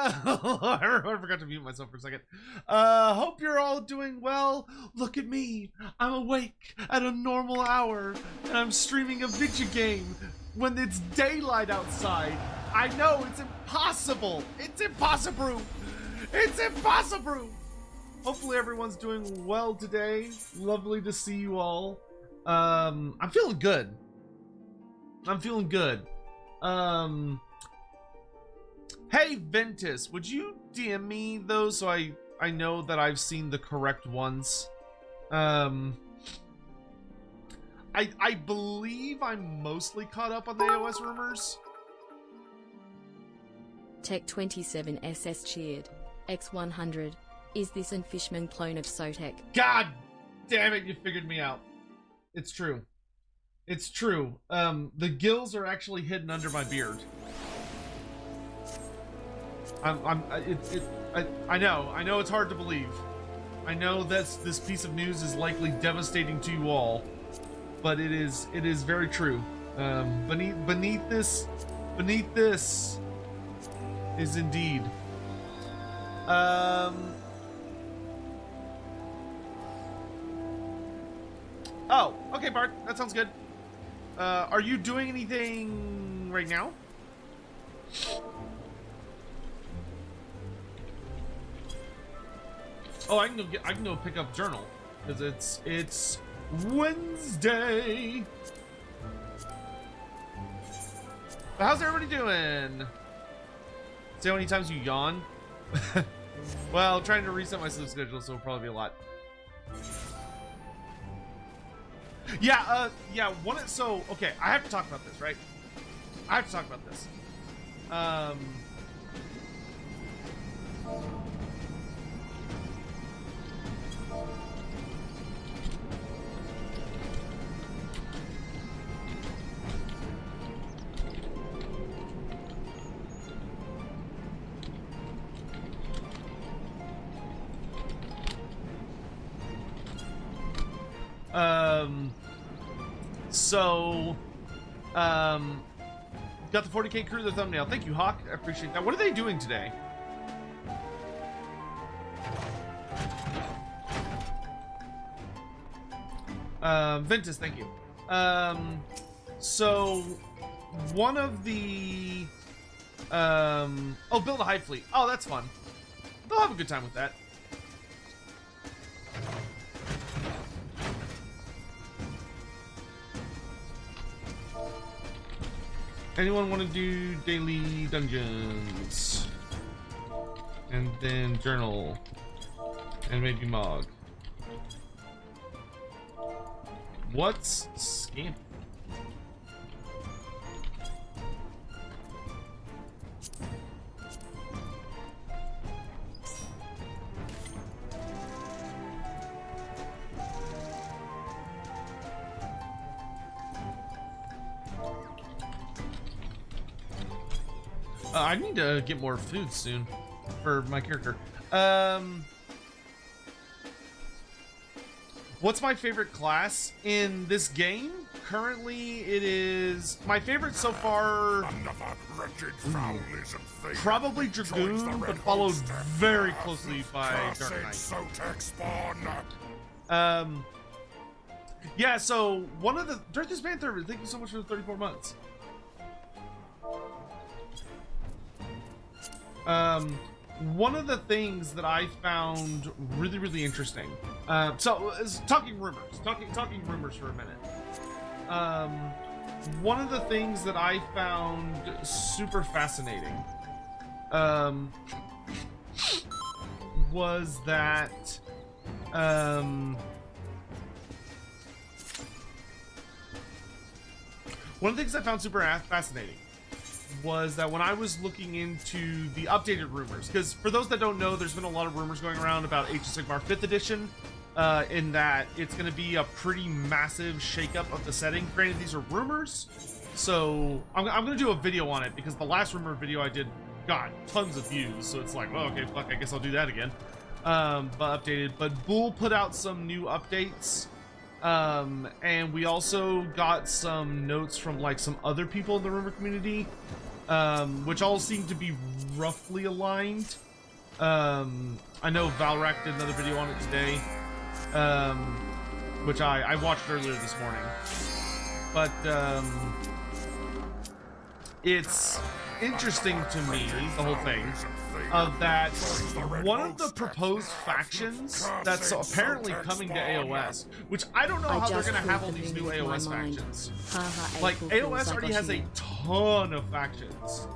I forgot to mute myself for a second. Hope you're all doing well. Look at me. I'm awake at a normal hour, and I'm streaming a video game when it's daylight outside. I know, it's impossible. It's impossible. It's impossible. Hopefully everyone's doing well today. Lovely to see you all. I'm feeling good. I'm feeling good. Hey Ventus, would you DM me those so I know that I've seen the correct ones? I believe I'm mostly caught up on the AOS rumors. Tech 27 SS cheered. X100. Is this an Fishman clone of Sotek? God damn it, you figured me out. It's true. It's true. The gills are actually hidden under my beard. I know it's hard to believe. I know this piece of news is likely devastating to you all, but it is very true. Beneath this is indeed. Oh, okay, Bart, that sounds good. Are you doing anything right now? Oh, I can go pick up journal because it's Wednesday. But how's everybody doing? See how many times you yawn? Well, trying to reset my sleep schedule, so it'll probably be a lot. Yeah, so okay, I have to talk about this, right? I have to talk about this. Got the 40K crew, the thumbnail. Thank you, Hawk. I appreciate that. What are they doing today? Ventus, thank you. So one of the build a hive fleet. Oh, that's fun. They'll have a good time with that. Anyone want to do daily dungeons? And then journal. And maybe Mog. What's scam? I need to get more food soon for my character. What's my favorite class in this game? Currently, it is my favorite so far. Probably Dragoon, but followed very closely by Dark Knight. Yeah. So one of the Darkest Panther. Thank you so much for the 34 months. One of the things that I found really interesting. So talking rumors for a minute. One of the things that I found super fascinating was that one of the things I found super fascinating was that when I was looking into the updated rumors, because for those that don't know, there's been a lot of rumors going around about Age of Sigmar 5th edition, in that it's going to be a pretty massive shakeup of the setting. Granted, these are rumors, so I'm going to do a video on it, because the last rumor video I did got tons of views, so it's like, well, okay, fuck, I guess I'll do that again. But updated. But Bull put out some new updates, and we also got some notes from like some other people in the rumor community which all seem to be roughly aligned. I know Valrak did another video on it today, which I watched earlier this morning. But it's interesting to me, the whole thing, of that one of the proposed factions that's apparently coming to AOS, which I don't know how they're going to have all these new AOS factions. Like, AOS already has a ton of factions.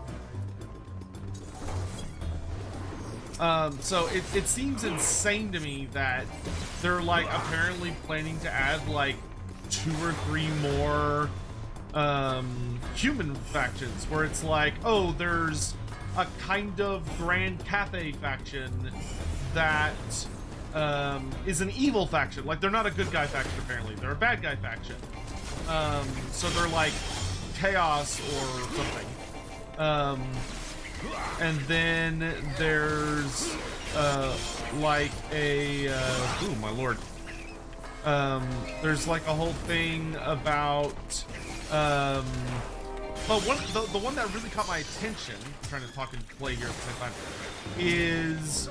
So it seems insane to me that they're, like, apparently planning to add, like, 2 or 3 more human factions, where it's like, oh, there's a kind of Grand Cathay faction that is an evil faction. Like, they're not a good guy faction, apparently. They're a bad guy faction. So they're like Chaos or something. And then there's like a oh my lord. There's like a whole thing about but the one that really caught my attention, I'm trying to talk and play here at the same time, is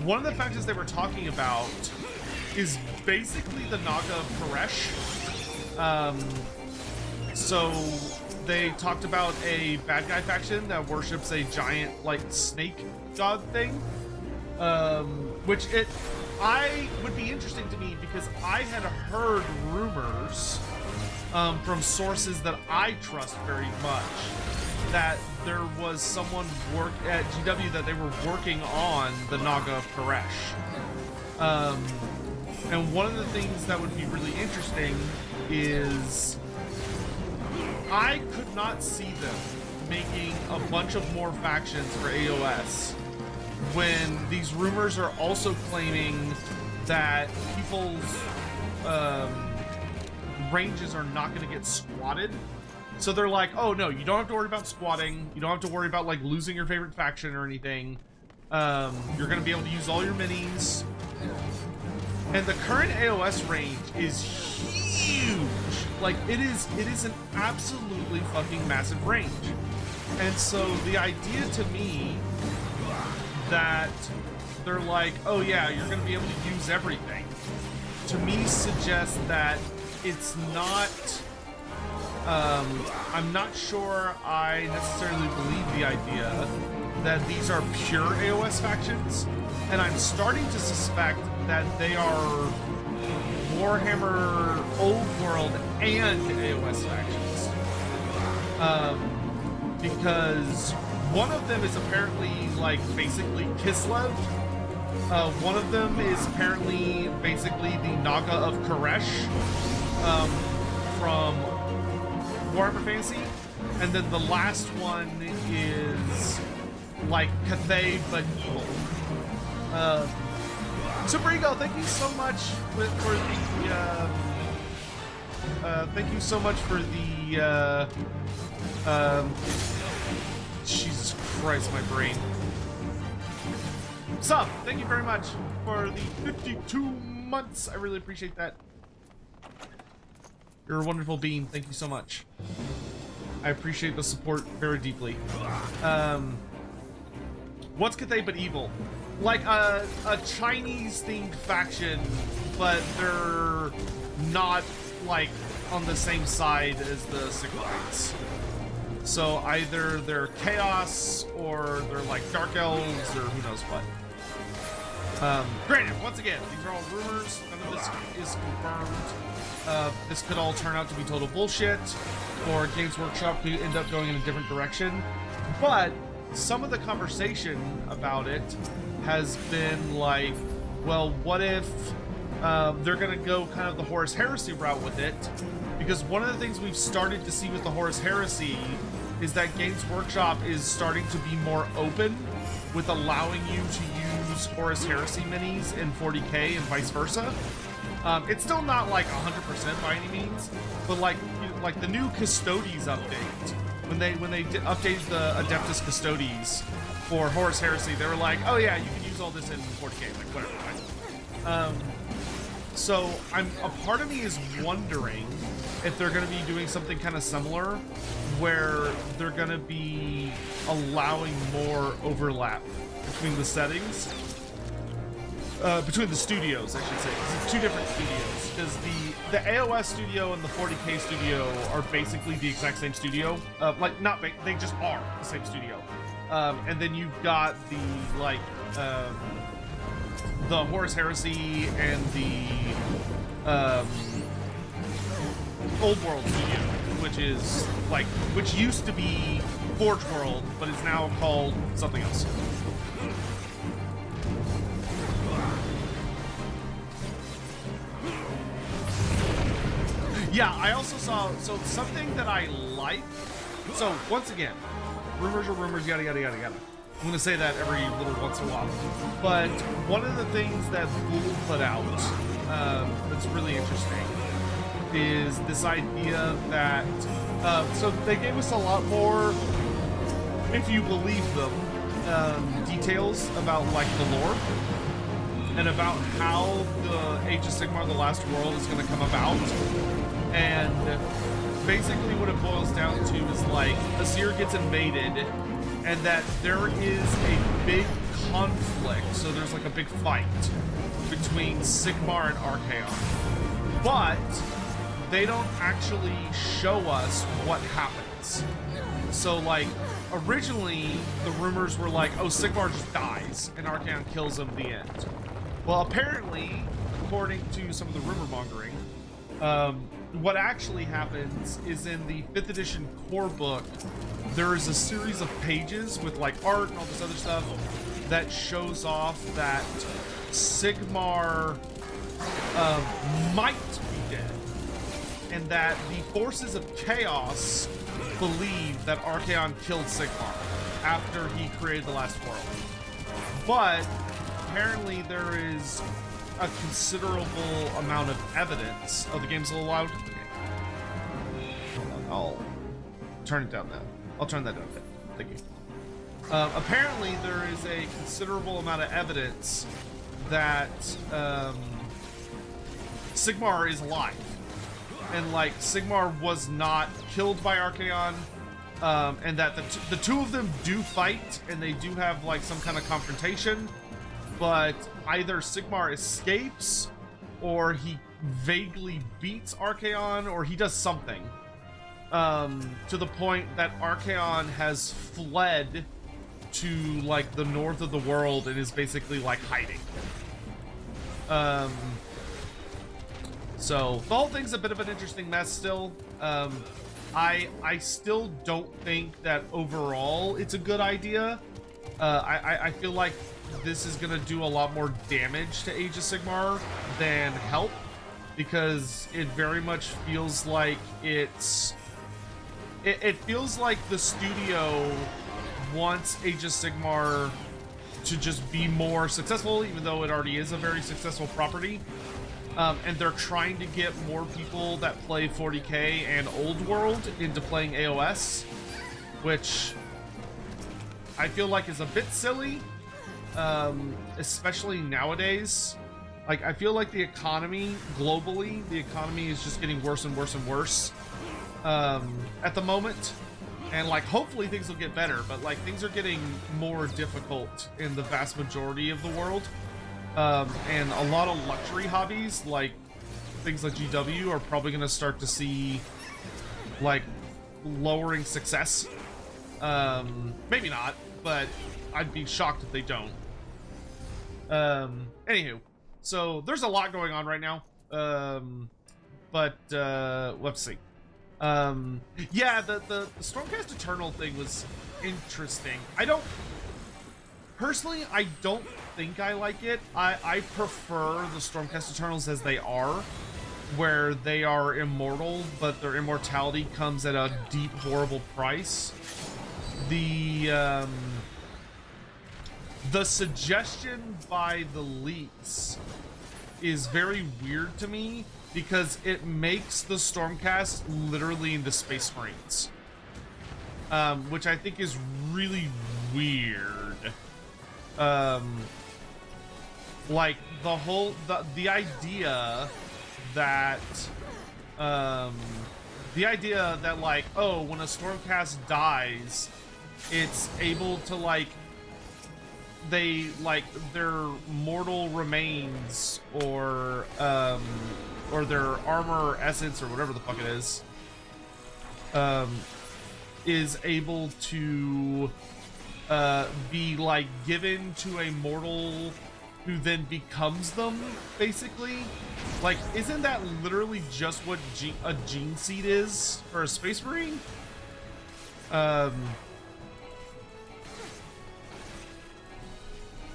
one of the factions they were talking about is basically the Naga of Koresh. So they talked about a bad guy faction that worships a giant, like, snake god thing, which I would be interesting to me because I had heard rumors from sources that I trust very much that there was someone at GW that they were working on the Naga of Koresh. And one of the things that would be really interesting is I could not see them making a bunch of more factions for AOS when these rumors are also claiming that people's ranges are not going to get squatted. So they're like, oh no, you don't have to worry about squatting. You don't have to worry about, like, losing your favorite faction or anything. You're going to be able to use all your minis. And the current AOS range is huge. Like, it is an absolutely fucking massive range. And so the idea to me that they're like, oh yeah, you're going to be able to use everything, to me suggests that it's not, I'm not sure I necessarily believe the idea that these are pure AOS factions, and I'm starting to suspect that they are Warhammer Old World and AOS factions. Because one of them is apparently, like, basically Kislev. One of them is apparently basically the Naga of Koresh from Warhammer Fantasy. And then the last one is like Cathay but evil. Subrigo, thank you so much for the thank you so much for the Jesus Christ, my brain. Sup, thank you very much for the 52 months. I really appreciate that. You're a wonderful being. Thank you so much. I appreciate the support very deeply. What's Cathay but evil? Like a Chinese-themed faction, but they're not, like, on the same side as the Sigmarites. So either they're Chaos or they're like Dark Elves or who knows what. Granted, once again, these are all rumors. None of this is confirmed. This could all turn out to be total bullshit, or Games Workshop could end up going in a different direction. But some of the conversation about it has been like, well, what if they're going to go kind of the Horus Heresy route with it? Because one of the things we've started to see with the Horus Heresy is that Games Workshop is starting to be more open with allowing you to use Horus Heresy minis in 40k and vice versa. It's still not like 100% by any means, but like, you know, like the new Custodes update, when they updated the Adeptus Custodes for Horus Heresy, they were like, oh yeah, you can use all this in 40k, like whatever. Right? So a part of me is wondering if they're going to be doing something kind of similar, where they're gonna be allowing more overlap between the settings, between the studios, I should say. It's two different studios, because the AOS studio and the 40K studio are basically the exact same studio. Like, not they just are the same studio. And then you've got the Horus Heresy and the Old World studio, which used to be Forge World, but is now called something else. Yeah, I also saw, so something that I like, so once again, rumors are rumors, yada, yada, yada, yada. I'm gonna say that every little once in a while. But one of the things that Moogle put out that's really interesting is this idea that, so they gave us a lot more, if you believe them, details about like the lore and about how the Age of Sigmar, the Last World, is gonna come about. And basically what it boils down to is like Asir gets invaded and that there is a big conflict, so there's like a big fight between Sigmar and Archaon. But they don't actually show us what happens. So like originally the rumors were like, oh, Sigmar just dies and Archaon kills him, the end. Well, apparently, according to some of the rumor mongering, what actually happens is in the 5th edition core book, there is a series of pages with like art and all this other stuff that shows off that Sigmar might be dead, and that the forces of chaos believe that Archaon killed Sigmar after he created the Last World. But apparently there is a considerable amount of evidence. Oh, the game's a little loud? Okay. I'll turn it down now. I'll turn that down a bit. Thank you. Apparently there is a considerable amount of evidence that Sigmar is alive. And like Sigmar was not killed by Archaon, and that the two of them do fight and they do have like some kind of confrontation, but either Sigmar escapes or he vaguely beats Archaon or he does something to the point that Archaon has fled to like the north of the world and is basically like hiding. So the whole thing's a bit of an interesting mess still. I still don't think that overall it's a good idea. I feel like this is gonna do a lot more damage to Age of Sigmar than help, because it very much feels like it feels like the studio wants Age of Sigmar to just be more successful, even though it already is a very successful property. And they're trying to get more people that play 40K and Old World into playing AOS, which I feel like is a bit silly, especially nowadays. Like, I feel like the economy, globally, the economy is just getting worse and worse and worse at the moment. And, like, hopefully things will get better, but, like, things are getting more difficult in the vast majority of the world. And a lot of luxury hobbies, like things like GW, are probably going to start to see like lowering success. Maybe not, but I'd be shocked if they don't. Anywho, so there's a lot going on right now. But let's see. Yeah, the Stormcast Eternal thing was interesting. Personally, I don't think I like it. I prefer the Stormcast Eternals as they are, where they are immortal, but their immortality comes at a deep, horrible price. The suggestion by the leaks is very weird to me, because it makes the Stormcast literally into Space Marines, which I think is really weird. Like the idea that the idea that like, oh, when a Stormcast dies, it's able to like, they like their mortal remains or their armor essence or whatever the fuck it is able to be like given to a mortal who then becomes them, basically. Like, isn't that literally just what a gene seed is for a space marine?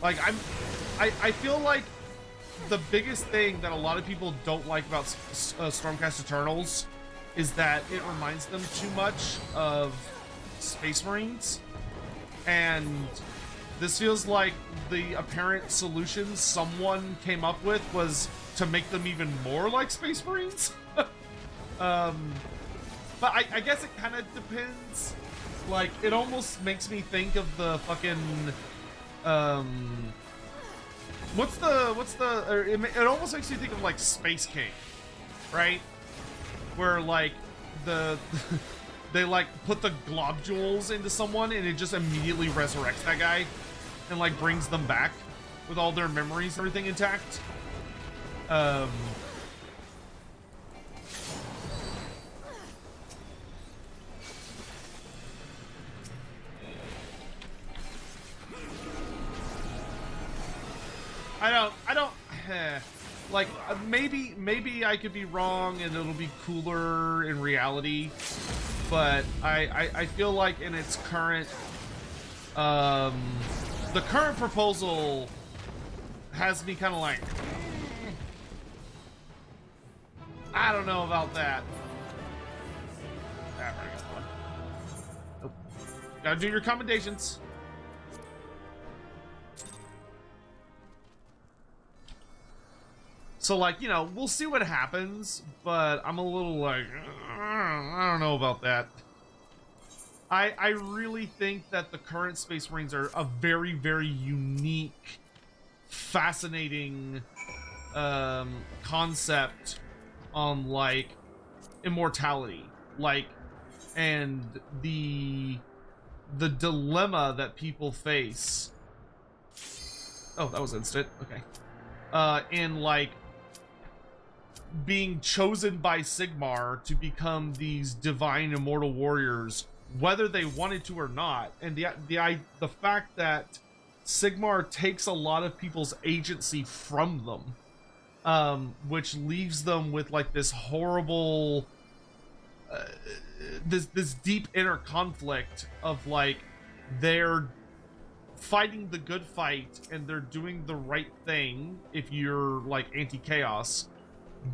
Like, I feel like the biggest thing that a lot of people don't like about Stormcast Eternals is that it reminds them too much of Space Marines, and this feels like the apparent solution someone came up with was to make them even more like Space Marines. But I guess it kind of depends. Like, it almost makes me think of the fucking it almost makes me think of like Space King, right? Where like they like put the globules into someone and it just immediately resurrects that guy and like brings them back with all their memories and everything intact. I don't like, maybe I could be wrong and it'll be cooler in reality, but I feel like in its current the current proposal has me kind of like, I don't know about that. Nope. Gotta do your commendations. So, like, you know, we'll see what happens, but I'm a little like, I don't know about that. I really think that the current Space Marines are a very, very unique, fascinating concept on, like, immortality. Like, and the dilemma that people face. Oh, that was instant. Okay. And, like, being chosen by Sigmar to become these divine immortal warriors, whether they wanted to or not, and the fact that Sigmar takes a lot of people's agency from them, which leaves them with like this horrible, this deep inner conflict of like they're fighting the good fight and they're doing the right thing if you're like anti-chaos,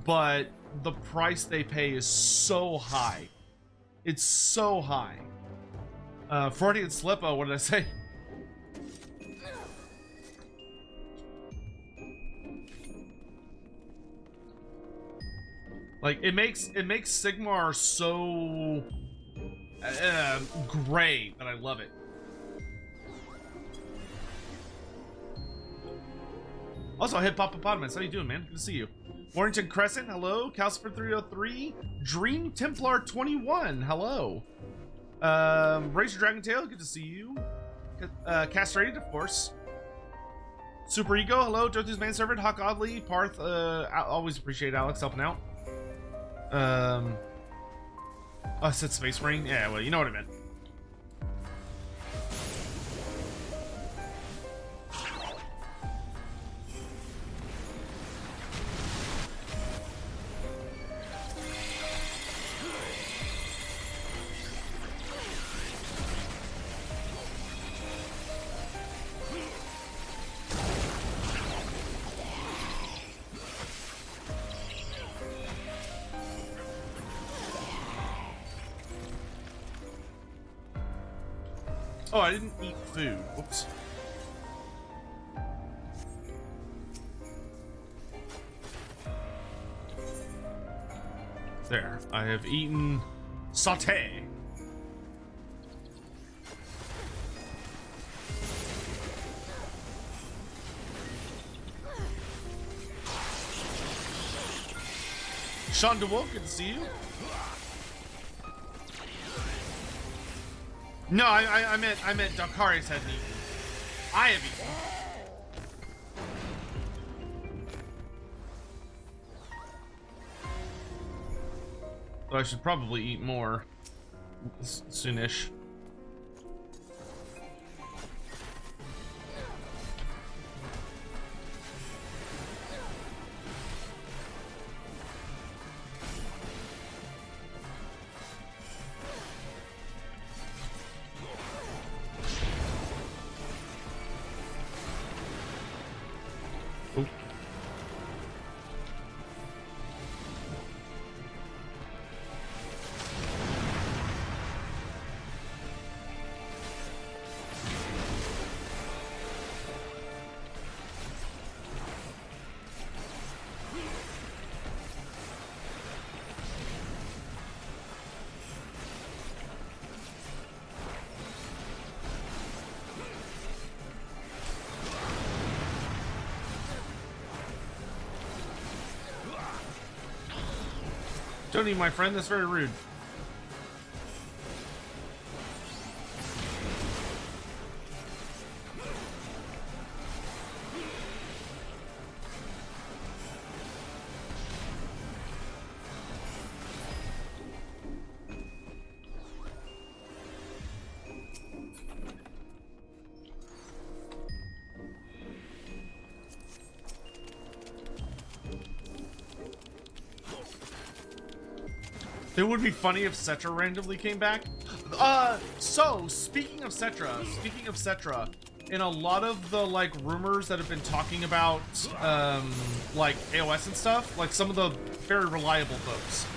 but the price they pay is so high. It's so high. Freudian slip, what did I say? Like, it makes Sigmar so gray that I love it. Also, hip hoppopotamus, how you doing, man? Good to see you. Warrington Crescent, hello. Calcifer 303. Dream Templar 21, hello. Razor Dragon Tail, good to see you. Castrated, of course. Super Ego, hello. Dorothy's Manservant, Hawk Oddly, Parth, I always appreciate Alex helping out. Oh, I said Space Marine? Yeah, well, you know what I meant. Oh, I didn't eat food. Whoops. There. I have eaten sauté. Sean DeWolf, good to see you. No, I meant Dakarius hadn't eaten. I have eaten. So I should probably eat more soonish. Don't eat my friend, that's very rude. It would be funny if Cetra randomly came back. So speaking of Cetra, in a lot of the like rumors that have been talking about like AOS and stuff, like some of the very reliable folks,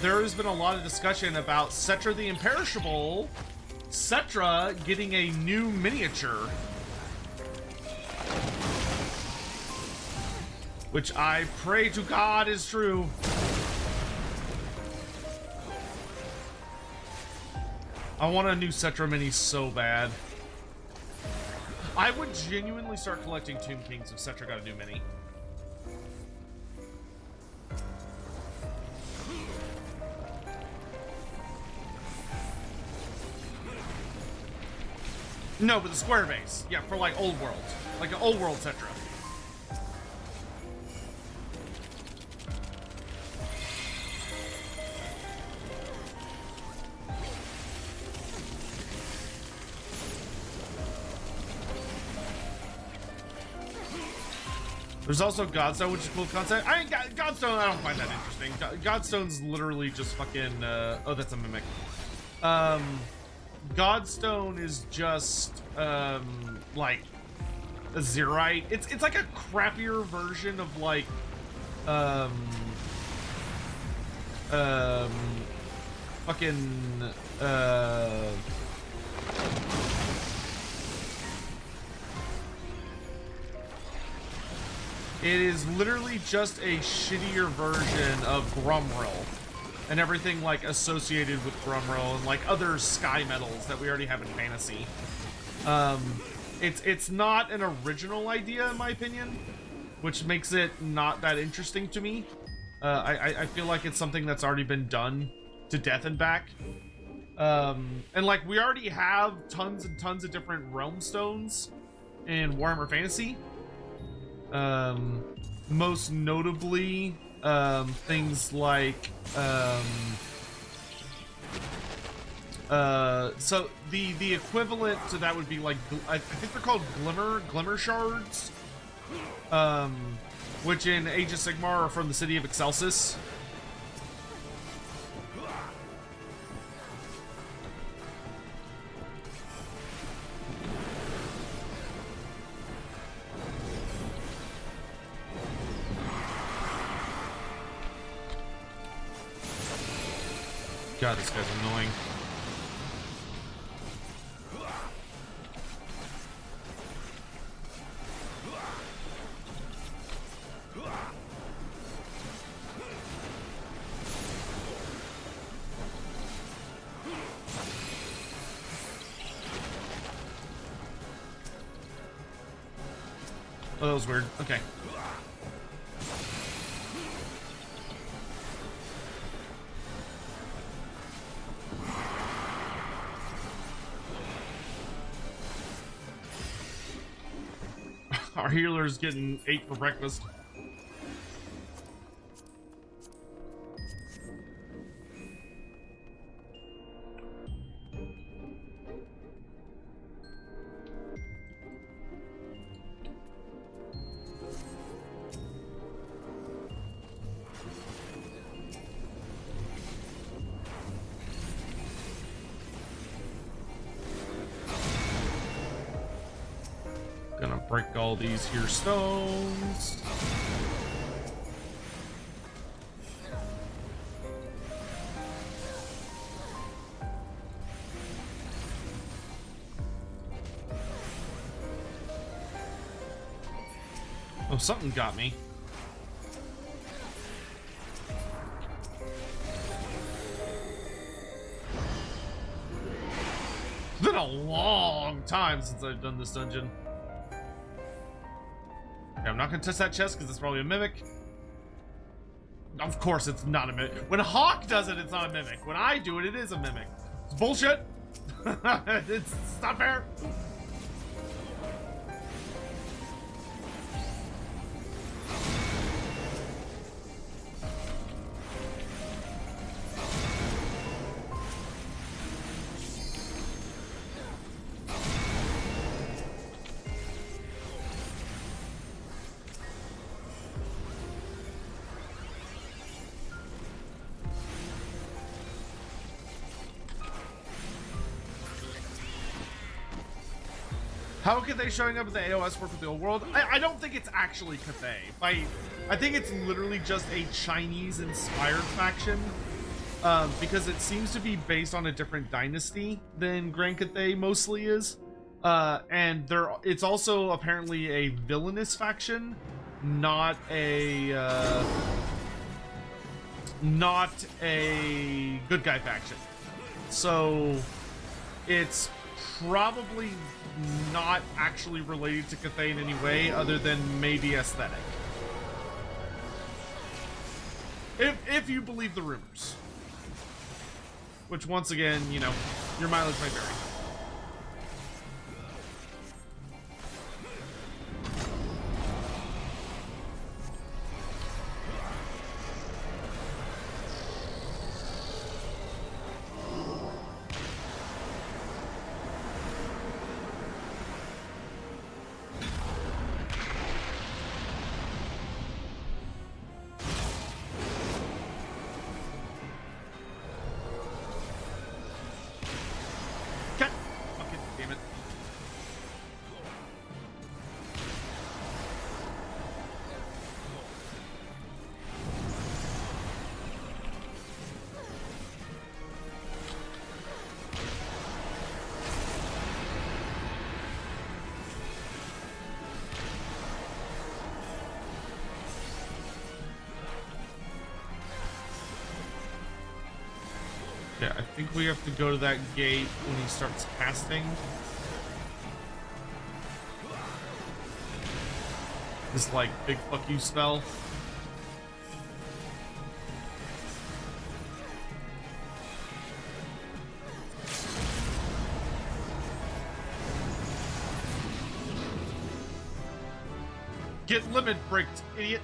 there has been a lot of discussion about Cetra the Imperishable, Cetra getting a new miniature, which I pray to God is true. I want a new Cetra mini so bad. I would genuinely start collecting Tomb Kings if Cetra got a new mini. No, but the square base. Yeah, for like old world. Like an old world Cetra. There's also Godstone, which is cool concept. I mean, Godstone, I don't find that interesting. Godstone's literally just fucking, oh, that's a mimic. Godstone is just, like, a Zerite. It's like a crappier version of, like, fucking, it is literally just a shittier version of Grumrill and everything like associated with Grumrill and like other sky metals that we already have in fantasy. It's not an original idea in my opinion, which makes it not that interesting to me. I feel like it's something that's already been done to death and back. And like we already have tons and tons of different realm stones in Warhammer Fantasy. Most notably, things like, so the equivalent to that would be like, I think they're called glimmer shards, which in Age of Sigmar are from the city of Excelsis. God, this guy's annoying. Oh, that was weird. Okay. Our healer's getting ate for breakfast. Gonna break all these here stones. Oh, something got me. It's been a long time since I've done this dungeon. Okay, I'm not gonna touch that chest because it's probably a mimic. Of course it's not a mimic. When Hawk does it, it's not a mimic. When I do it, it is a mimic. It's bullshit. It's not fair. How could they showing up at the AOS work with the old world? I don't think it's actually Cathay. I think it's literally just a Chinese-inspired faction, because it seems to be based on a different dynasty than Grand Cathay mostly is. And it's also apparently a villainous faction, not a good guy faction. So it's probably not actually related to Cathay in any way other than maybe aesthetic. If you believe the rumors. Which once again, you know, your mileage may vary. Yeah, I think we have to go to that gate when he starts casting. This, like, big fuck you spell. Get limit bricked, idiot.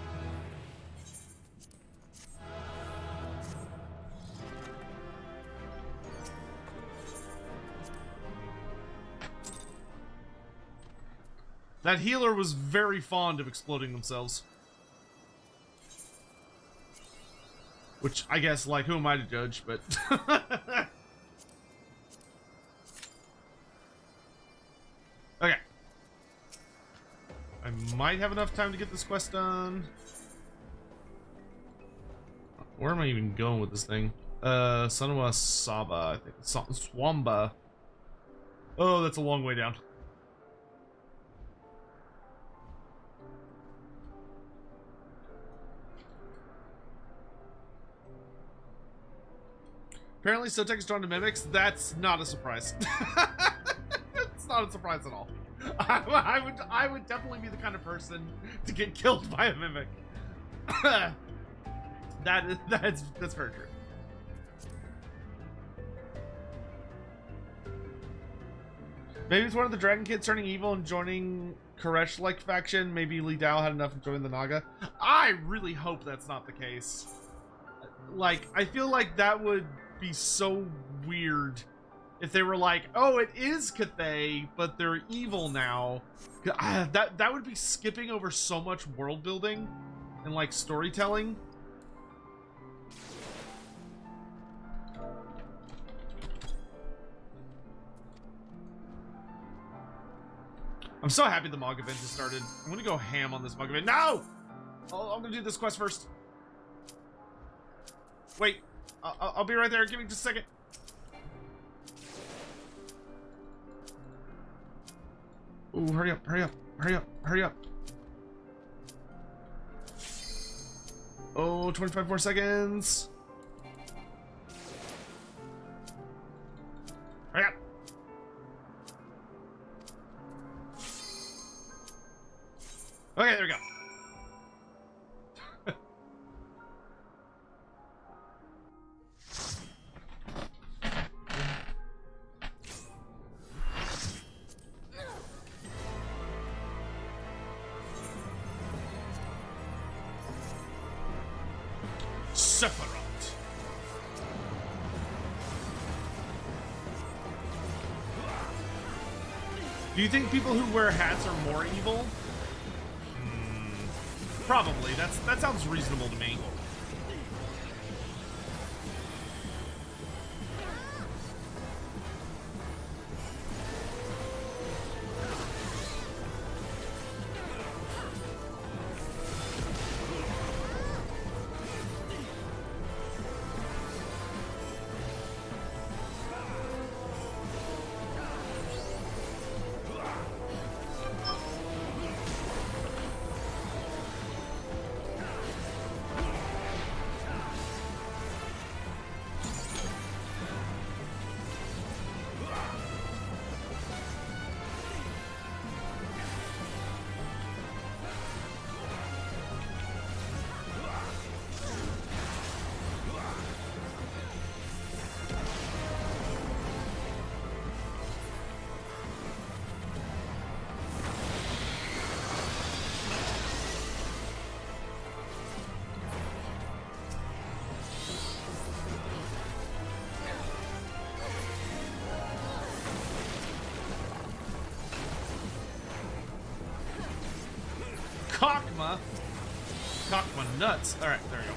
That healer was very fond of exploding themselves. Which, I guess, like, who am I to judge, but... Okay. I might have enough time to get this quest done. Where am I even going with this thing? Sunwa Saba, I think. Swamba. Oh, that's a long way down. Apparently, Sotek is drawn to mimics. That's not a surprise. It's not a surprise at all. I would definitely be the kind of person to get killed by a mimic. That's very true. Maybe it's one of the dragon kids turning evil and joining Koresh-like faction. Maybe Li Dao had enough to join the Naga. I really hope that's not the case. Like, I feel like that would be so weird if they were like, oh, it is Cathay, but they're evil now. That would be skipping over so much world building and like storytelling. I'm so happy the Mog event has started. I'm gonna go ham on this Mog event. No! I'm gonna do this quest first. Wait, I'll be right there. Give me just a second. Ooh, hurry up, hurry up, hurry up, hurry up. Oh, 25 more seconds. Hurry up. Okay, there we go. Sephiroth. Do you think people who wear hats are more evil? Probably. That sounds reasonable to me. Cockma nuts. All right, there we go.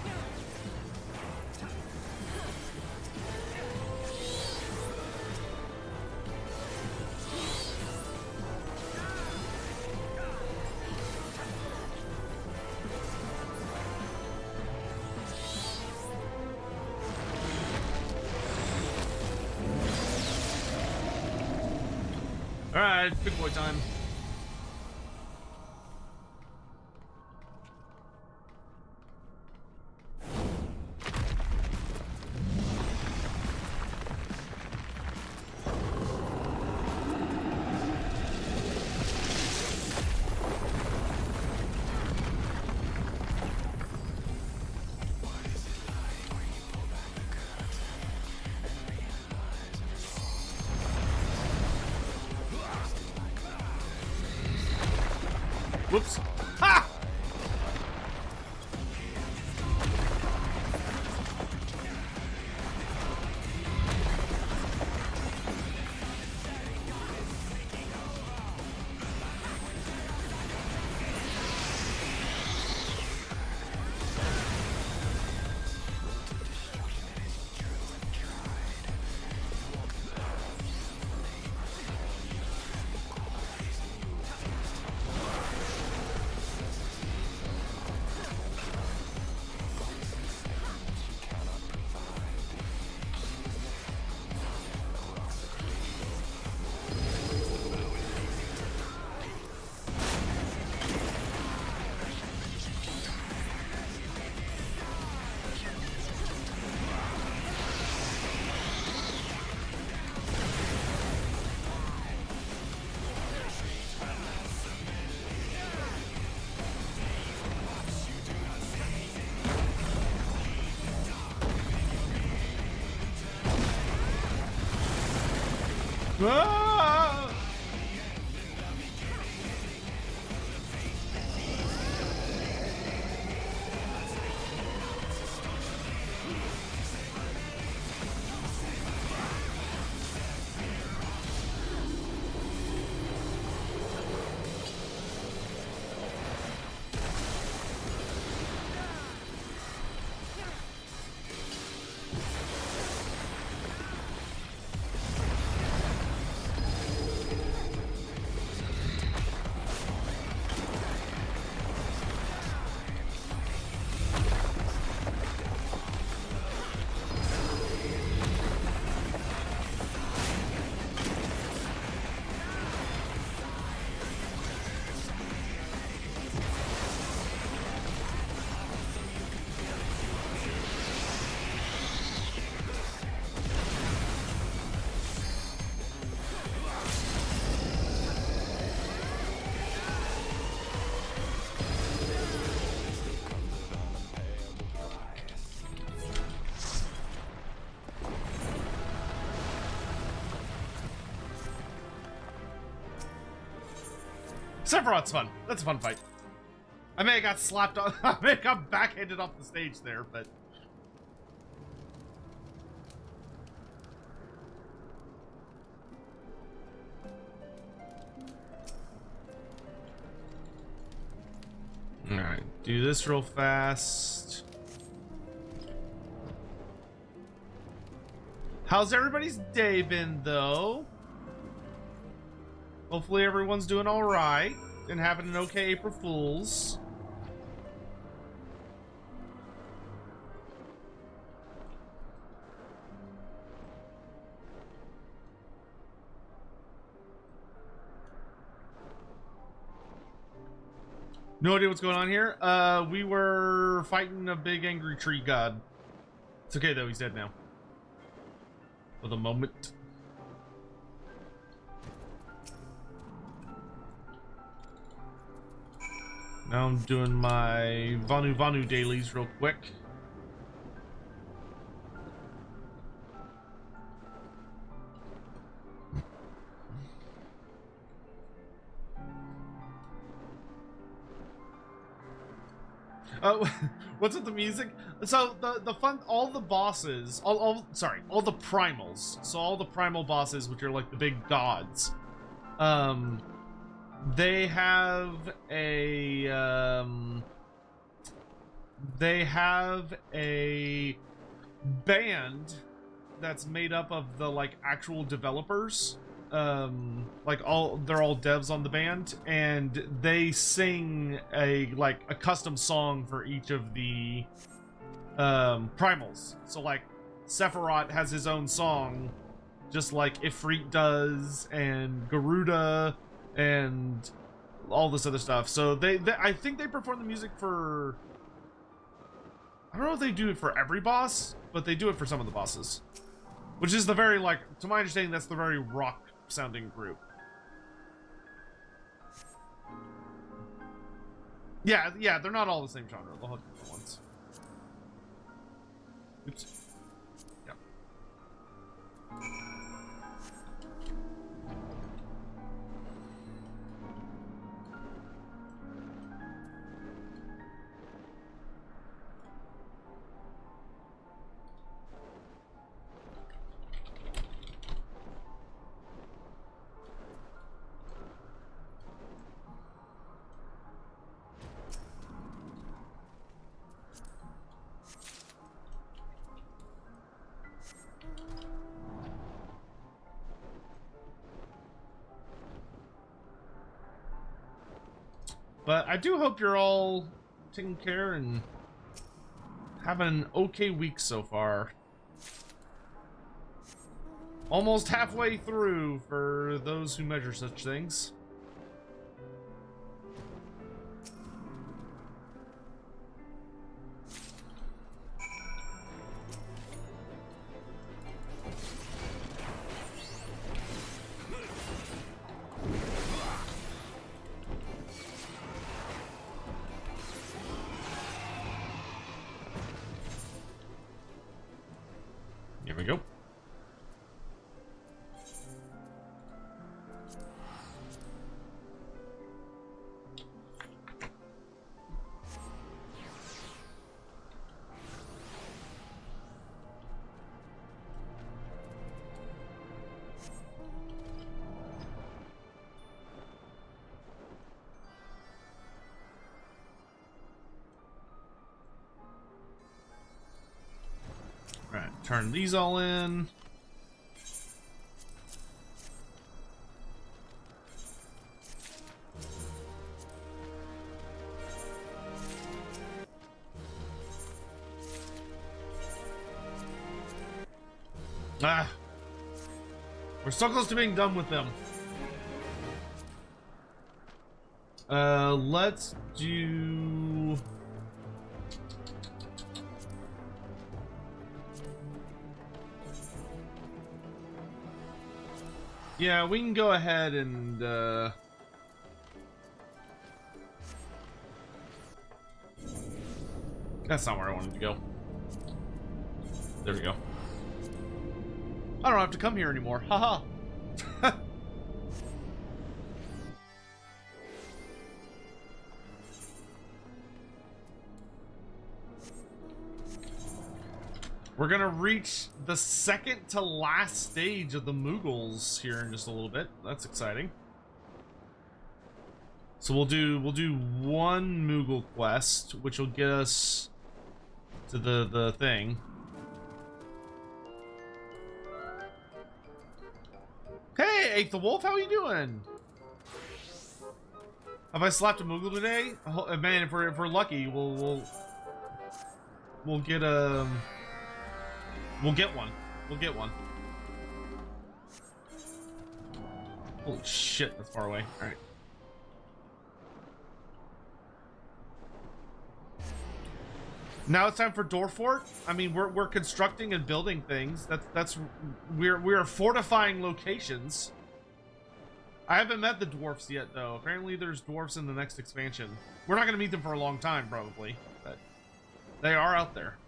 All right, big boy time. Whoops. Ha! Ah! Sephiroth's fun. That's a fun fight. I may have got slapped on, I may have got backhanded off the stage there, but... Alright, do this real fast. How's everybody's day been, though? Hopefully everyone's doing alright and having an okay April Fools. No idea what's going on here. We were fighting a big angry tree god. It's okay though, he's dead now. For the moment. Now I'm doing my Vanu dailies real quick. What's with the music? So the fun, all the bosses, all the primals. So all the primal bosses, which are like the big gods, they have a band that's made up of the like actual developers. Like they're all devs on the band, and they sing a custom song for each of the primals. So like Sephiroth has his own song, just like Ifrit does, and Garuda, and all this other stuff. So they I think they perform the music for, I don't know if they do it for every boss, but they do it for some of the bosses, which is the very, like, to my understanding, that's the very rock sounding group. Yeah, they're not all the same genre. They'll have different ones. Oops. Yeah. But I do hope you're all taking care and having an okay week so far. Almost halfway through for those who measure such things. Here we go. Right, turn these all in. Ah, we're so close to being done with them. Let's do... Yeah, we can go ahead and, that's not where I wanted to go. There we go. I don't have to come here anymore. Haha. We're gonna reach the second to last stage of the Moogles here in just a little bit. That's exciting. So we'll do one Moogle quest, which will get us to the thing. Hey, Ape the Wolf, how are you doing? Have I slapped a Moogle today? Oh, man, if we're lucky, we'll get We'll get one. We'll get one. Holy shit, that's far away. All right. Now it's time for Dorfort. I mean, we're constructing and building things. We're fortifying locations. I haven't met the dwarfs yet, though. Apparently, there's dwarfs in the next expansion. We're not gonna meet them for a long time, probably, but they are out there.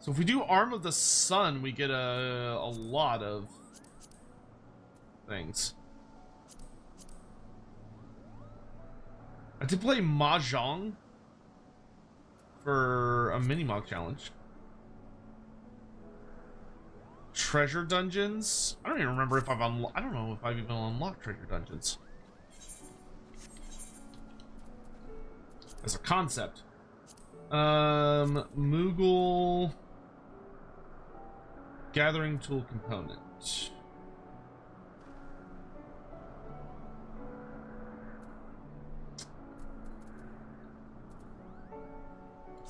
So if we do Arm of the Sun, we get a lot of things. I did play Mahjong for a mini-mog challenge. Treasure dungeons? I don't even remember if I don't know if I've even unlocked treasure dungeons. As a concept. Moogle gathering tool component.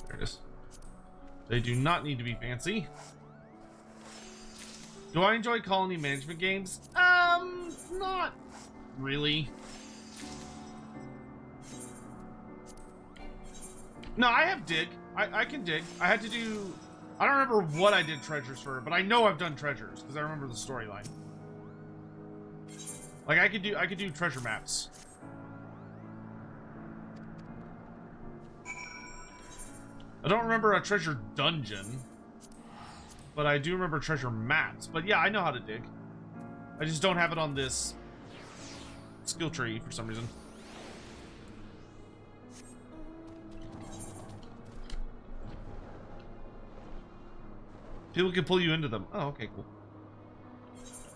There it is. They do not need to be fancy. Do I enjoy colony management games? Not really. No, I have dig. I can dig. I had to do... I don't remember what I did treasures for, but I know I've done treasures because I remember the storyline. Like I could do treasure maps. I don't remember a treasure dungeon, but I do remember treasure maps. But yeah, I know how to dig. I just don't have it on this skill tree for some reason. People can pull you into them. Oh, okay, cool.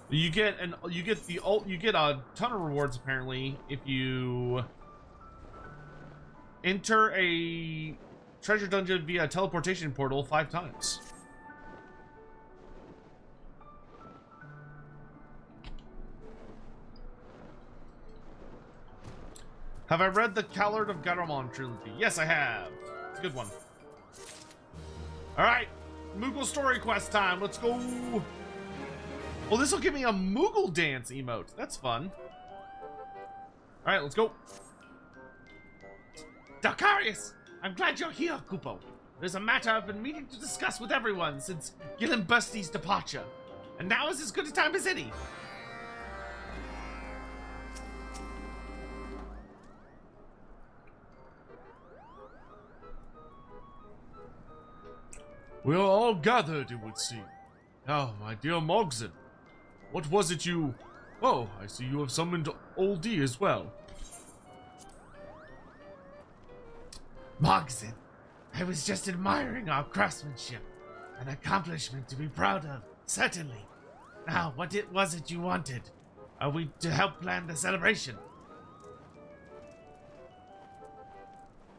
You get a ton of rewards apparently if you enter a treasure dungeon via a teleportation portal 5 times. Have I read the Callard of Garamond trilogy? Yes, I have. It's a good one. All right. Moogle story quest time. Let's go. Well, this will give me a Moogle dance emote. That's fun. All right, let's go. Dakarius, I'm glad you're here, Kupo. There's a matter I've been meaning to discuss with everyone since Gillenbursty's departure, and now is as good a time as any. We are all gathered, it would seem. Now, my dear Mogson, what was it you... Oh, I see you have summoned Old D as well. Mogson, I was just admiring our craftsmanship. An accomplishment to be proud of, certainly. Now, what was it you wanted? Are we to help plan the celebration?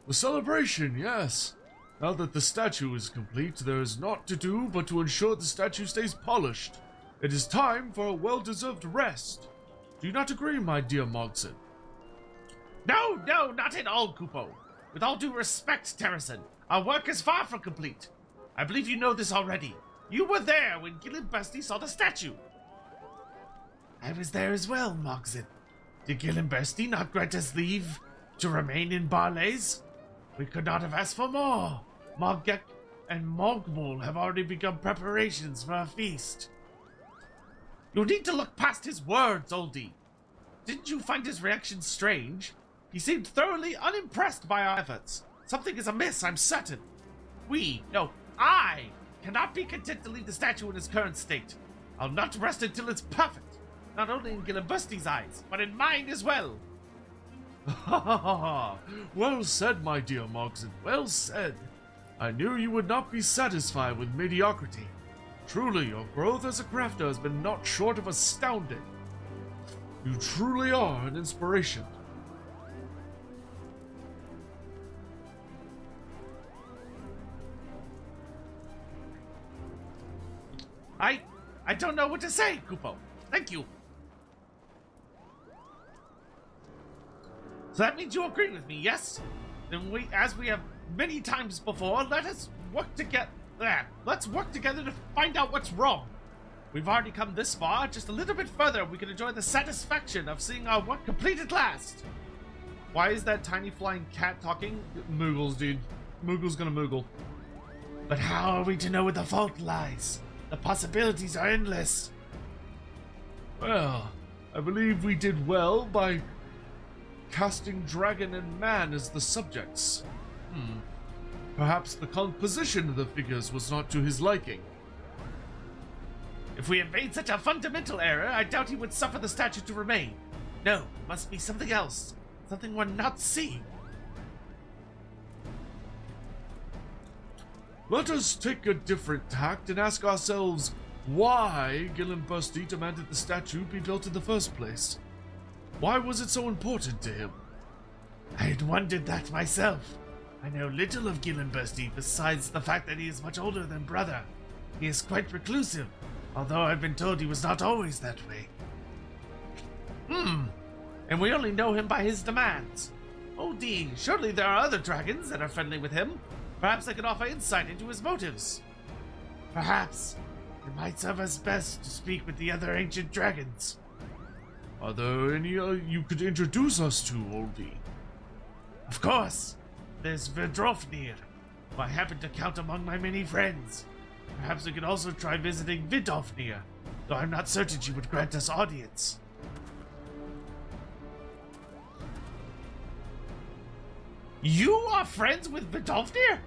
The celebration, yes. Now that the statue is complete, there is naught to do but to ensure the statue stays polished. It is time for a well-deserved rest. Do you not agree, my dear Mogson? No, not at all, Kupo. With all due respect, Terrison, our work is far from complete. I believe you know this already. You were there when Gillenbursty saw the statue. I was there as well, Mogson. Did Gillenbursty not grant us leave to remain in Barlays? We could not have asked for more. Mogek and Mogmul have already begun preparations for a feast. You'll need to look past his words, Oldie. Didn't you find his reaction strange? He seemed thoroughly unimpressed by our efforts. Something is amiss, I'm certain. I cannot be content to leave the statue in its current state. I'll not rest until it's perfect, not only in Gillenbusty's eyes, but in mine as well. Well said, my dear Mogson, well said. I knew you would not be satisfied with mediocrity. Truly, your growth as a crafter has been not short of astounding. You truly are an inspiration. I don't know what to say, Kupo. Thank you. So that means you agree with me, yes? Then as we have many times before, let's work together to find out what's wrong. We've already come this far. Just a little bit further, we can enjoy the satisfaction of seeing our work complete at last. Why is that tiny flying cat talking? Moogles, dude. Moogle's gonna Moogle. But how are we to know where the fault lies? The possibilities are endless. Well, I believe we did well by casting dragon and man as the subjects. Perhaps the composition of the figures was not to his liking. If we had made such a fundamental error, I doubt he would suffer the statue to remain. No, must be something else. Something we're not seeing. Let us take a different tact and ask ourselves why Gillenbusty demanded the statue be built in the first place. Why was it so important to him? I had wondered that myself. I know little of Gillenbusty besides the fact that he is much older than brother. He is quite reclusive, although I've been told he was not always that way. And we only know him by his demands. Oh, Dean, surely there are other dragons that are friendly with him. Perhaps I could offer insight into his motives. Perhaps. It might serve us best to speak with the other ancient dragons. Are there any you could introduce us to, Oldie? Of course. There's Vidrofnir, who I happen to count among my many friends. Perhaps we could also try visiting Vidofnir, though I'm not certain she would grant us audience. You are friends with Vidofnir?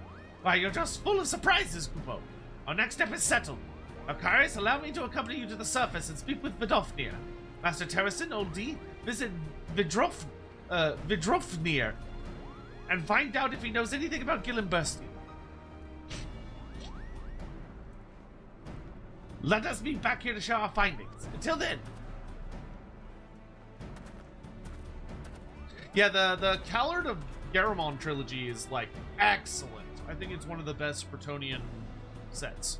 Why, you're just full of surprises, Kupo. Our next step is settled. Akarius, allow me to accompany you to the surface and speak with Vidofnir. Master Terrason, Old D, visit Vidrofnir and find out if he knows anything about Gillenbursty. Let us be back here to share our findings. Until then. Yeah, the Callard of Garamond trilogy is, like, excellent. I think it's one of the best Bretonnian sets.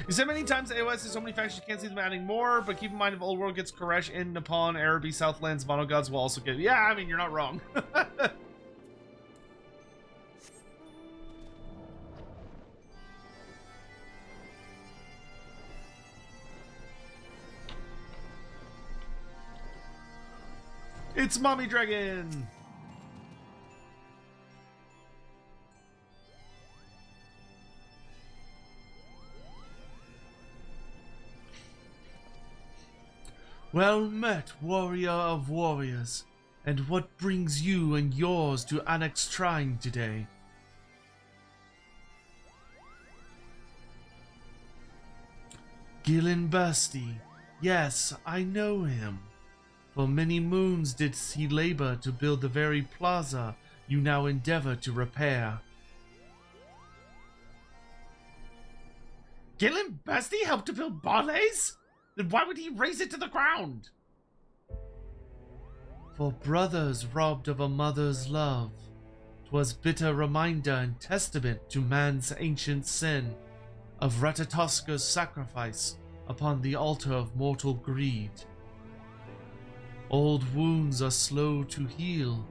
You said many times AOS has so many factions you can't see them adding more, but keep in mind if Old World gets Koresh, in Nippon, Araby, Southlands, Mono Gods will also get... Yeah, I mean, you're not wrong. It's Mommy Dragon! Well met, warrior of warriors. And what brings you and yours to Annex Shrine today? Gillenbursty. Yes, I know him. For many moons did he labor to build the very plaza you now endeavor to repair. Gillenbursty helped to build Barlays? Then why would he raise it to the ground? For brothers robbed of a mother's love, 'twas bitter reminder and testament to man's ancient sin, of Ratatoska's sacrifice upon the altar of mortal greed. Old wounds are slow to heal,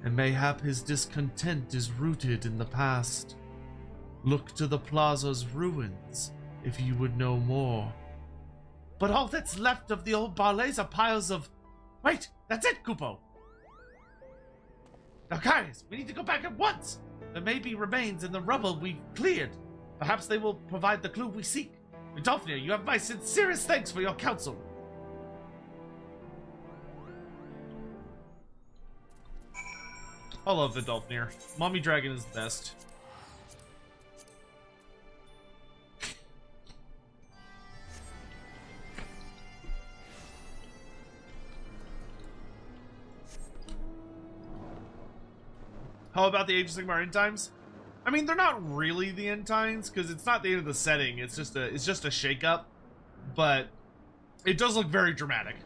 and mayhap his discontent is rooted in the past. Look to the plaza's ruins, if you would know more. But all that's left of the old Barlays are piles of... Wait, that's it, Kupo! Now, guys, we need to go back at once! There may be remains in the rubble we've cleared. Perhaps they will provide the clue we seek. Dolphnia, you have my sincerest thanks for your counsel. I love the Dolphnia. Mommy Dragon is the best. How about the Age of Sigmar end times? I mean, they're not really the end times because it's not the end of the setting. It's just a shakeup, but it does look very dramatic.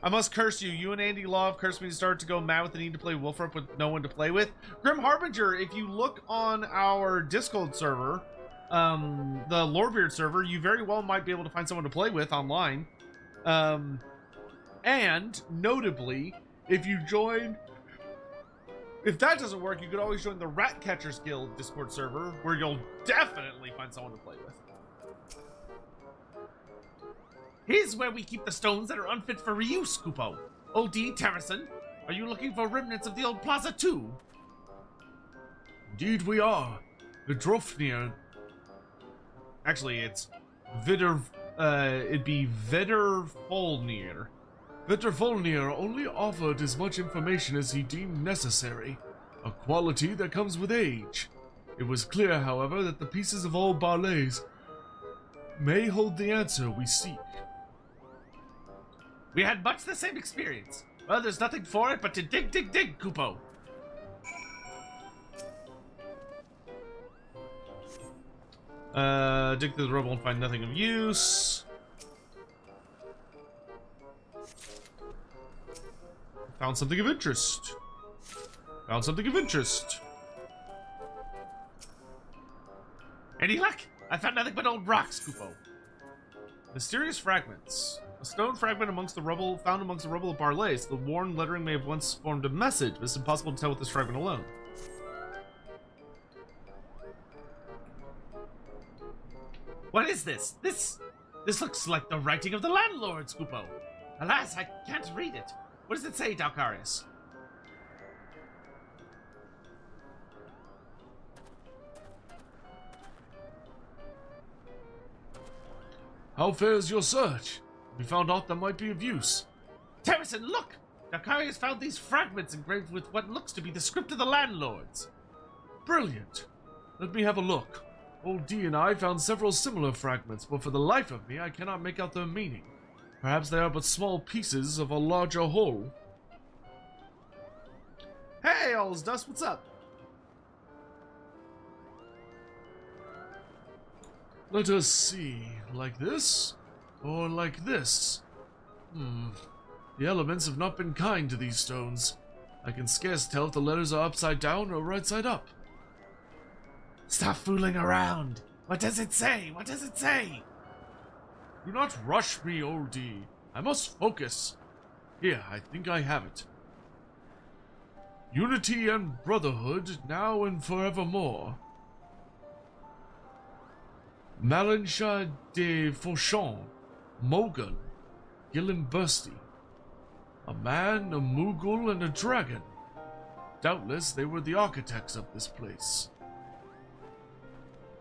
I must curse you. You and Andy Law have cursed me to start to go mad with the need to play Wolfrup with no one to play with. Grim Harbinger, if you look on our Discord server, the Lorebeard server, you very well might be able to find someone to play with online. And notably, if that doesn't work, you could always join the Ratcatchers Guild Discord server, where you'll definitely find someone to play with. Here's where we keep the stones that are unfit for reuse, Kupo. O.D. Terrison, are you looking for remnants of the old plaza too? Indeed we are. The Drofnir. Actually, it's it'd be Vidderfolnir. Vittervolnir only offered as much information as he deemed necessary, a quality that comes with age. It was clear, however, that the pieces of old Barlays may hold the answer we seek. We had much the same experience. Well, there's nothing for it but to dig, Kupo. Dig through the rubble and find nothing of use. Found something of interest. Found something of interest. Any luck? I found nothing but old rocks, Kupo. Mysterious fragments. A stone fragment amongst the rubble, found amongst the rubble of Barlays. The worn lettering may have once formed a message, but it's impossible to tell with this fragment alone. What is this? This looks like the writing of the landlord, Kupo. Alas, I can't read it. What does it say, Dalkarius? How fares your search? We found aught that might be of use. Terrison, look! Dalkarius found these fragments engraved with what looks to be the script of the landlords. Brilliant. Let me have a look. Old D and I found several similar fragments, but for the life of me I cannot make out their meaning. Perhaps they are but small pieces of a larger whole. Hey, All's Dust, what's up? Let us see. Like this? Or like this? The elements have not been kind to these stones. I can scarce tell if the letters are upside down or right side up. Stop fooling around! What does it say? What does it say? Do not rush me, old D. I must focus. Here, I think I have it. Unity and brotherhood, now and forevermore. Malincha de Fauchon, Moogle, Gillimbursty. A man, a Moogle, and a dragon. Doubtless they were the architects of this place.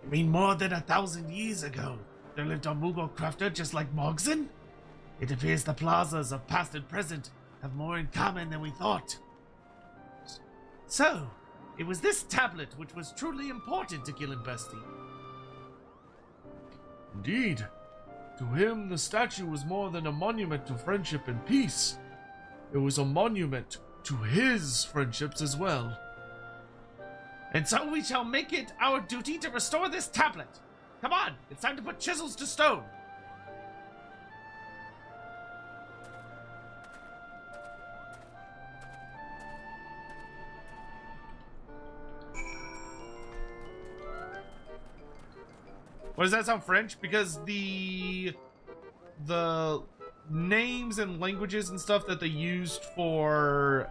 You mean more than 1,000 years ago? There lived a Moogle crafter just like Mogson? It appears the plazas of past and present have more in common than we thought. So, it was this tablet which was truly important to Gillimbursty. Indeed. To him, the statue was more than a monument to friendship and peace. It was a monument to his friendships as well. And so we shall make it our duty to restore this tablet. Come on, it's time to put chisels to stone. What does that sound French? Because the names and languages and stuff that they used for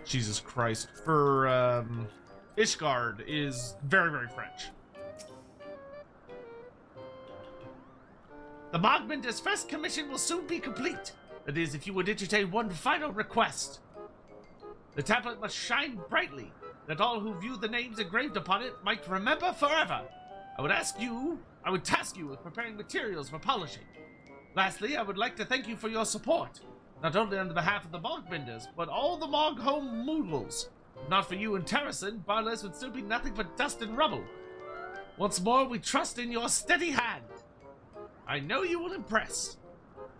Jesus Christ, for Ishgard is very, very French. The Mogmander's first commission will soon be complete. That is, if you would entertain one final request. The tablet must shine brightly, that all who view the names engraved upon it might remember forever. I would task you with preparing materials for polishing. Lastly, I would like to thank you for your support, not only on behalf of the Mogbenders, but all the Mog home Moogles. If not for you and Terrason, Barles would still be nothing but dust and rubble. Once more, we trust in your steady hand. I know you will impress.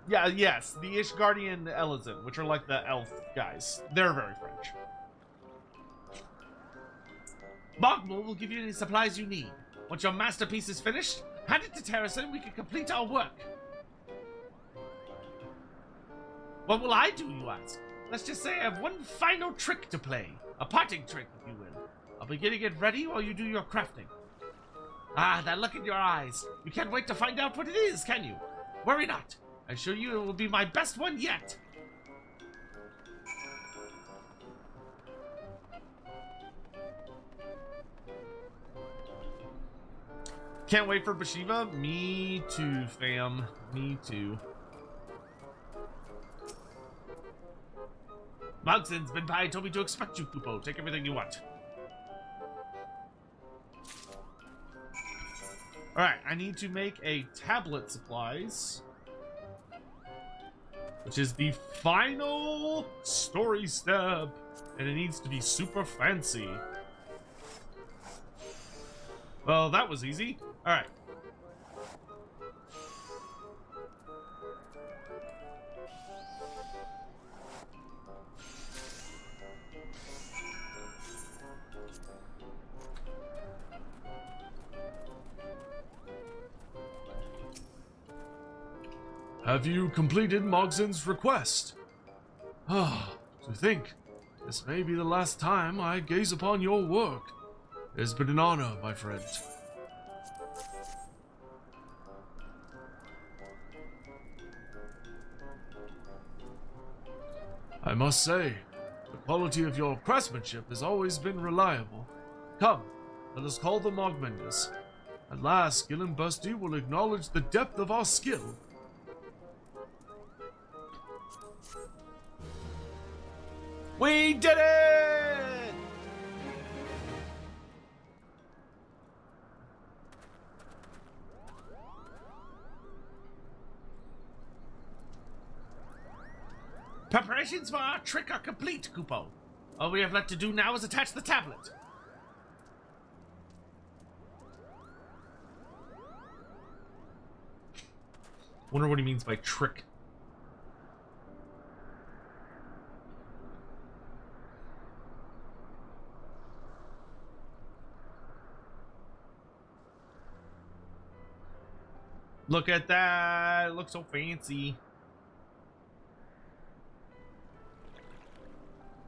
Yeah, yes, the Ishgardian Elizin, which are like the elf guys. They're very French. Mogmul will give you any supplies you need. Once your masterpiece is finished, hand it to Terrason and we can complete our work. What will I do, you ask? Let's just say I have one final trick to play. A parting trick, if you will. I'll be getting it ready while you do your crafting. Ah, that look in your eyes. You can't wait to find out what it is, can you? Worry not. I assure you it will be my best one yet. Can't wait for Bashiva? Me too, fam. Me too. Mogzin's been by and told me to expect you, Kupo. Take everything you want. Alright, I need to make a tablet supplies, which is the final story step, and it needs to be super fancy. Well, that was easy. Alright. Have you completed Mogzin's request? Ah, to think, this may be the last time I gaze upon your work. It has been an honor, my friend. I must say, the quality of your craftsmanship has always been reliable. Come, let us call the Mogmenders. At last, Gillenbursty will acknowledge the depth of our skill. We did it! Preparations for our trick are complete, Kupo. All we have left to do now is attach the tablet. Wonder what he means by trick. Look at that. It looks so fancy.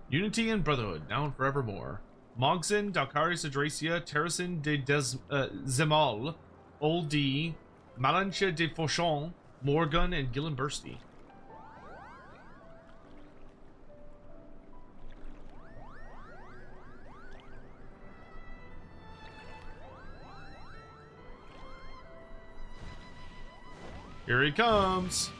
Unity and Brotherhood, now and forevermore. Mogzin, Dalkari Sadracia, Terrasin de Zemal, Old D, Malanche de Fauchon, Morgan, and Gillenbursty. Here he comes.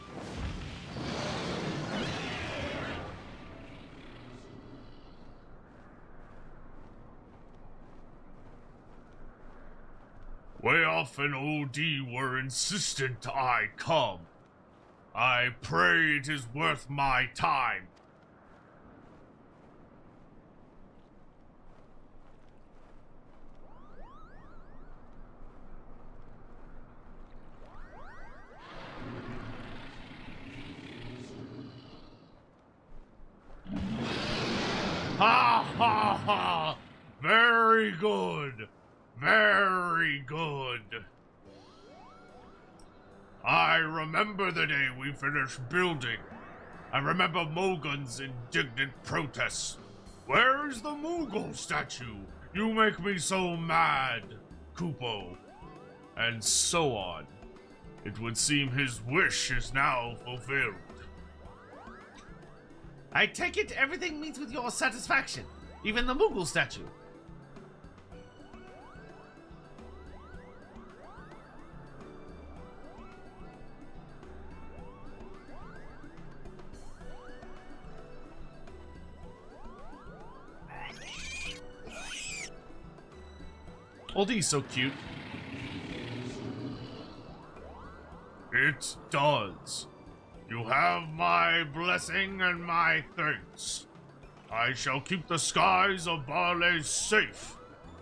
Way off and OD were insistent I come. I pray it is worth my time. Ha ha ha! Very good. Very good. I remember the day we finished building. I remember Mogun's indignant protests. Where is the Moogle statue? You make me so mad, Kupo. And so on. It would seem his wish is now fulfilled. I take it everything meets with your satisfaction, even the Moogle statue. Oldie's so cute. It does. You have my blessing and my thanks. I shall keep the skies of Barley safe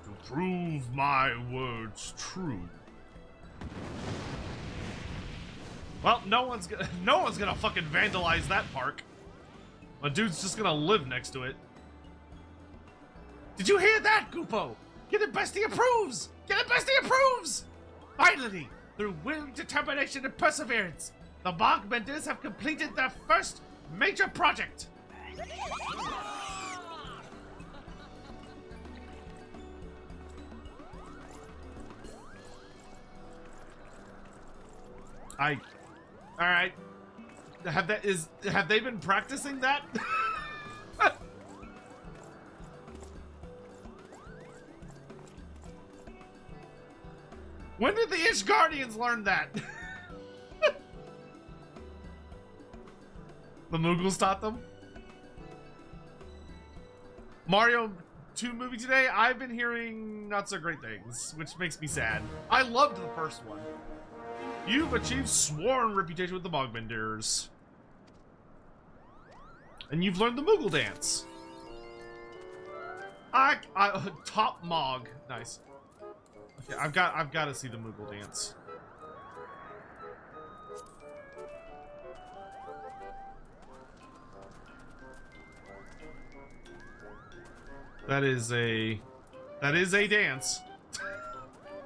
to prove my words true. Well, no one's gonna fucking vandalize that park. A dude's just gonna live next to it. Did you hear that, Goopo? Get it, Bestie approves! Get it, Bestie approves! Finally, through will, determination, and perseverance, the Mogbenders have completed their first major project. All right. Have they been practicing that? When did the Ish Guardians learn that? The Moogles taught them? Mario 2 movie today, I've been hearing not so great things, which makes me sad. I loved the first one. You've achieved sworn reputation with the Mogbenders. And you've learned the Moogle dance. Top Mog. Nice. Okay, I've got to see the Moogle dance. That is a dance.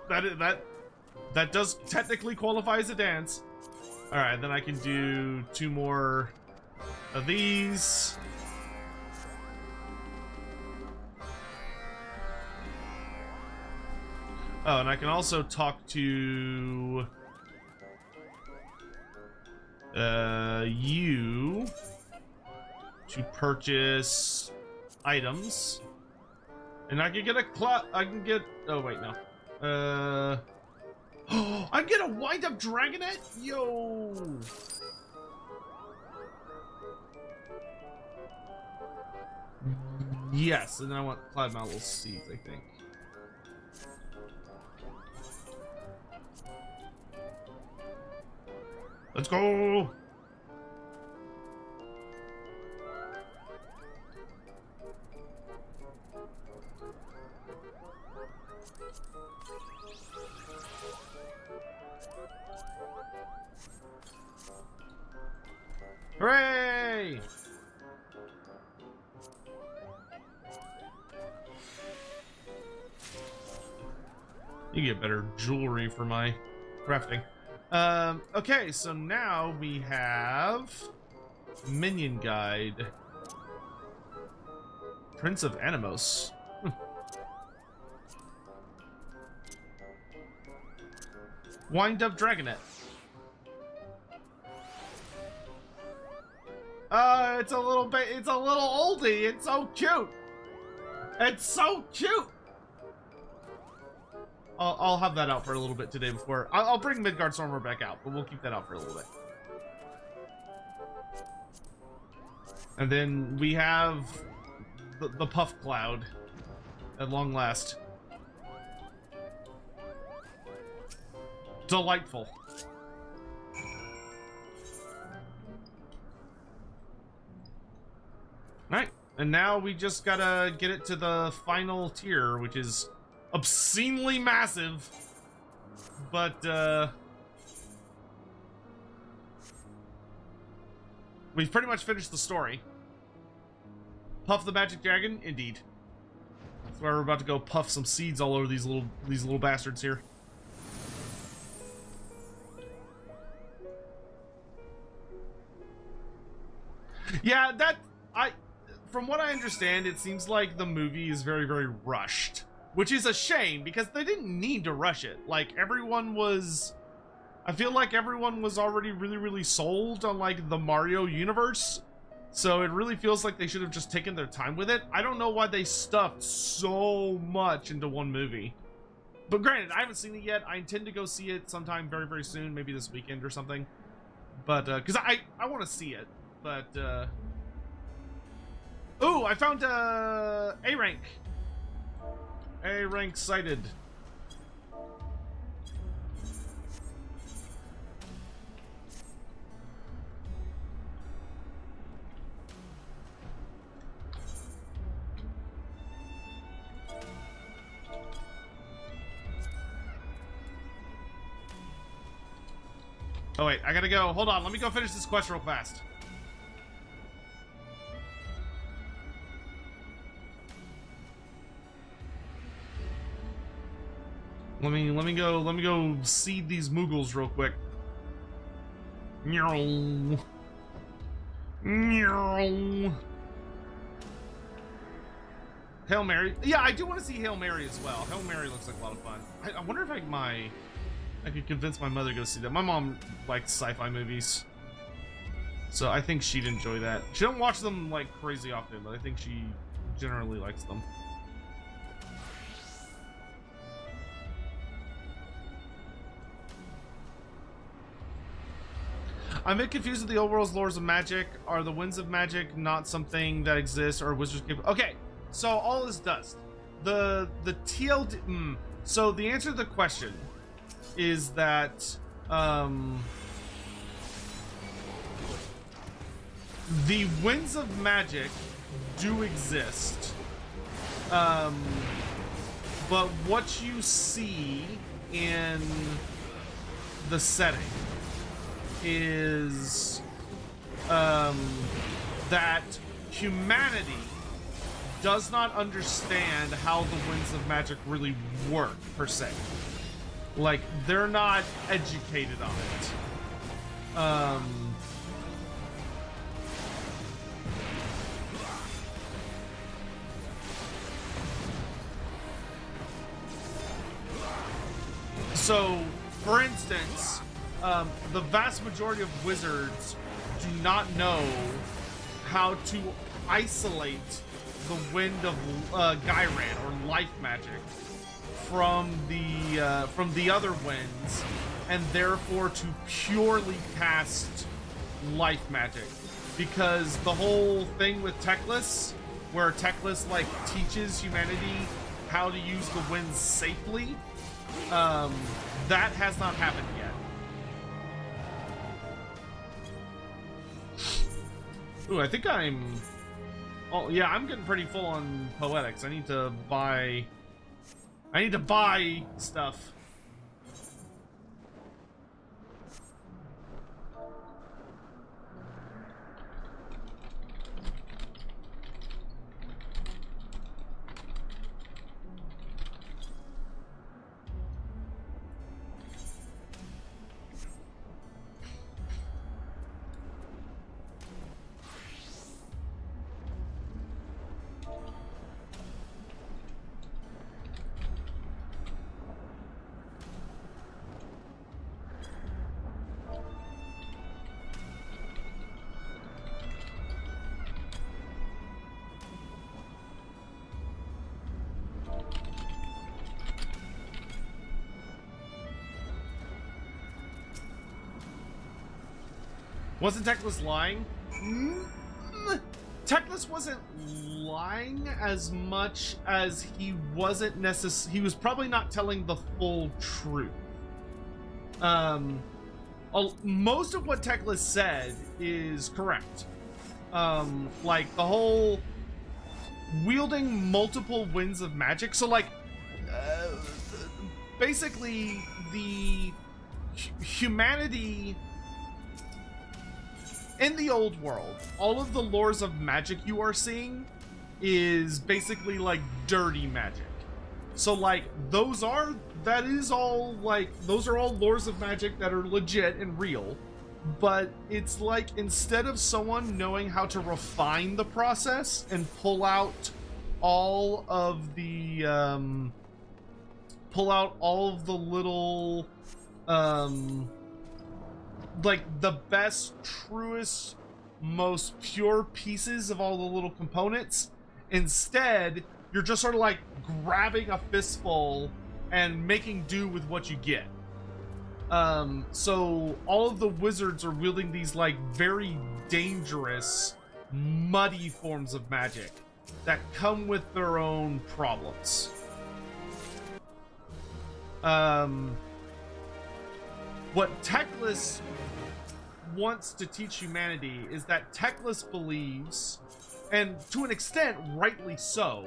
That does technically qualify as a dance. All right, then I can do 2 more of these. Oh, and I can also talk to you to purchase items, and I can get oh wait, no. I get a wind-up dragonet? Yo! Yes, and then I want Cloud Malleable Seeds, I think. Let's go! Hooray! You get better jewelry for my crafting. Okay, so now we have Minion Guide. Prince of Animos. Wind up Dragonet. It's a little oldie. It's so cute. It's so cute. I'll have that out for a little bit today before I'll bring Midgard Stormer back out, but we'll keep that out for a little bit. And then we have the Puff Cloud at long last. Delightful. Alright, and now we just gotta get it to the final tier, which is obscenely massive, but we've pretty much finished the story. Puff the Magic Dragon, indeed. That's why we're about to go puff some seeds all over these little bastards here. Yeah, from what I understand, it seems like the movie is very, very rushed. Which is a shame, because they didn't need to rush it. Like, I feel like everyone was already really, really sold on, like, the Mario universe. So it really feels like they should have just taken their time with it. I don't know why they stuffed so much into one movie. But granted, I haven't seen it yet. I intend to go see it sometime very, very soon. Maybe this weekend or something. But, because I want to see it. But, ooh, I found, A rank. A rank sighted. Oh wait, I gotta go. Hold on, let me go finish this quest real fast. Let me go seed these Moogles real quick. Meow. Meow. Hail Mary. Yeah, I do want to see Hail Mary as well. Hail Mary looks like a lot of fun. I wonder if I could convince my mother to go see that. My mom likes sci-fi movies, so I think she'd enjoy that. She don't watch them like crazy often, but I think she generally likes them. I'm a bit confused with the old world's lores of magic. Are the winds of magic not something that exists, or wizards capable? Okay, so all this does. The TLD. So the answer to the question is that the winds of magic do exist, but what you see in the setting is that humanity does not understand how the winds of magic really work, per se. Like, they're not educated on it. So, for instance, the vast majority of wizards do not know how to isolate the wind of Gyran, or life magic, from the other winds, and therefore to purely cast life magic. Because the whole thing with Teclis, where Teclis like teaches humanity how to use the winds safely, that has not happened yet. Ooh, I think I'm... Oh, yeah, I'm getting pretty full on poetics. I need to buy stuff. Wasn't Teclis lying? Teclis wasn't lying as much as he wasn't he was probably not telling the full truth. Most of what Teclis said is correct. Like the whole wielding multiple winds of magic. So like, basically the humanity in the old world, all of the lores of magic you are seeing is basically like dirty magic. So like those are all lores of magic that are legit and real, but it's like instead of someone knowing how to refine the process and pull out all of the little like the best, truest, most pure pieces of all the little components, instead you're just sort of like grabbing a fistful and making do with what you get. So all of the wizards are wielding these like very dangerous, muddy forms of magic that come with their own problems. What Teclis wants to teach humanity is that Teclis believes, and to an extent rightly so,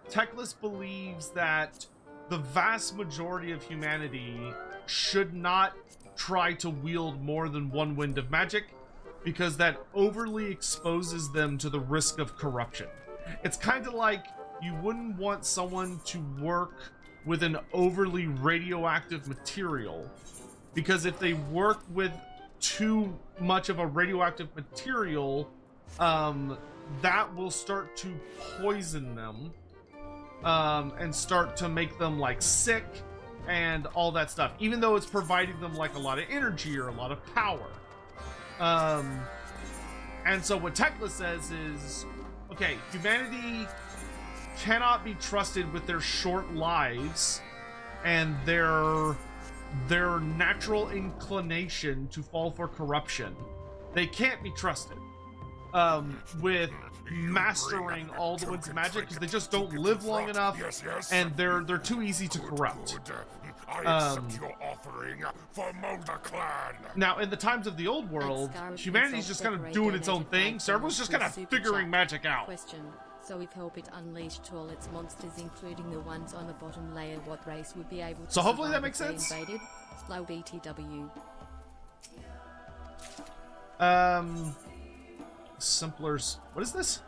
Teclis believes that the vast majority of humanity should not try to wield more than one wind of magic, because that overly exposes them to the risk of corruption. It's kind of like you wouldn't want someone to work with an overly radioactive material, because if they work with too much of a radioactive material, that will start to poison them, and start to make them like sick and all that stuff, even though it's providing them like a lot of energy or a lot of power. And so what Tekla says is, okay, humanity cannot be trusted with their short lives and their natural inclination to fall for corruption. They can't be trusted with mastering all the winds of magic, because they just don't live long enough, and they're too easy to corrupt. I accept your offering for Mulder Clan. Now, in the times of the old world, humanity's just kind of doing its own thing, so everyone's just kind of figuring magic out. Question. So if Hope it unleashed all its monsters, including the ones on the bottom layer, what race would be able to So hopefully that survive makes if they sense. invaded? Low BTW. Simplers. What is this?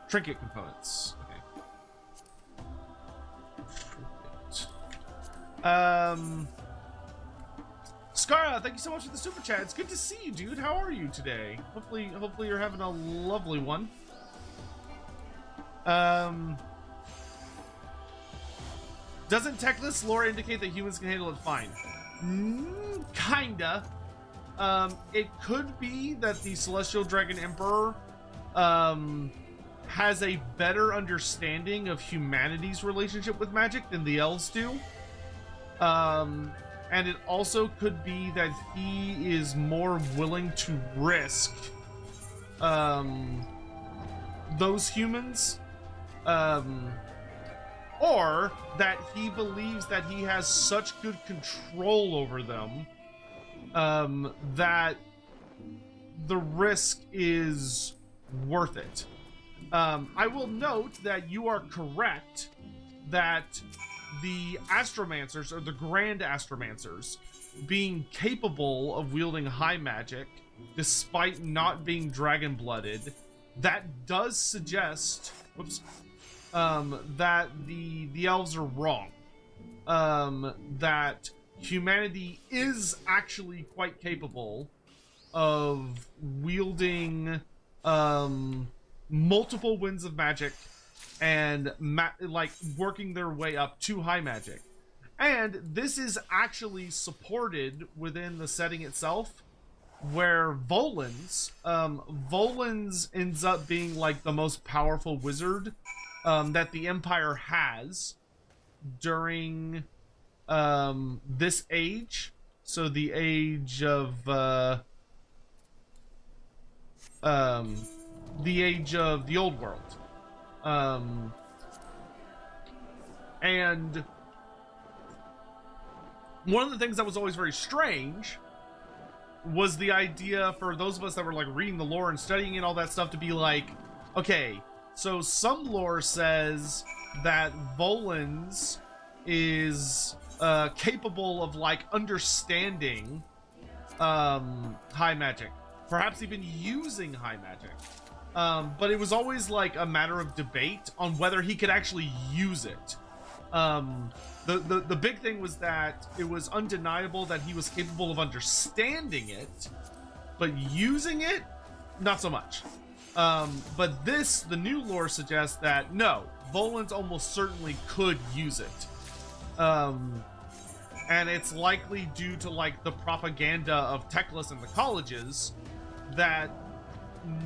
Trinket components. Okay. Skara, thank you so much for the super chat. It's good to see you, dude. How are you today? Hopefully you're having a lovely one. Doesn't Tekla's lore indicate that humans can handle it fine? Kinda. It could be that the Celestial Dragon Emperor has a better understanding of humanity's relationship with magic than the elves do. And it also could be that he is more willing to risk those humans, or that he believes that he has such good control over them that the risk is worth it. I will note that you are correct that the Astromancers, or the Grand Astromancers, being capable of wielding high magic despite not being dragon-blooded, that does suggest, that the elves are wrong. That humanity is actually quite capable of wielding multiple winds of magic and like working their way up to high magic. And this is actually supported within the setting itself, where Volans ends up being like the most powerful wizard that the Empire has during this age. So the age of the old world. And one of the things that was always very strange was the idea for those of us that were like reading the lore and studying and all that stuff to be like, okay, so some lore says that Volans is capable of like understanding high magic, perhaps even using high magic, but it was always like a matter of debate on whether he could actually use it. The big thing was that it was undeniable that he was capable of understanding it, but using it, not so much. But the new lore suggests that no, Volans almost certainly could use it. And it's likely due to like the propaganda of Teclis in the colleges that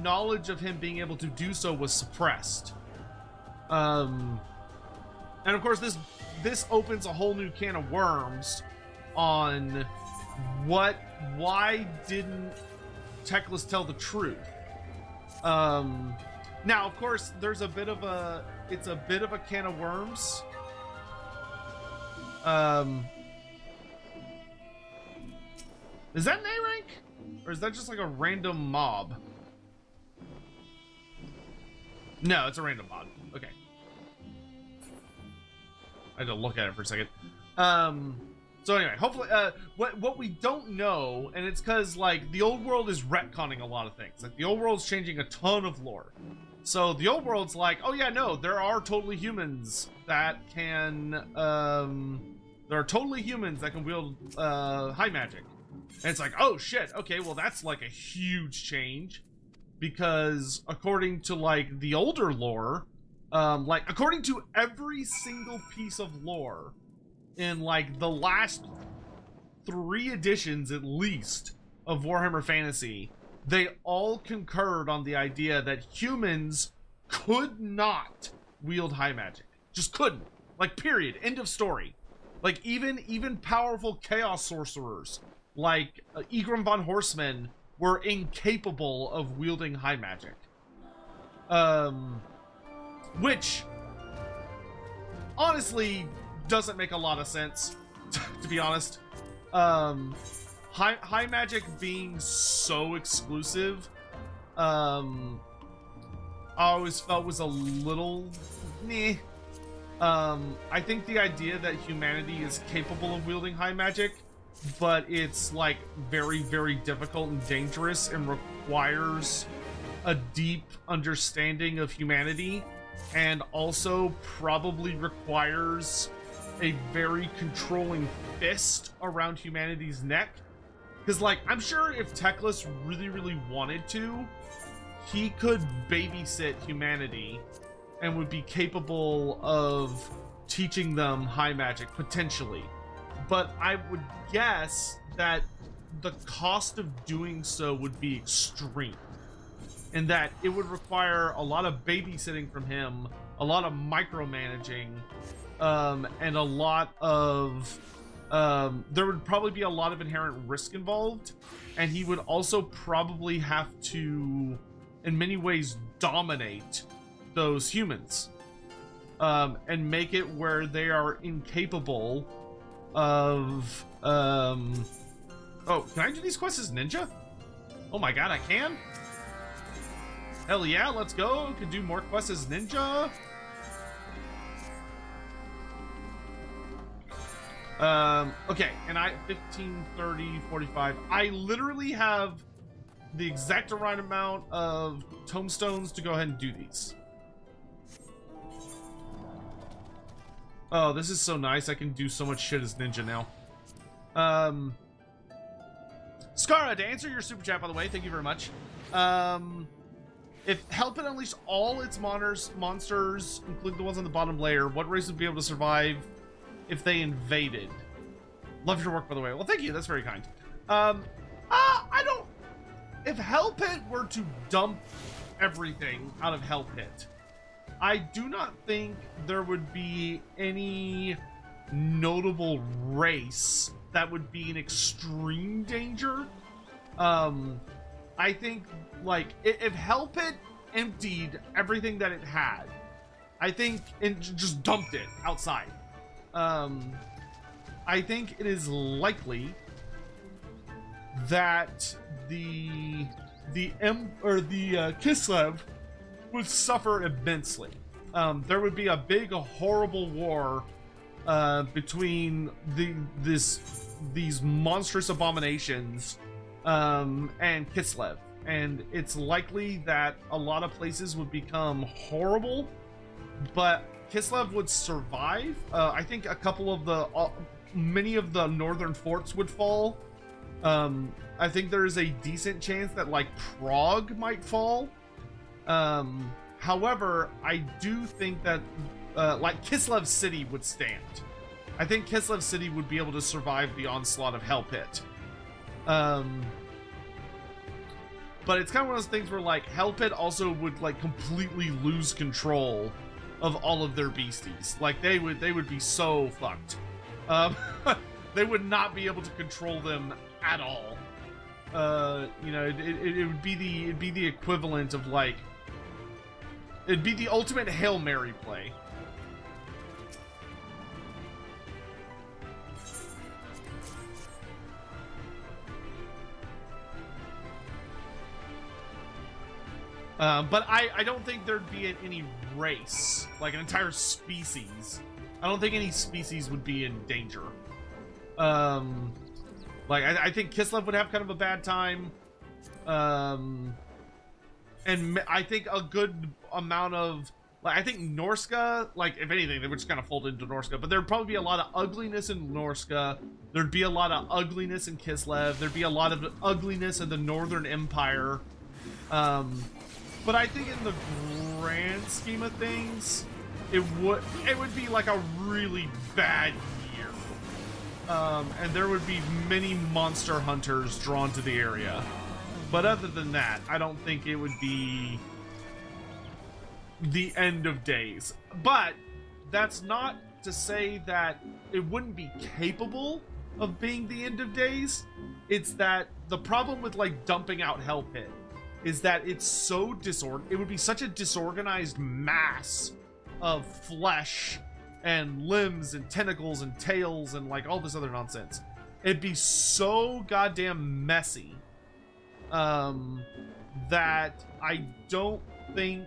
knowledge of him being able to do so was suppressed. And of course this opens a whole new can of worms on why didn't Teclis tell the truth? Now of course it's a bit of a can of worms. Is that an A rank? Or is that just like a random mob? No, it's a random mob. Okay. I had to look at it for a second. So anyway, hopefully, what we don't know, and it's because like the old world is retconning a lot of things. Like the old world's changing a ton of lore. So the old world's like, oh yeah, no, there are totally humans that can, wield high magic. And it's like, oh shit, okay, well that's like a huge change, because according to like the older lore, like according to every single piece of lore in like the last 3 editions at least of Warhammer Fantasy, they all concurred on the idea that humans could not wield high magic. Just couldn't. Like, period. End of story. Like, even powerful chaos sorcerers like Egram von Horseman were incapable of wielding high magic. Which honestly doesn't make a lot of sense, to be honest. High magic being so exclusive, I always felt was a little meh. I think the idea that humanity is capable of wielding high magic, but it's like very, very difficult and dangerous and requires a deep understanding of humanity, and also probably requires a very controlling fist around humanity's neck. Because, like, I'm sure if Teclis really, really wanted to, he could babysit humanity and would be capable of teaching them high magic, potentially. But I would guess that the cost of doing so would be extreme, and that it would require a lot of babysitting from him, a lot of micromanaging, and a lot of there would probably be a lot of inherent risk involved, and he would also probably have to, in many ways, dominate those humans, and make it where they are incapable of oh, can I do these quests as ninja? Oh my god, I can? Hell yeah, let's go. Could do more quests as ninja. Okay, and 15, 30, 45. I literally have the exact right amount of tomestones to go ahead and do these. Oh, this is so nice. I can do so much shit as ninja now. Skara, to answer your super chat, by the way, thank you very much. If help it unleash all its monsters, including the ones on the bottom layer, what race would be able to survive if they invaded? Love your work, by the way. Well, thank you. That's very kind. I don't... If Hell Pit were to dump everything out of Hell Pit, I do not think there would be any notable race that would be in extreme danger. I think, like, if Hell Pit emptied everything that it had, I think, and just dumped it outside, I think it is likely that the Kislev would suffer immensely. There would be a big, horrible war between these monstrous abominations and Kislev, and it's likely that a lot of places would become horrible, but Kislev would survive. I think a couple of many of the northern forts would fall. I think there is a decent chance that like Prague might fall. However, I do think that like Kislev City would stand. I think Kislev City would be able to survive the onslaught of Hell Pit. But it's kind of one of those things where like Hell Pit also would like completely lose control of all of their beasties. Like they would be so fucked. They would not be able to control them at all. You know, it would be the equivalent of like, it'd be the ultimate Hail Mary play. But I don't think there'd be any race, like an entire species. I don't think any species would be in danger. Like, I think Kislev would have kind of a bad time. And I think a good amount of, like, I think Norska, like, if anything, they would just kind of fold into Norska, but there'd probably be a lot of ugliness in Norska. There'd be a lot of ugliness in Kislev. There'd be a lot of ugliness in the Northern Empire. But I think in the grand scheme of things, it would be like a really bad year. And there would be many monster hunters drawn to the area. But other than that, I don't think it would be the end of days. But that's not to say that it wouldn't be capable of being the end of days. It's that the problem with, like, dumping out Hell Pit is that it's so it would be such a disorganized mass of flesh and limbs and tentacles and tails and, like, all this other nonsense. It'd be so goddamn messy that I don't think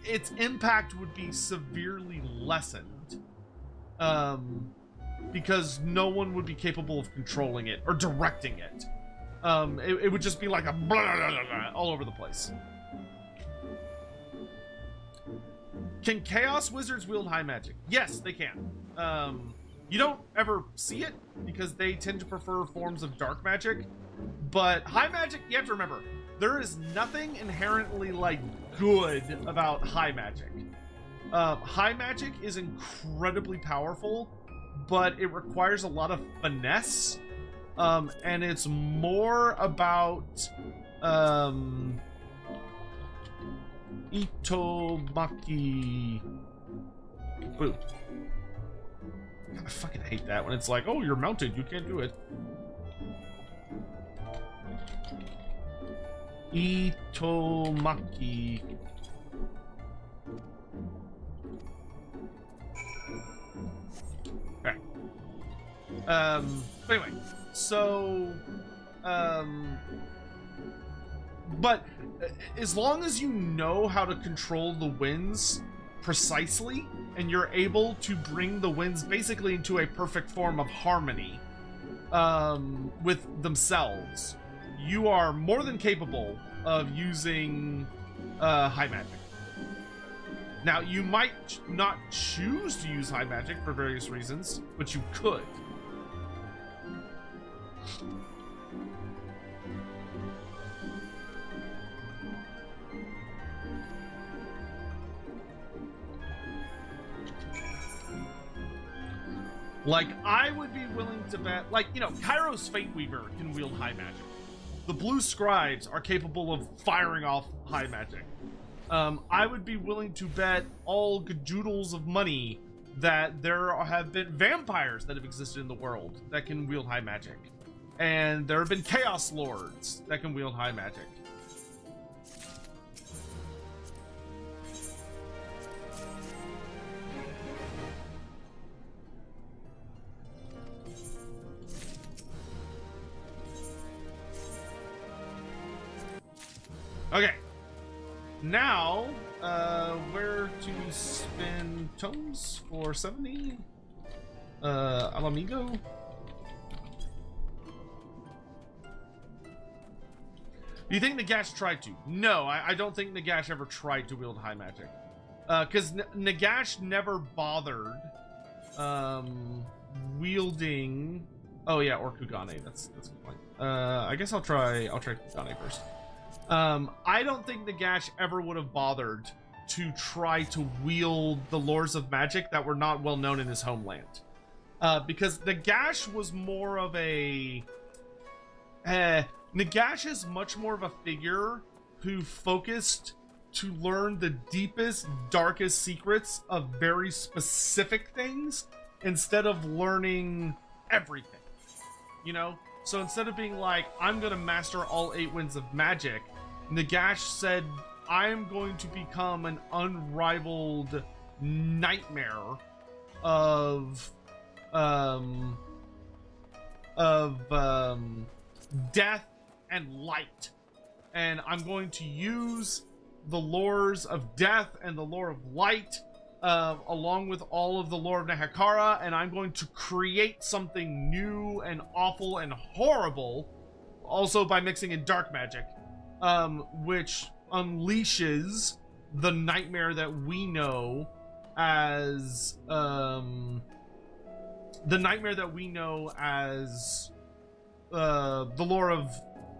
its impact would be severely lessened, because no one would be capable of controlling it or directing it. It would just be like a blah, blah, blah, blah, all over the place. Can Chaos Wizards wield high magic? Yes, they can. You don't ever see it because they tend to prefer forms of dark magic. But high magic, you have to remember, there is nothing inherently, like, good about high magic. High magic is incredibly powerful, but it requires a lot of finesse. And it's more about Itomaki. Boo. I fucking hate that when it's like, oh, you're mounted, you can't do it. Itomaki. Okay. But anyway, so but as long as you know how to control the winds precisely, and you're able to bring the winds basically into a perfect form of harmony with themselves, you are more than capable of using high magic. Now, you might not choose to use high magic for various reasons, but you could. Like, I would be willing to bet, like, you know, Kairos Fate Weaver can wield high magic. The Blue Scribes are capable of firing off high magic. I would be willing to bet all gajoodles of money that there have been vampires that have existed in the world that can wield high magic. And there have been Chaos Lords that can wield high magic. Okay, now, where to spend tomes for 70? Alamigo? Do you think Nagash tried to? No, I don't think Nagash ever tried to wield high magic. Because Nagash never bothered wielding... Oh yeah, or Kugane, that's a good point. I guess I'll try Kugane first. I don't think Nagash ever would have bothered to try to wield the lores of magic that were not well known in his homeland. Because Nagash was more of a... Nagash is much more of a figure who focused to learn the deepest, darkest secrets of very specific things instead of learning everything, you know? So instead of being like, I'm gonna master all 8 winds of magic, Nagash said, I'm going to become an unrivaled nightmare of death and light. And I'm going to use the lores of death and the lore of light along with all of the lore of Nehekara, and I'm going to create something new and awful and horrible, also by mixing in dark magic, which unleashes the nightmare that we know as the lore of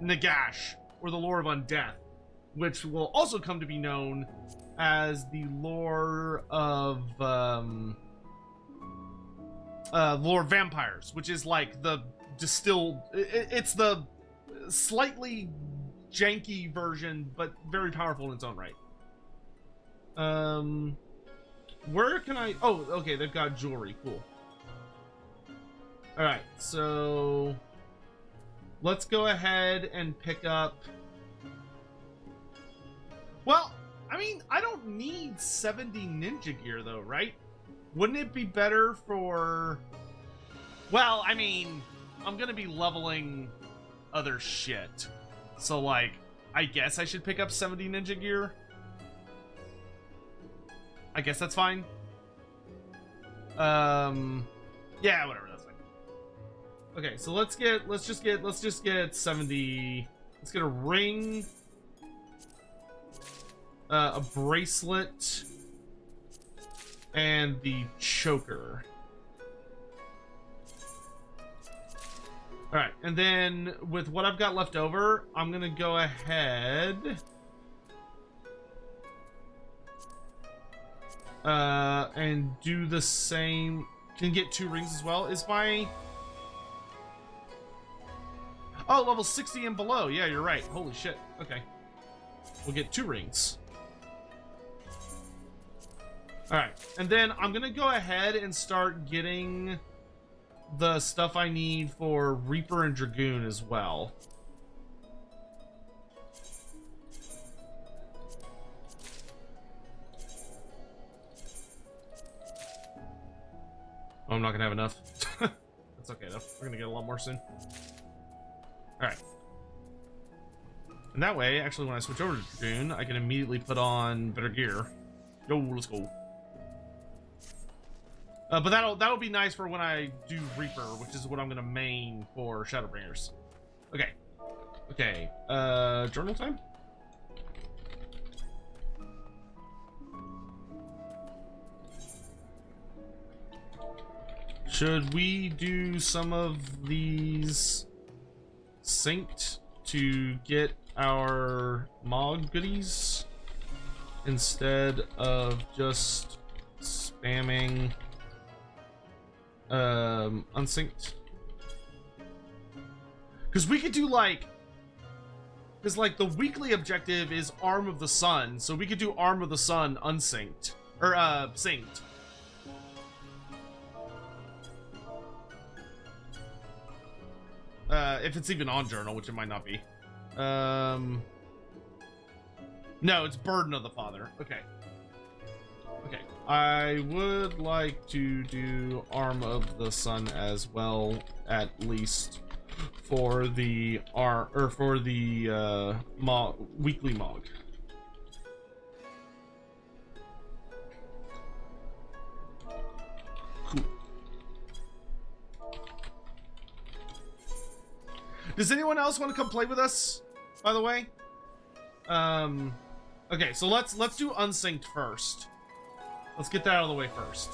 Nagash, or the lore of Undeath, which will also come to be known as the lore of lore of vampires, which is like the distilled, it's the slightly janky version, but very powerful in its own right. Where can I... Oh, okay, they've got jewelry. Cool. Alright, so... let's go ahead and pick up... Well, I mean, I don't need 70 ninja gear, though, right? Wouldn't it be better for... Well, I mean, I'm gonna be leveling other shit. So, like, I guess I should pick up 70 ninja gear. I guess that's fine. Yeah, whatever, that's fine. Okay, so let's just get 70. Let's get a ring, a bracelet, and the choker. All right, and then with what I've got left over, I'm gonna go ahead and do the same. Can get 2 rings as well. Is my... Oh, level 60 and below. Yeah, you're right. Holy shit. Okay. We'll get 2 rings. Alright. And then I'm going to go ahead and start getting the stuff I need for Reaper and Dragoon as well. Oh, I'm not gonna have enough. That's okay though. We're gonna get a lot more soon. Alright. And that way, actually, when I switch over to Dragoon, I can immediately put on better gear. Yo, let's go. But that'll be nice for when I do Reaper, which is what I'm gonna main for Shadowbringers. Okay. Okay. Journal time? Should we do some of these synced to get our Mog goodies instead of just spamming unsynced? Because we could do like, because like the weekly objective is Arm of the Sun, so we could do Arm of the Sun unsynced or synced. If it's even on Journal, which it might not be. No, it's Burden of the Father. Okay. Okay. I would like to do Arm of the Sun as well, at least for the weekly Mog. Cool. Does anyone else want to come play with us, by the way? Okay, so let's do unsynced first. Let's get that out of the way first.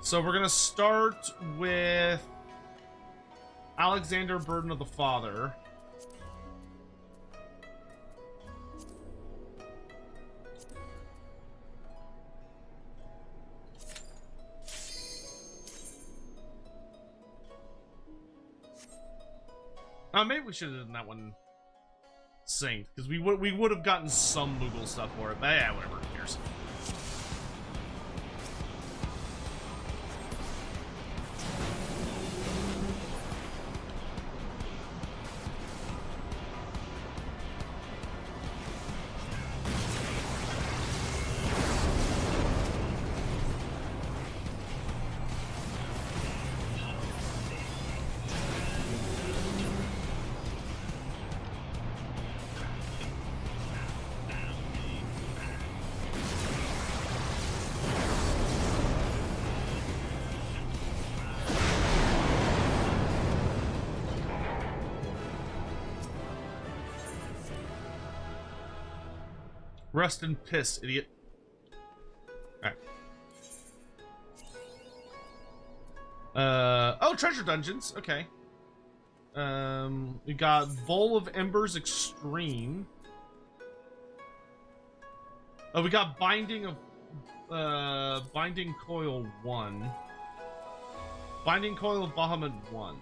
So we're gonna start with Alexander, Burden of the Father. Maybe we should have done that one synced, because we would have gotten some Moogle stuff for it, but yeah, whatever, who cares. Rust and piss, idiot. Alright. Oh, treasure dungeons. Okay. We got Bowl of Embers Extreme. Oh, we got Binding Coil 1. Binding Coil of Bahamut 1.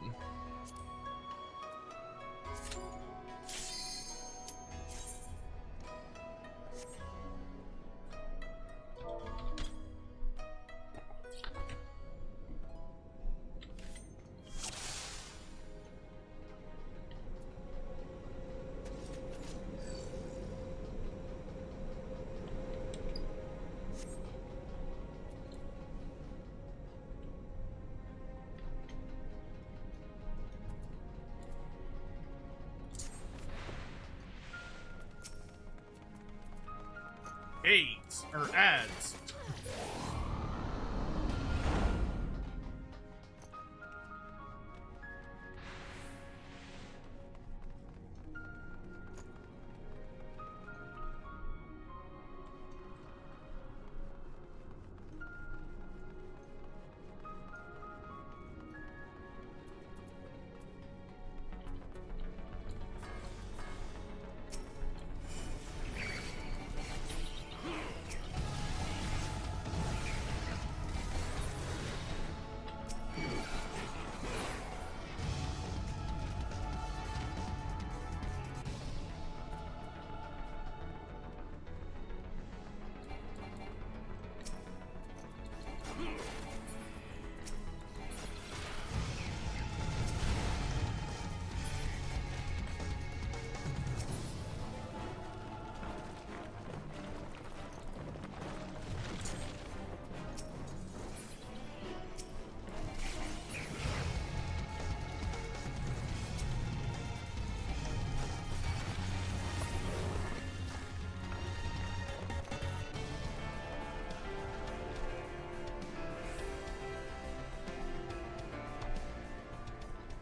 AIDS or ads.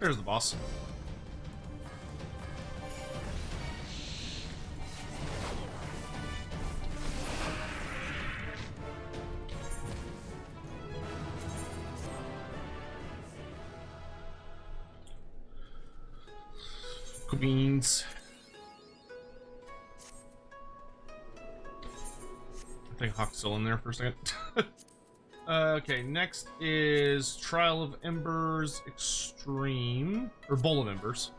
There's the boss. Beans. I think Hawk's still in there for a second. Okay, next is Trial of Embers Extreme, or Bowl of Embers.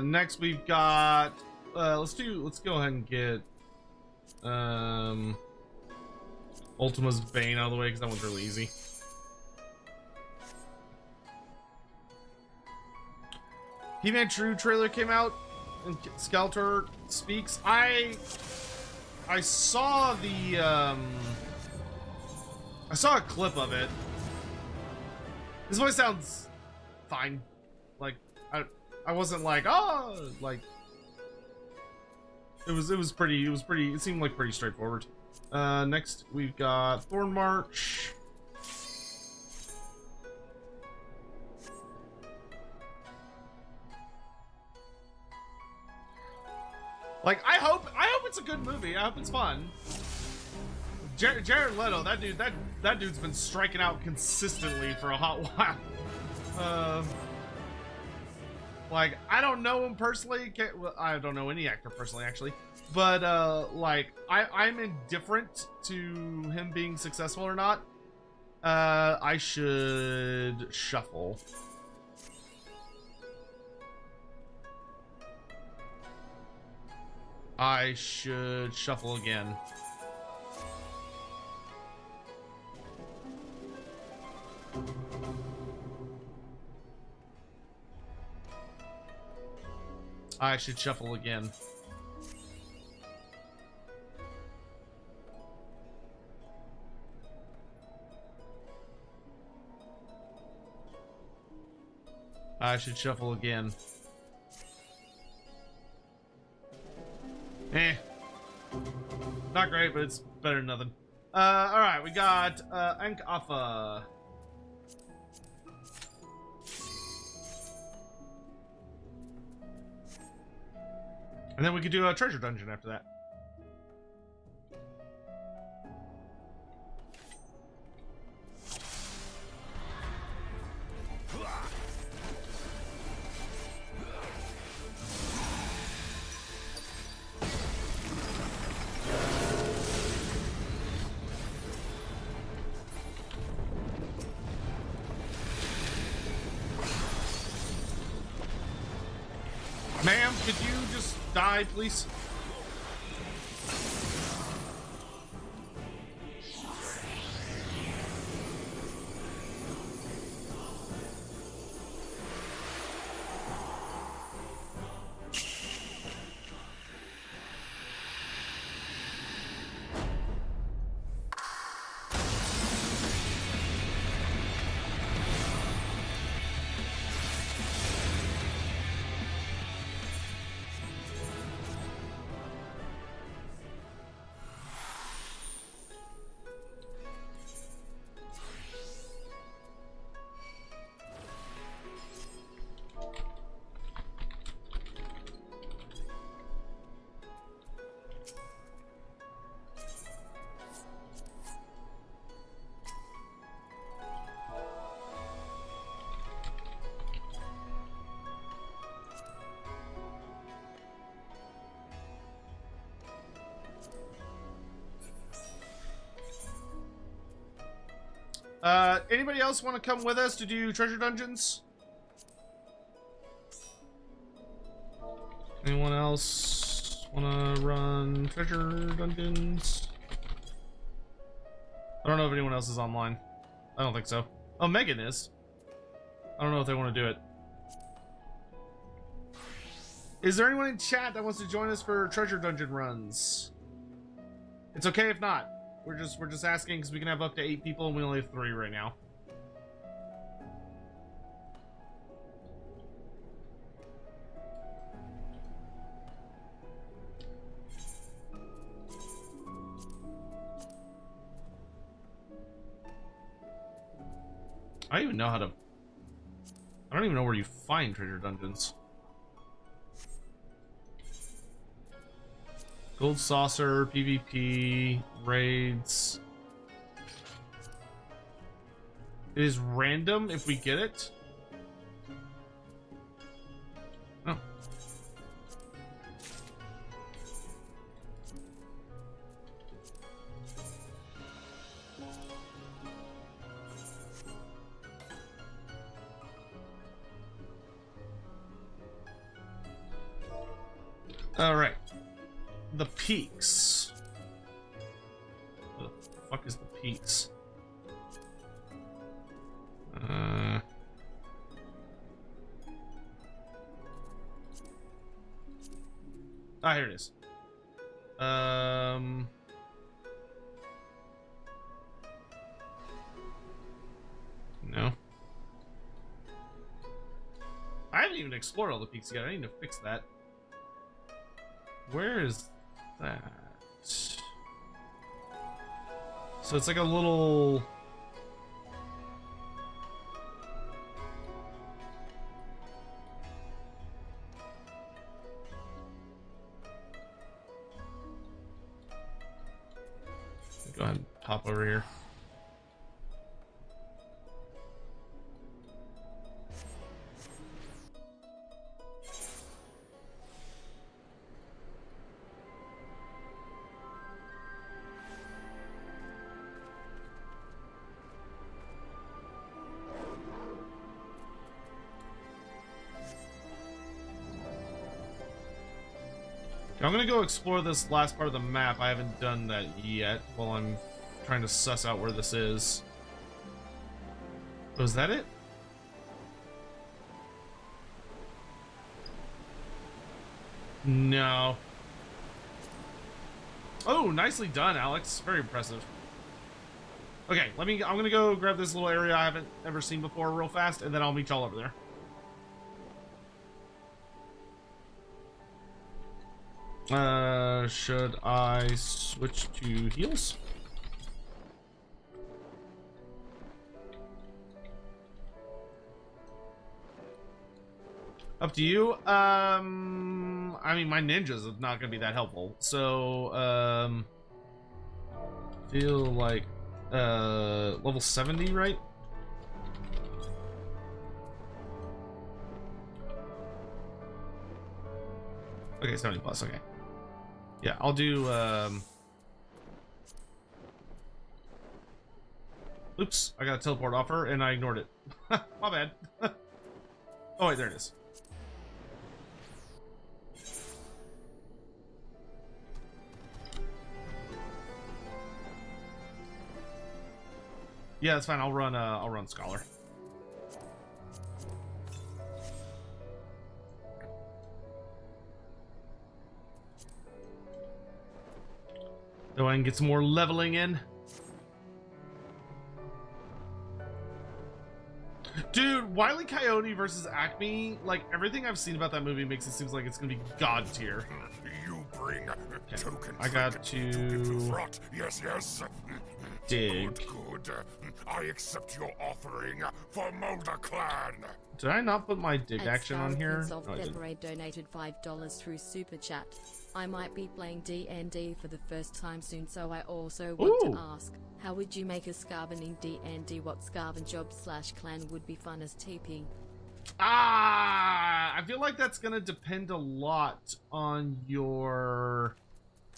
Next we've got let's go ahead and get Ultima's Bane out of the way because that one's really easy. He-Man True trailer came out and Skeletor speaks. I saw the I saw a clip of it. His voice sounds fine. Like I wasn't like, oh, like it seemed like pretty straightforward. Next we've got Thorn March. Like I hope it's a good movie. I hope it's fun. Jared Leto, that dude's been striking out consistently for a hot while. Like, I don't know him personally. Well, I don't know any actor personally, actually. But, like, I'm indifferent to him being successful or not. I should shuffle. I should shuffle again. I should shuffle again. I should shuffle again. Eh. Not great, but it's better than nothing. Alright, we got Ankh Alpha. And then we could do a treasure dungeon after that. Ma'am, could you just die, please? Anybody else want to come with us to do treasure dungeons? Anyone else want to run treasure dungeons? I don't know if anyone else is online. I don't think so. Oh, Megan is. I don't know if they want to do it. Is there anyone in chat that wants to join us for treasure dungeon runs? It's okay if not. We're just asking because we can have up to 8 people and we only have 3 right now. I don't even know how to... I don't even know where you find treasure dungeons. Gold saucer, PvP, raids. It is random if we get it. Oh. All right. The peaks. What the fuck is the peaks? Ah, here it is. No. I haven't even explored all the peaks yet. I need to fix that. Where is that? So it's like a little... Go ahead and pop over here. I'm gonna go explore this last part of the map. I haven't done that yet while I'm trying to suss out where this is. Was that it? No. Oh, nicely done, Alex. Very impressive. Okay, I'm gonna go grab this little area I haven't ever seen before real fast, and then I'll meet y'all over there. Should I switch to heals? Up to you. I mean, my ninjas are not gonna be that helpful. So, feel like, level 70, right? Okay, 70 plus, okay. Yeah, I'll do, oops, I got a teleport offer and I ignored it. My bad. Oh, wait, there it is. Yeah, that's fine. I'll run Scholar. So I can get some more leveling in. Dude, Wile E. Coyote versus Acme, like everything I've seen about that movie makes it seem like it's gonna be god tier. You bring token. I got to Yes, yes. dig. Good. I accept your offering for Mulder Clan. Did I not put my dig At action on here? Of No, I didn't. February donated $5 through Super Chat. I might be playing D&D for the first time soon, so I also want Ooh. to ask, how would you make a Scarven in D&D? What Scarven job/clan would be fun as TP? I feel like that's gonna depend a lot on your.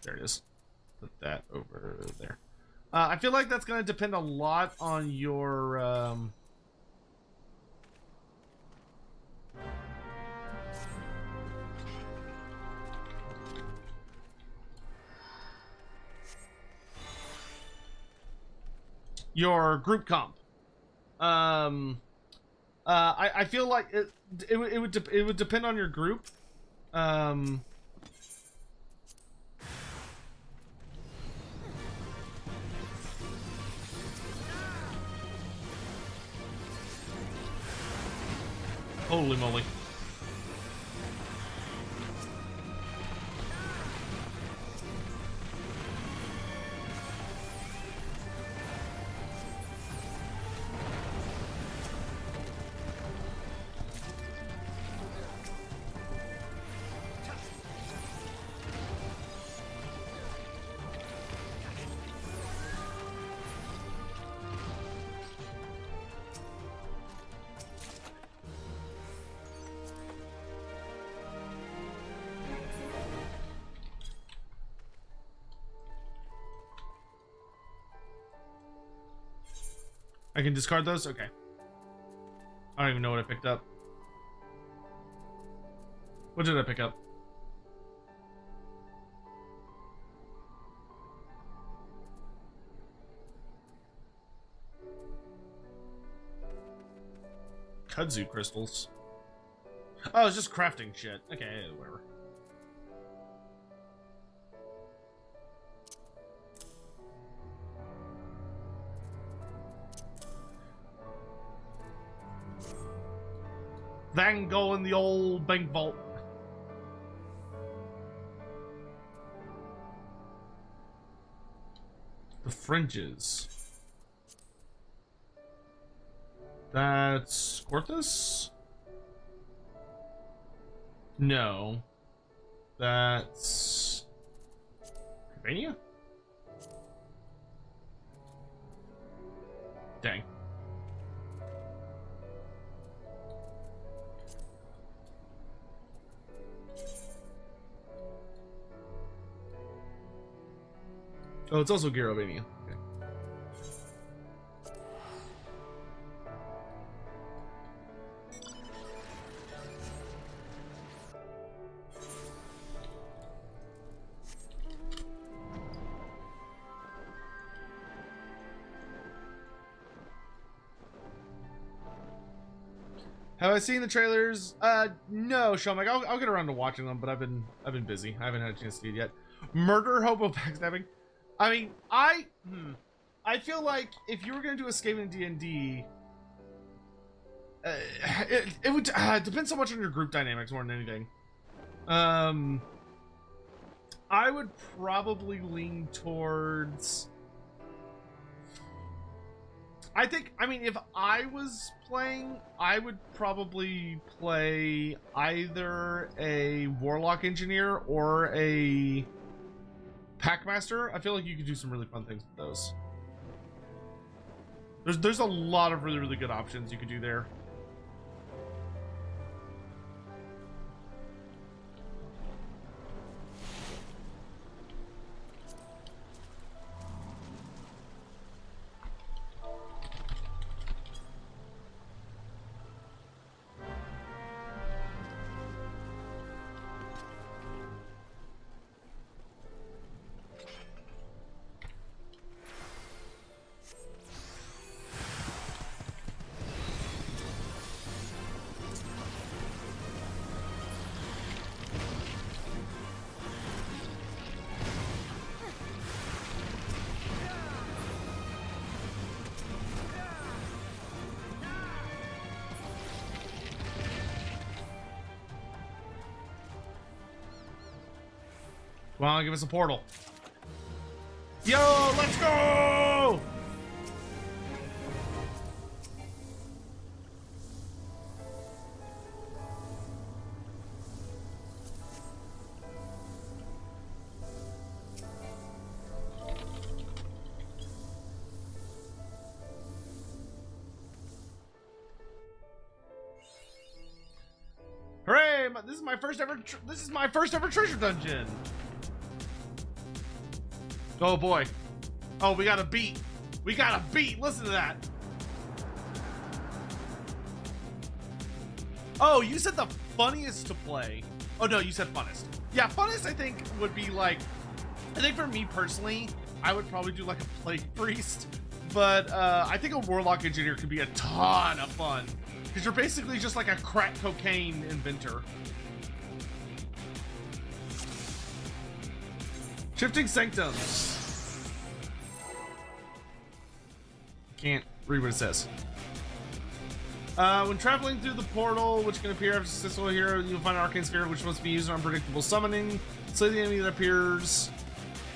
There it is. Put that over there. I feel like that's gonna depend a lot on your. Your group comp. I feel like it would depend on your group. Holy moly. I can discard those? Okay. I don't even know what I picked up. What did I pick up? Kudzu crystals. Oh, it's just crafting shit. Okay, whatever. Then go in the old bank vault. The fringes. That's Corthus? No. That's Pennsylvania? Dang. Oh, it's also Garovania. Okay. Have I seen the trailers? No, Sean. Like, I'll get around to watching them, but I've been busy. I haven't had a chance to see it yet. Murder, hobo, backstabbing. I mean, I feel like if you were gonna do escaping D&D, it would depend so much on your group dynamics more than anything. I would probably lean towards... I mean, if I was playing, I would probably play either a Warlock Engineer or a Packmaster. I feel like you could do some really fun things with those. There's a lot of really, really good options you could do there. Come on, give us a portal. Yo, let's go! Hooray! This is my first ever treasure dungeon. Oh boy. Oh, we got a beat. We got a beat. Listen to that. Oh, you said the funniest to play. Oh no, you said funnest. Yeah, funnest I think would be like, I think for me personally, I would probably do like a Plague Priest. But I think a Warlock Engineer could be a ton of fun. Because you're basically just like a crack cocaine inventor. Shifting Sanctums. Can't read what it says. When traveling through the portal, which can appear after successful hero, you'll find an arcane sphere which must be used in unpredictable summoning. Slay the enemy that appears.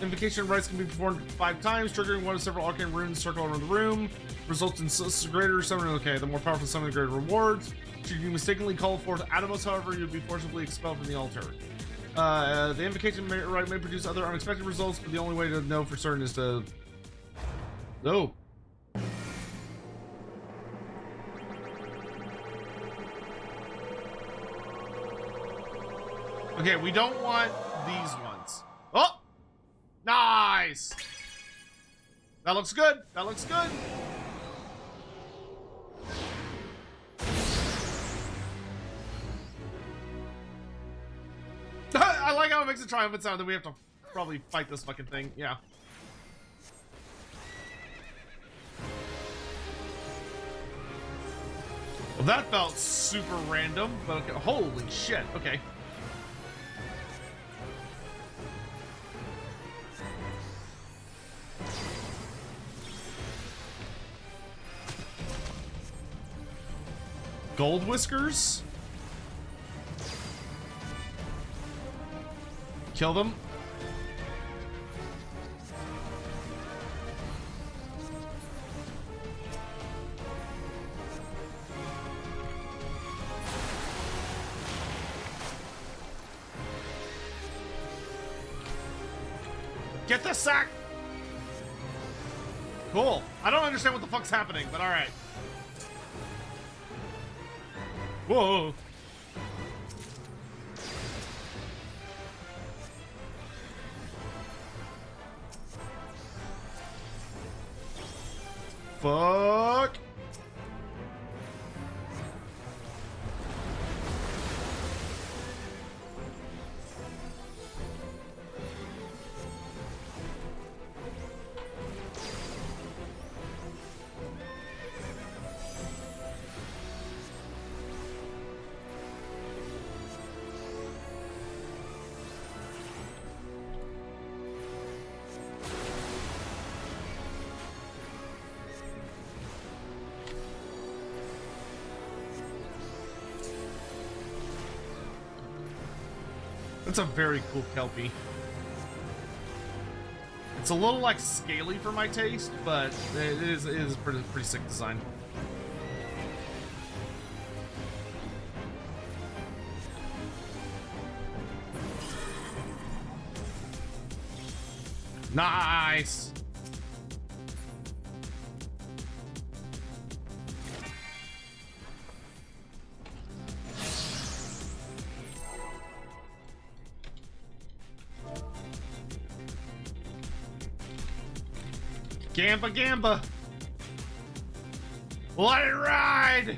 Invocation rites can be performed 5 times, triggering one of several arcane runes circle around the room. Results in greater summoning. Okay, the more powerful summoning, greater rewards. Should you mistakenly call forth Atomos, however, you'll be forcibly expelled from the altar. The invocation rite may produce other unexpected results, but the only way to know for certain is to... Oh. Okay, we don't want these ones. Oh! Nice! That looks good. That looks good. I like how it makes a triumphant sound that we have to probably fight this fucking thing. Yeah. Well, that felt super random, but okay. Holy shit. Okay. Gold Whiskers. Kill them. Get the sack. Cool. I don't understand what the fuck's happening, but all right. Whoa. Fuck. That's a very cool Kelpie. It's a little like scaly for my taste, but it is a pretty sick design. Nice. Gamba Gamba. Let it ride.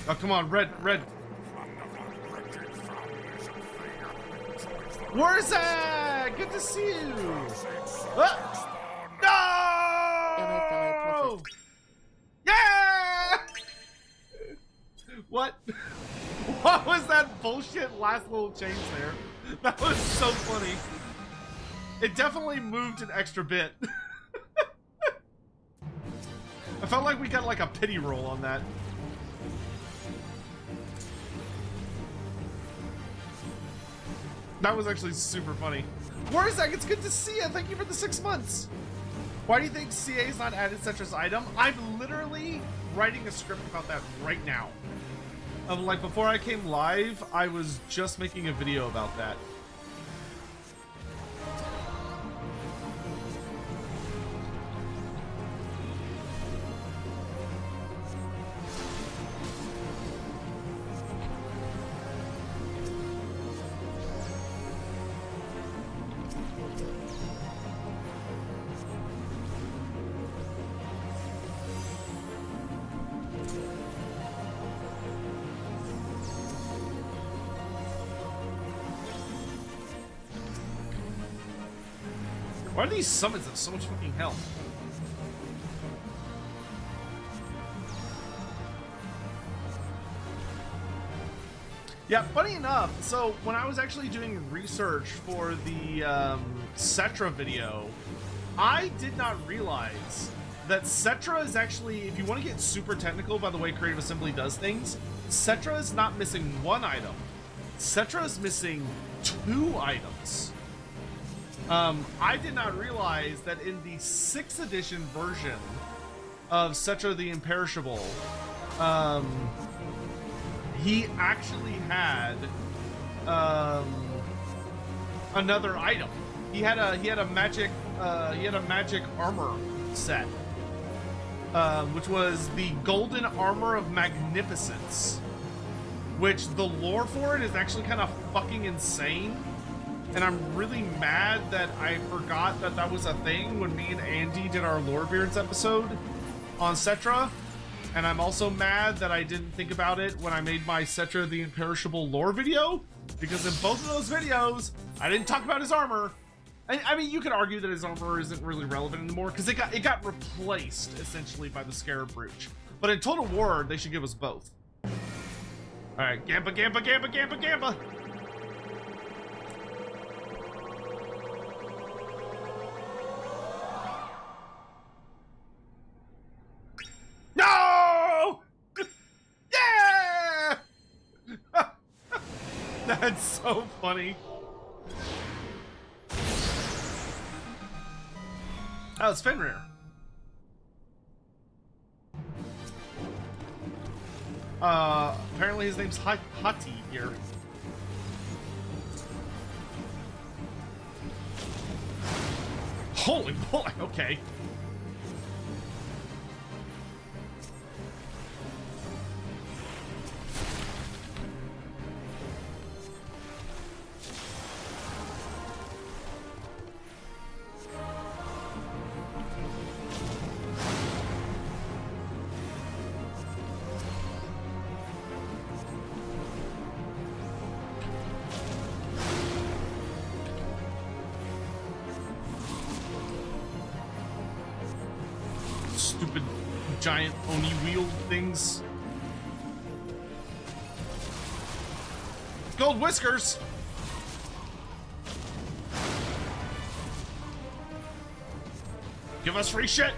Oh, come on, red. Where's that? Good to see you. Hello, fellow No! prophet. Yeah! What? What was that bullshit last little change there? That was so funny. It definitely moved an extra bit. I felt like we got like a pity roll on that. That was actually super funny. Warzak, it's good to see you. Thank you for the 6 months. Why do you think CA's not added Cetra's item? I'm literally writing a script about that right now. Like before I came live, I was just making a video about that. Why do these summons have so much fucking health? Yeah, funny enough, so when I was actually doing research for the Cetra video, I did not realize that Cetra is actually, if you want to get super technical by the way Creative Assembly does things, Cetra is not missing one item. Cetra is missing 2 items. I did not realize that in the 6th edition version of Cetra the Imperishable, he actually had another item. He had a magic armor set, which was the Golden Armor of Magnificence, which the lore for it is actually kind of fucking insane. And I'm really mad that I forgot that that was a thing when me and Andy did our Lorebeards episode on Cetra. And I'm also mad that I didn't think about it when I made my Cetra the Imperishable lore video. Because in both of those videos, I didn't talk about his armor. I mean, you could argue that his armor isn't really relevant anymore because it got replaced, essentially, by the Scarab Brooch. But in Total War, they should give us both. Alright, Gamba, Gamba, Gamba, Gamba, Gamba! No! Yeah! That's so funny. Oh, it's Fenrir. Apparently his name's Hati here. Holy boy, okay. Stupid giant Oni wheel things. Gold whiskers! Give us free shit!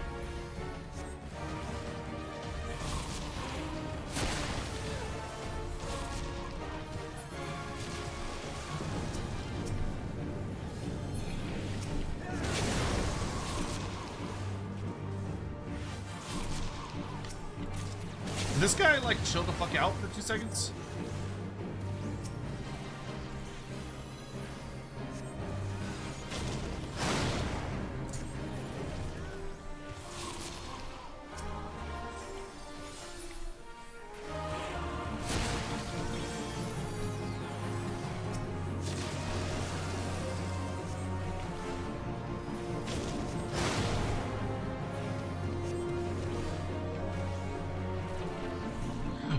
this guy like chill the fuck out for 2 seconds?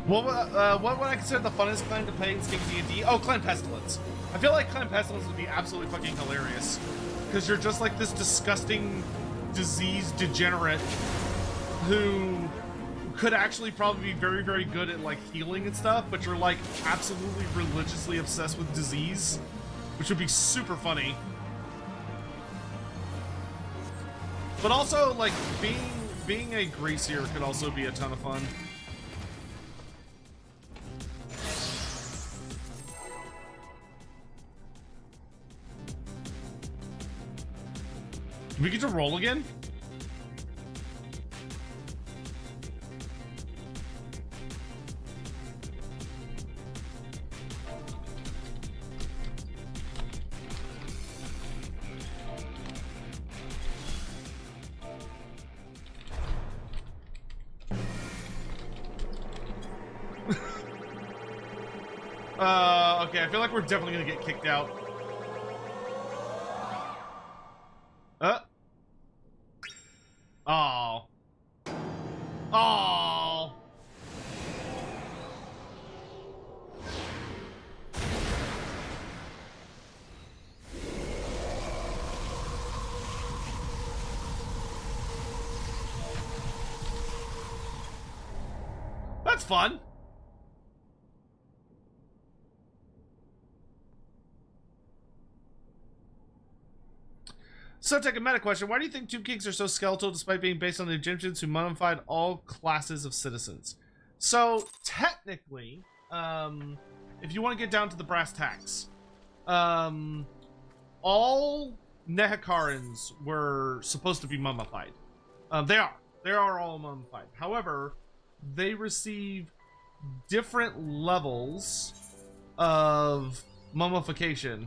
What would I consider the funnest clan to play in Game D&D? Oh, Clan Pestilence. I feel like Clan Pestilence would be absolutely fucking hilarious. Because you're just like this disgusting, diseased degenerate who could actually probably be very, very good at like healing and stuff, but you're like absolutely religiously obsessed with disease, which would be super funny. But also, like, being a greasier could also be a ton of fun. Do we get to roll again? Okay, I feel like we're definitely gonna get kicked out. Oh. Oh. That's fun. So, take a meta question. Why do you think Tomb Kings are so skeletal despite being based on the Egyptians who mummified all classes of citizens? So, technically, if you want to get down to the brass tacks, all Nehekarans were supposed to be mummified. They are all mummified. However, they receive different levels of mummification.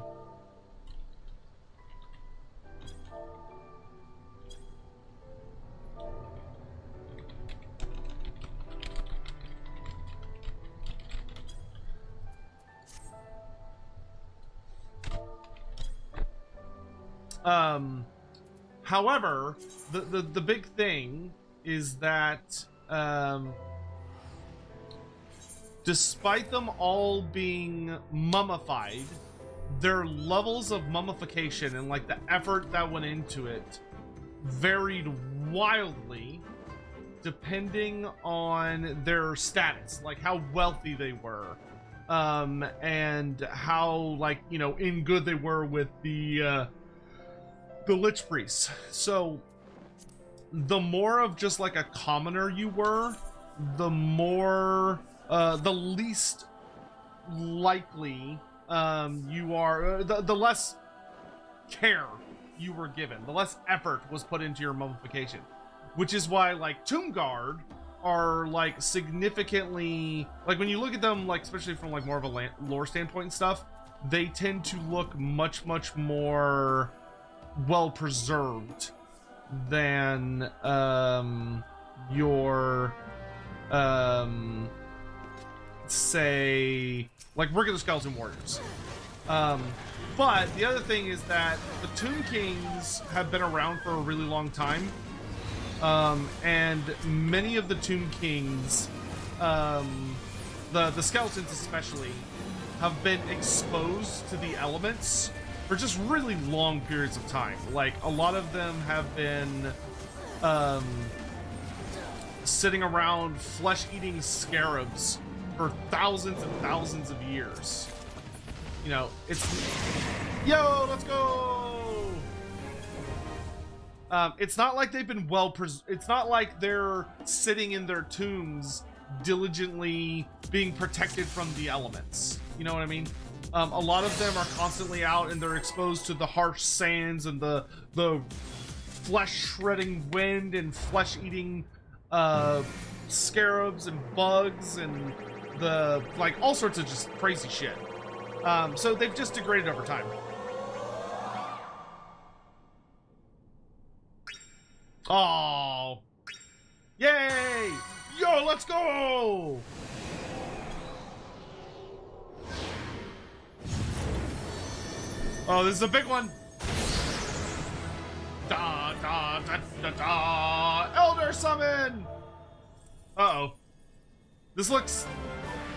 However, the big thing is that, despite them all being mummified, their levels of mummification and like the effort that went into it varied wildly depending on their status, like how wealthy they were, and how, like, you know, in good they were with the Lich Priests. So the more of just like a commoner you were, the more the least likely you are, the less care you were given, the less effort was put into your mummification, which is why like Tomb Guard are like significantly, like when you look at them, like especially from like more of a lore standpoint and stuff, they tend to look much more well preserved than your say like regular skeleton warriors. But the other thing is that the Tomb Kings have been around for a really long time, and many of the Tomb Kings, the skeletons especially, have been exposed to the elements for just really long periods of time. Like, a lot of them have been sitting around flesh-eating scarabs for thousands and thousands of years. You know, it's... Yo, let's go! It's not like they've been it's not like they're sitting in their tombs diligently being protected from the elements. You know what I mean? A lot of them are constantly out and they're exposed to the harsh sands and the flesh-shredding wind and flesh-eating scarabs and bugs and the like all sorts of just crazy shit. So they've just degraded over time. Oh, yay! Yo, let's go! Oh, this is a big one. Da da da da da! Elder summon! Uh-oh. This looks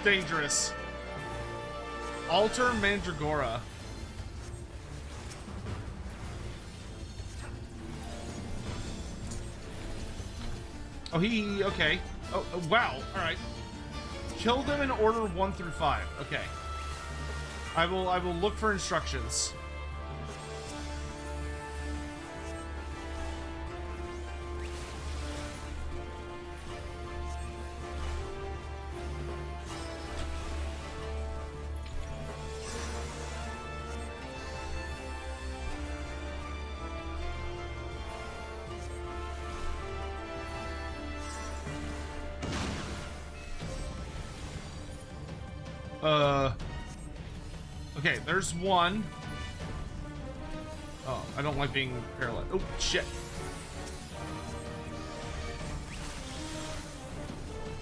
dangerous. Alter Mandragora. Oh, okay. Oh, wow. All right. Kill them in order 1 through 5. Okay. I will look for instructions. Okay, there's one. Oh, I don't like being paralyzed. Oh, shit.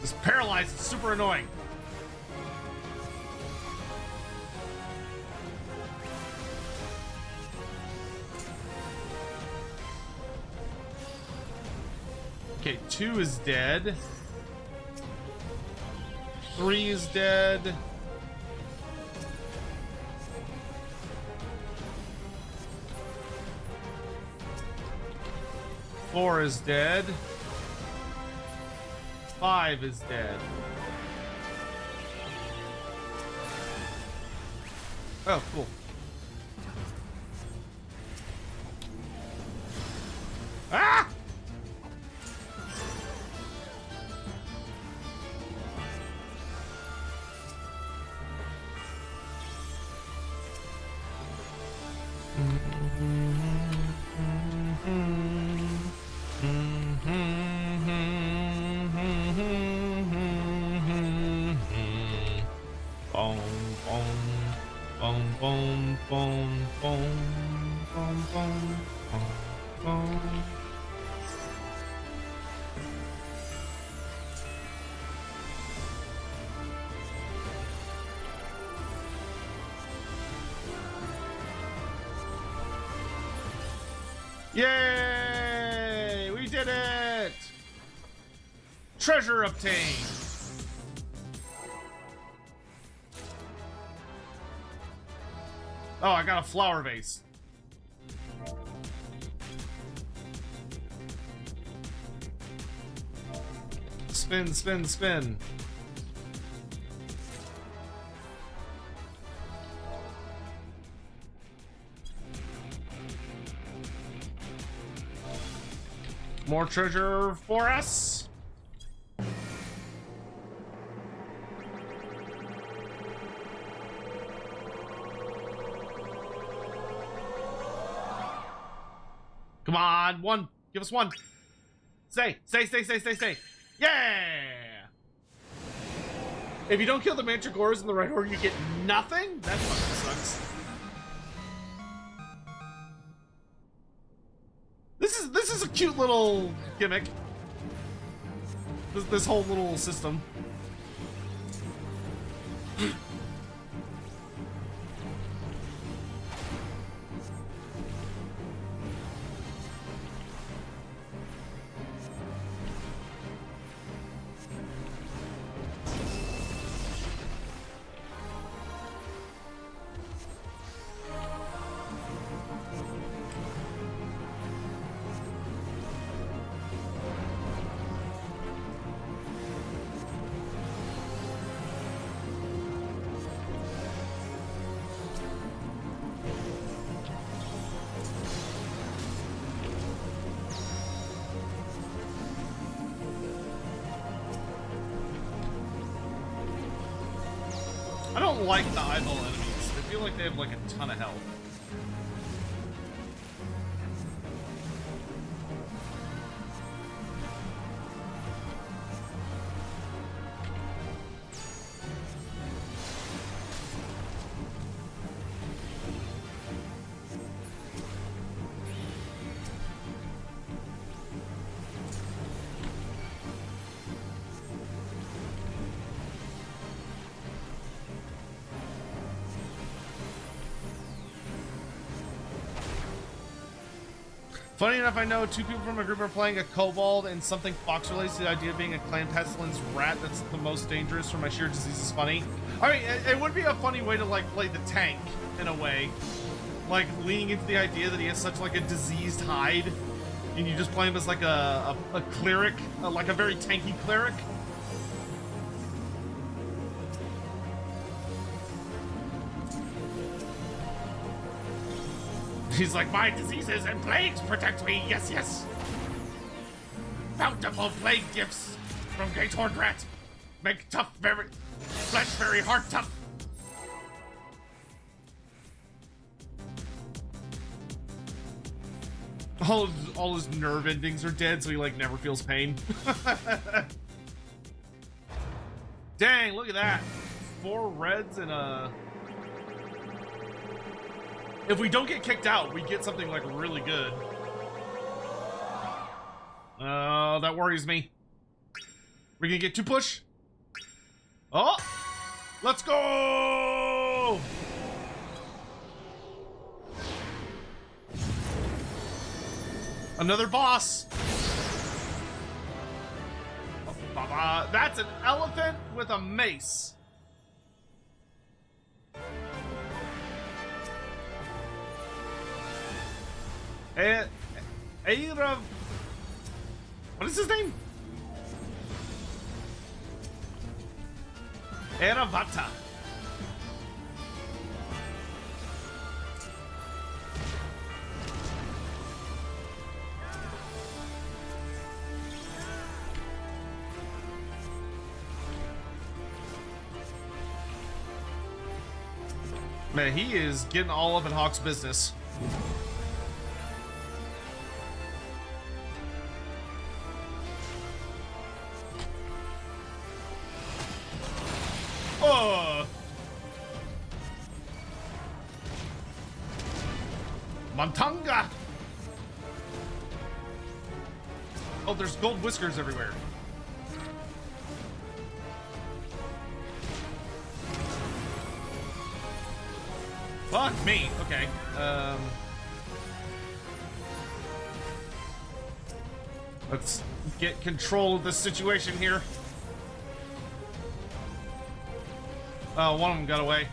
This paralyzed is super annoying. Okay, 2 is dead. 3 is dead. 4 is dead. 5 is dead. Oh, cool. Ah! Yay! We did it! Treasure obtained! Oh, I got a flower vase. Spin, spin, spin. More treasure for us. Come on, one. Give us one. Stay. Yeah! If you don't kill the Mandragoras in the right order, you get nothing? That fucking sucks. This is a cute little gimmick. This whole little system. I don't like the eyeball enemies. I feel like they have like a ton of health. Funny enough, I know two people from my group are playing a kobold and something fox relates to the idea of being a clan pestilence rat that's the most dangerous from my sheer disease is funny. I mean, it would be a funny way to like play the tank in a way. Like leaning into the idea that he has such like a diseased hide and you just play him as like a cleric, like a very tanky cleric. He's like, my diseases and plagues protect me, yes, yes. Bountiful plague gifts from Gatehorned Rat. Make tough, flesh very hard tough. All his nerve endings are dead, so he like never feels pain. Dang, look at that. 4 reds and a... If we don't get kicked out, we get something like really good. That worries me. We're gonna get 2 push. Oh, let's go! Another boss. That's an elephant with a mace. What is his name? Eravata. Man, he is getting all up in Hawk's business. Montanga! Oh, there's gold whiskers everywhere. Fuck me. Okay. Let's get control of the situation here. Oh, one of them got away.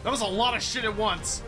That was a lot of shit at once.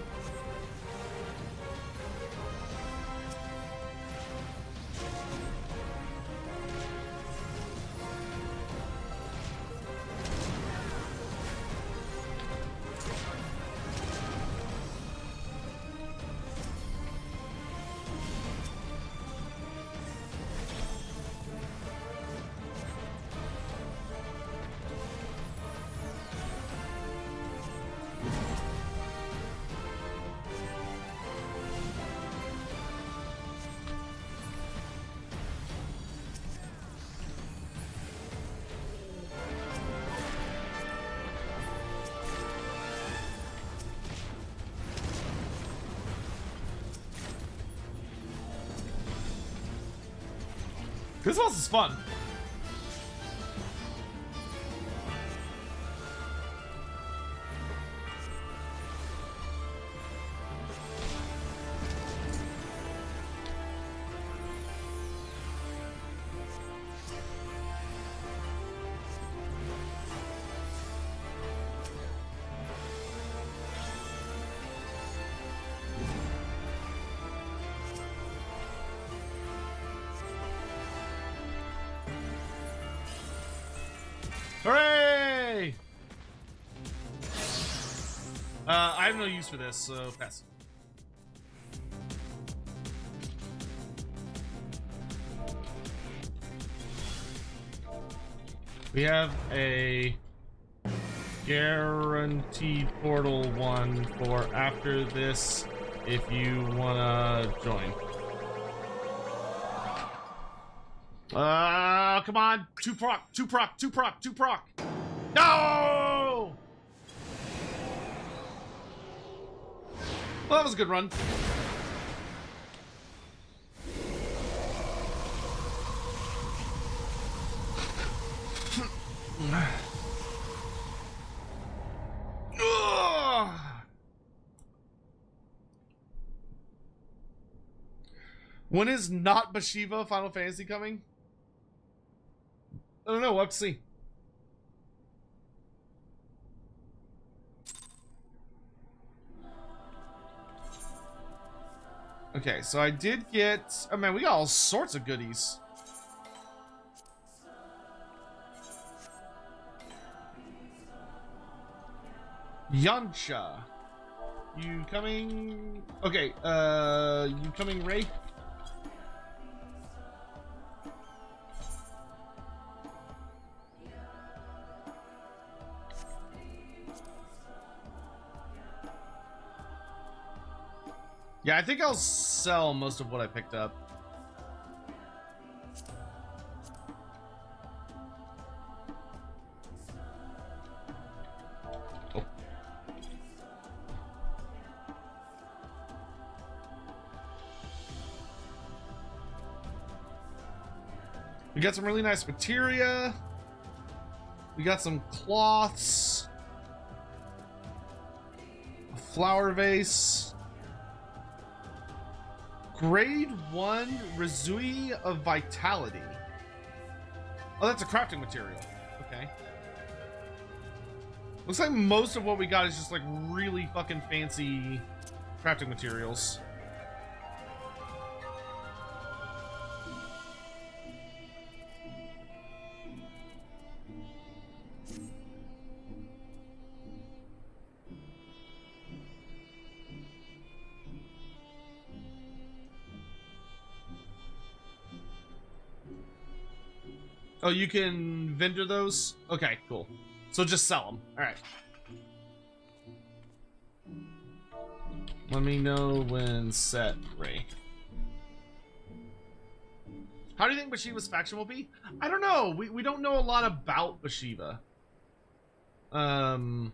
This boss is fun. Hooray! I have no use for this, so pass. We have a guaranteed portal one for after this if you wanna join. Come on. 2 proc, 2 proc, 2 proc, 2 proc. No! Well, that was a good run. When is not Bathsheba Final Fantasy coming? I don't know. We'll have to see. Okay, so I did get... Oh man, we got all sorts of goodies. Yancha. You coming? Okay, you coming, Ray? Yeah, I think I'll sell most of what I picked up. Oh. We got some really nice materia. We got some cloths. A flower vase. Grade 1 Razui of Vitality. Oh, that's a crafting material. Okay. Looks like most of what we got is just like really fucking fancy crafting materials. Oh, you can vendor those? Okay, cool. So just sell them. All right. Let me know when set, Ray. How do you think Bathsheba's faction will be? I don't know. We don't know a lot about Bathsheba. Like,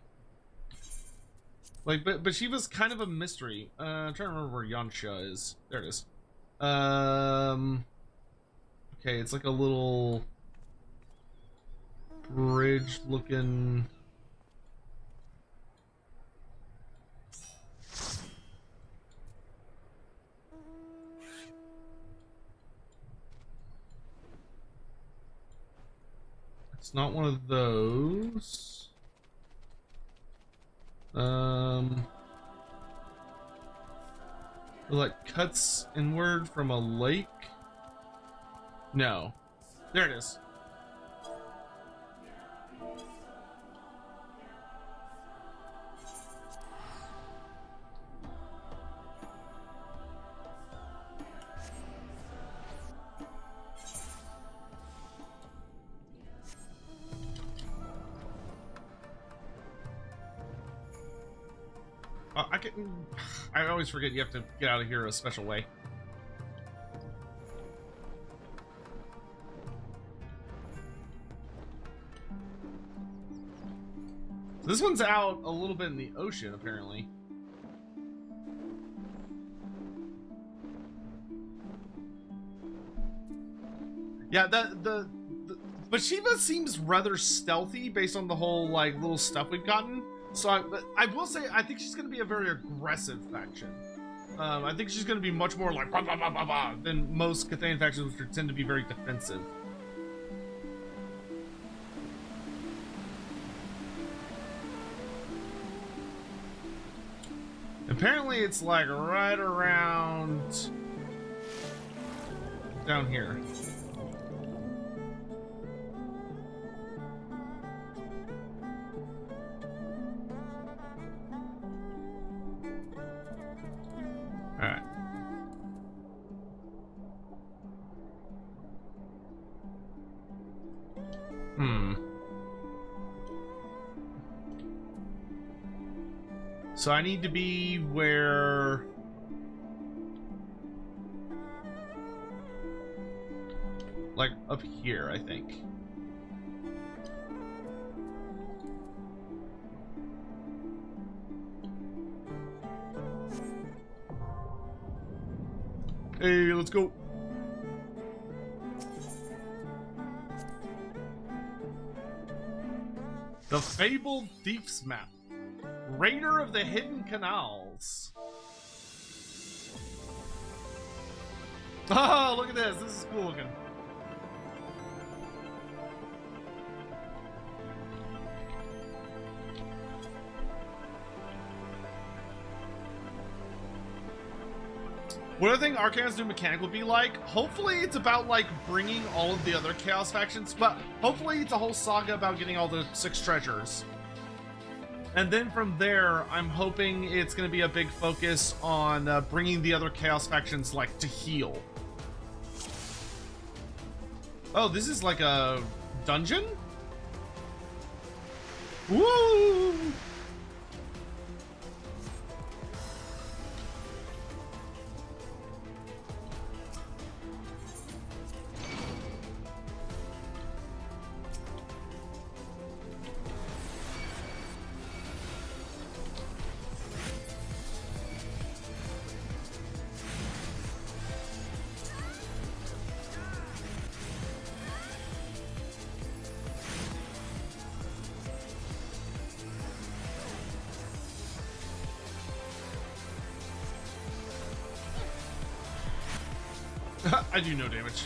but Bathsheba's kind of a mystery. I'm trying to remember where Yansha is. There it is. Okay, it's like a little bridge looking. It's not one of those. It like cuts inward from a lake. No, there it is. I always forget you have to get out of here a special way. This one's out a little bit in the ocean, apparently. Yeah, the Bathsheba seems rather stealthy based on the whole like little stuff we've gotten. So I will say I think she's going to be a very aggressive faction. I think she's going to be much more like bah, bah, bah, bah, bah, than most Cathayan factions, which tend to be very defensive. Apparently it's like right around down here. Alright. So I need to be where... like up here, I think. Hey, let's go. The Fabled Thief's Map. Raider of the Hidden Canals. Oh, look at this. This is cool looking. What I think Arcan's new mechanic would be like, hopefully it's about like bringing all of the other Chaos factions, but hopefully it's a whole saga about getting all the 6 treasures. And then from there, I'm hoping it's going to be a big focus on bringing the other Chaos factions like to heal. Oh, this is like a dungeon? Woo! I do no damage.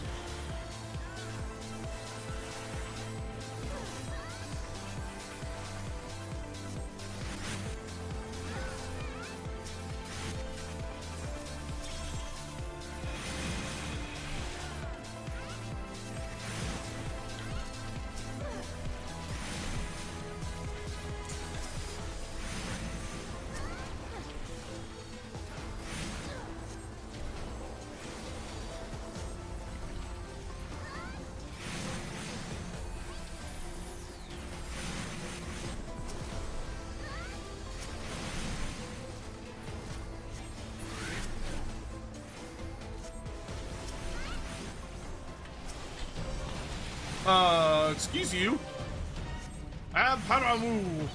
Excuse you. Aparamu.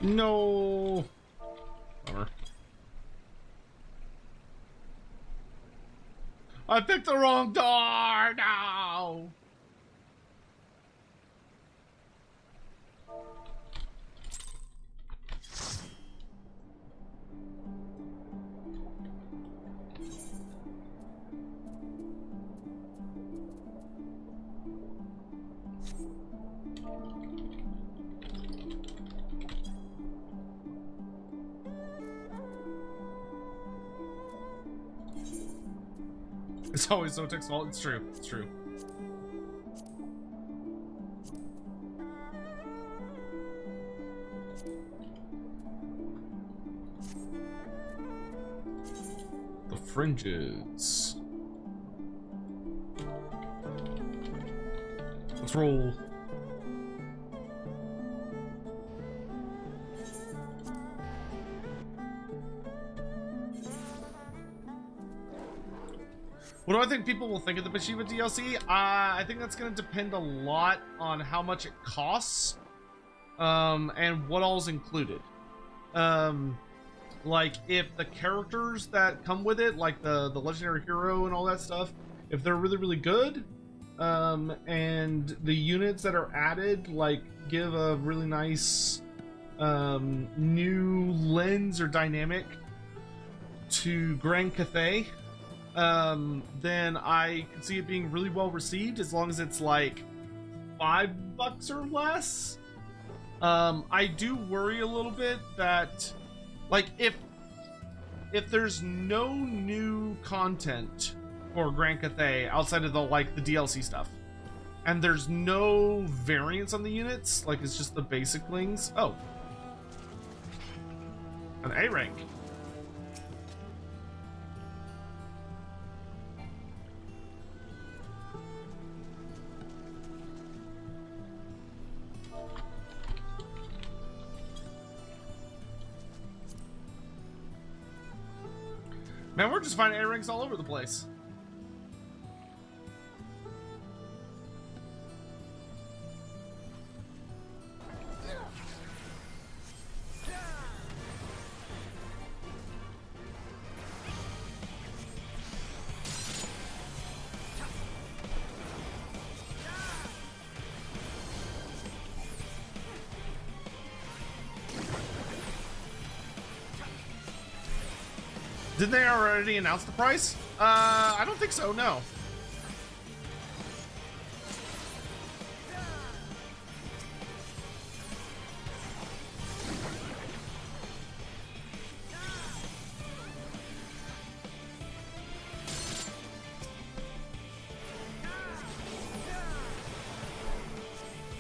No. Bummer. I picked the wrong door. No. It's always Zotek's fault. It's true. It's true. The fringes. Let's roll. What do I think people will think of the Bashiva DLC? I think that's going to depend a lot on how much it costs, and what all's included. Like if the characters that come with it, like the legendary hero and all that stuff, if they're really, really good, and the units that are added, like give a really nice, new lens or dynamic to Grand Cathay, then I can see it being really well received, as long as it's like $5 or less. I do worry a little bit that, like, if there's no new content for Grand Cathay outside of the DLC stuff, and there's no variants on the units, like it's just the basic wings. Oh, an A rank. Man, we're just finding A-ranks all over the place. Didn't they already announce the price? I don't think so, no.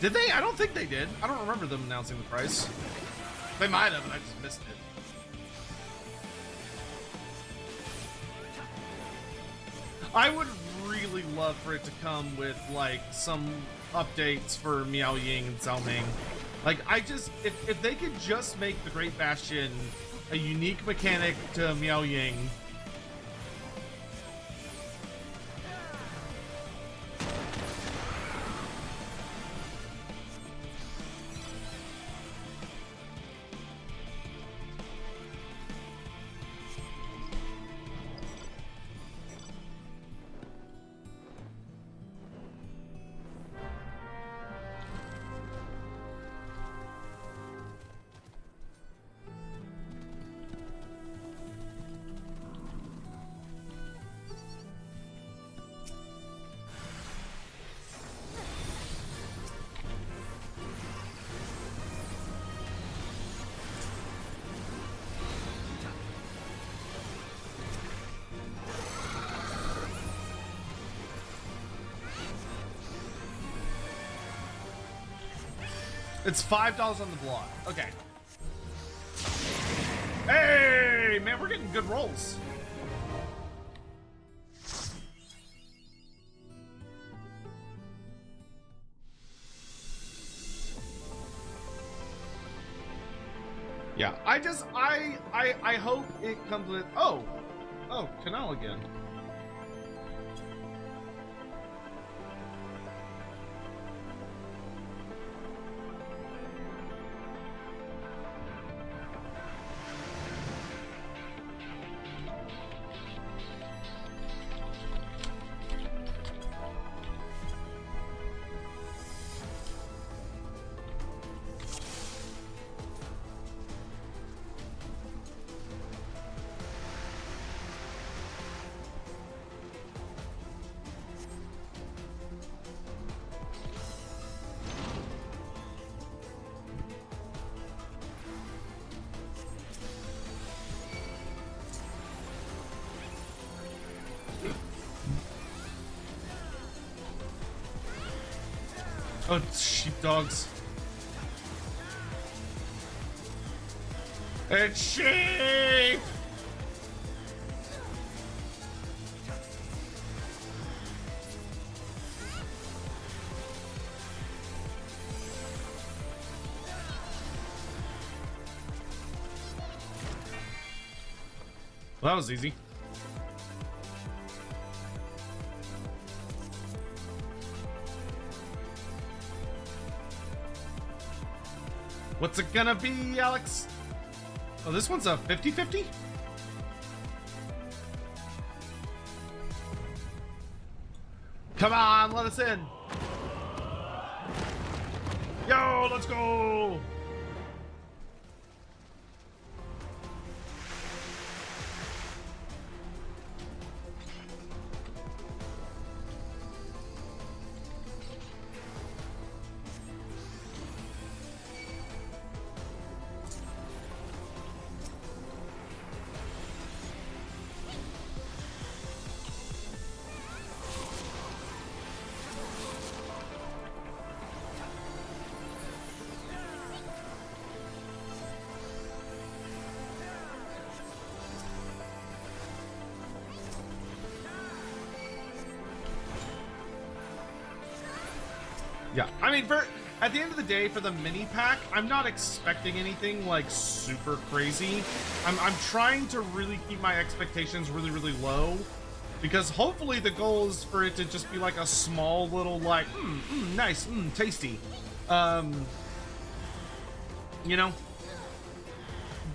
Did they? I don't think they did. I don't remember them announcing the price. They might have, and I just missed it. I would really love for it to come with, like, some updates for Miao Ying and Xiao Ming. Like, if they could just make the Great Bastion a unique mechanic to Miao Ying. It's $5 on the block. Okay. Hey, man, we're getting good rolls. Yeah, I hope it comes with, oh, Canal again. Oh, it's sheepdogs. It's sheep! Well, that was easy. What's it gonna be, Alex? Oh, this one's a 50-50? Come on, let us in. Yo, let's go. Yeah, I mean, at the end of the day, for the mini pack, I'm not expecting anything like super crazy. I'm trying to really keep my expectations really, really low, because hopefully the goal is for it to just be like a small little like, nice, tasty. You know,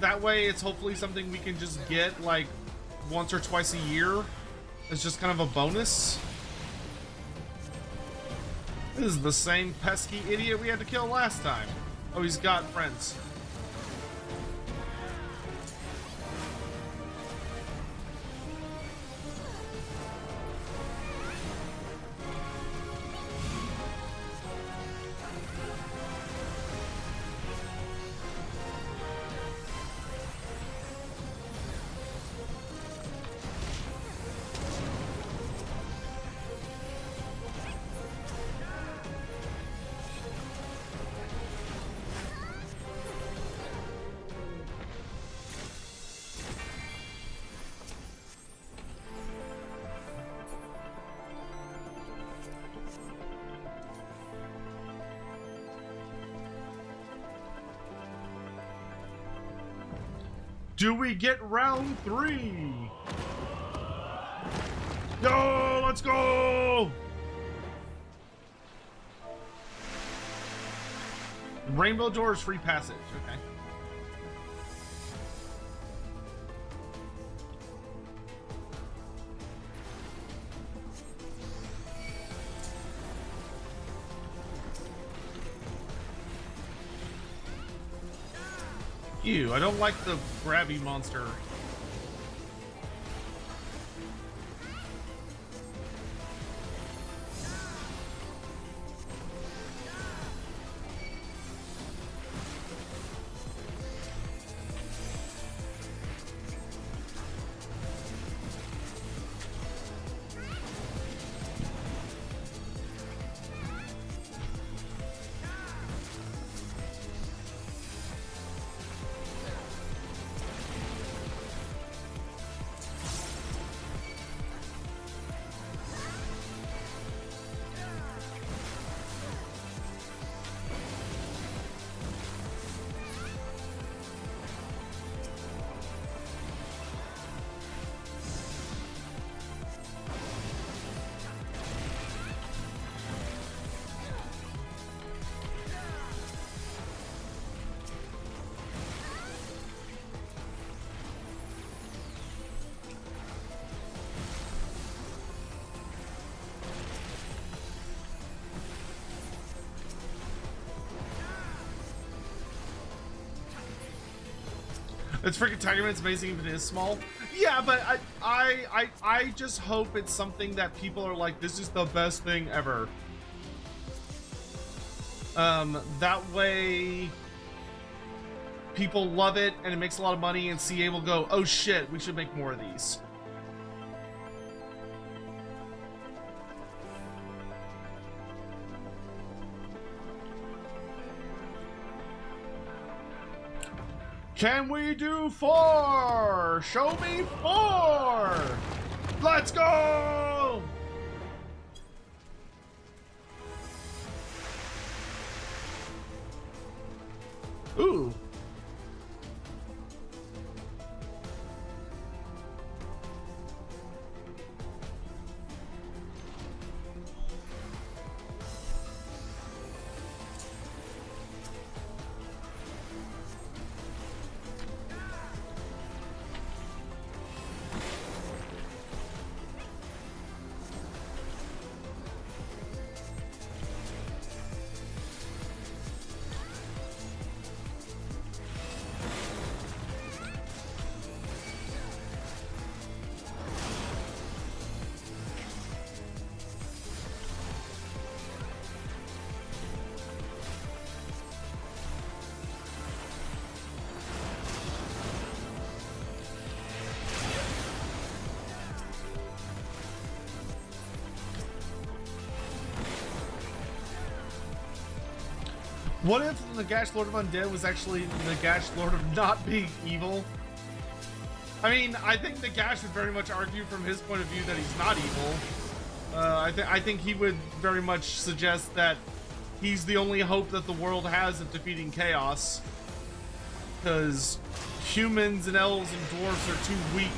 that way it's hopefully something we can just get like once or twice a year as just kind of a bonus. This is the same pesky idiot we had to kill last time. Oh, he's got friends. Do we get round 3? Yo, let's go! Rainbow doors, free passage. Okay. Ew, I don't like the grabby monster. It's freaking Tiger Man. It's amazing if it is small. Yeah, but I just hope it's something that people are like, this is the best thing ever. That way people love it and it makes a lot of money, and CA will go, oh shit, we should make more of these. Can we do 4? Show me 4! Let's go! Ooh. What if Nagash, Lord of Undead, was actually Nagash, Lord of not being evil? I mean, I think Nagash would very much argue from his point of view that he's not evil. I think he would very much suggest that he's the only hope that the world has of defeating chaos. Because humans and elves and dwarves are too weak.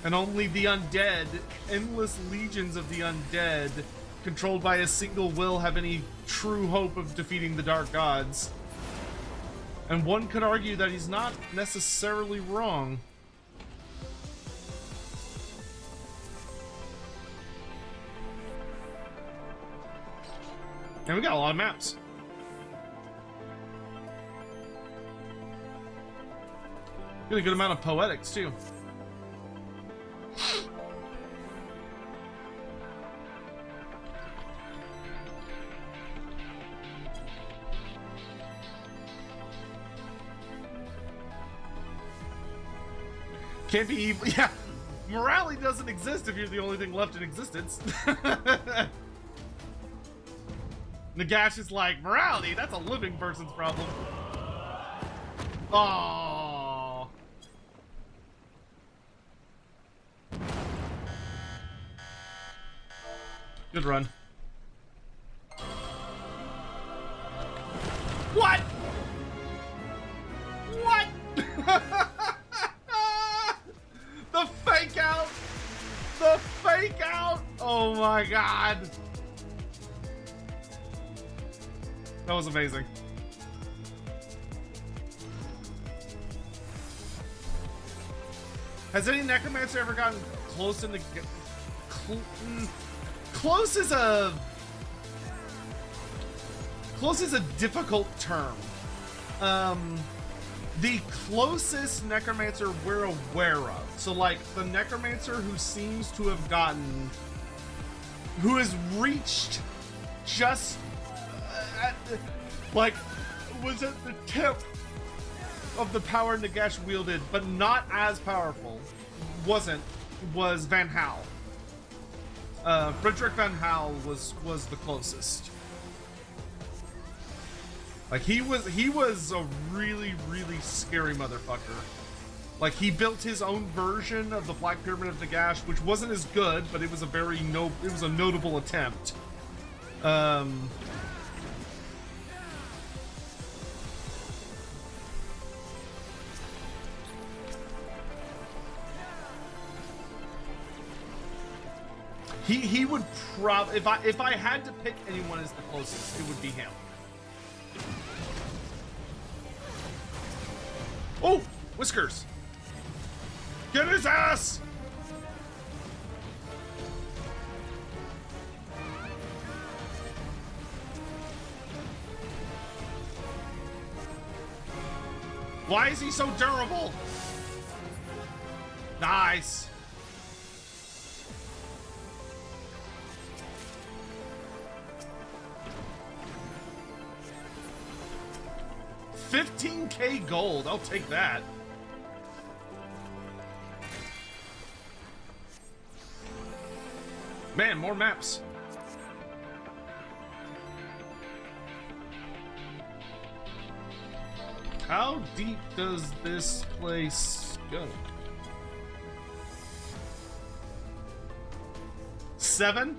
And only the undead, endless legions of the undead, controlled by a single will, have any true hope of defeating the dark gods. And one could argue that he's not necessarily wrong. And we got a lot of maps. Got a good amount of poetics too. Can't be evil. Yeah, morality doesn't exist if you're the only thing left in existence. Nagash is like, morality, that's a living person's problem. Oh. Good run. What? What? The fake out! The fake out! Oh my god! That was amazing. Has any necromancer ever gotten close in the... Close is a difficult term. The closest necromancer we're aware of, so like the necromancer who seems to have gotten, who has reached just like was at the tip of the power Nagash wielded, but not as powerful, was Van Hal. Frederick Van Hal was the closest. Like he was a really, really scary motherfucker. Like he built his own version of the Black Pyramid of Nagash, which wasn't as good, but it was a very it was a notable attempt. He would probably, if I had to pick anyone as the closest, it would be him. Oh, Whiskers! Get his ass! Why is he so durable? Nice. $15K gold, I'll take that. Man, more maps. How deep does this place go? 7?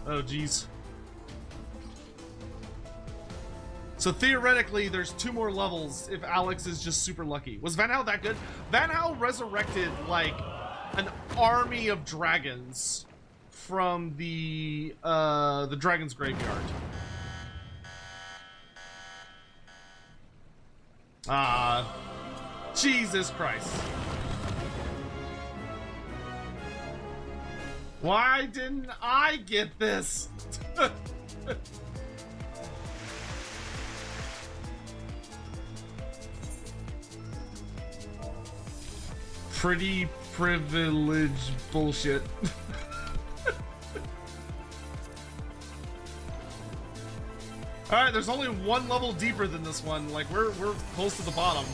Oh, geez. So theoretically, there's 2 more levels if Alex is just super lucky. Was Van Hal that good? Van Hal resurrected like an army of dragons from the dragon's graveyard. Jesus Christ. Why didn't I get this? Pretty privileged bullshit. Alright, there's only 1 level deeper than this one. Like, we're close to the bottom.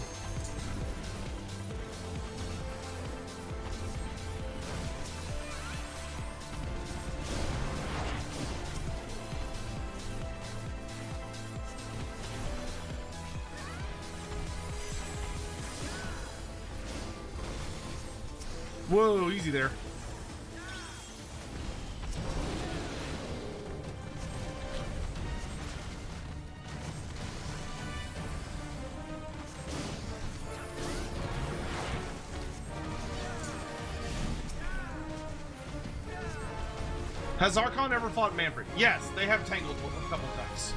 Whoa, easy there. Has Archon ever fought Manfred? Yes, they have tangled a couple times.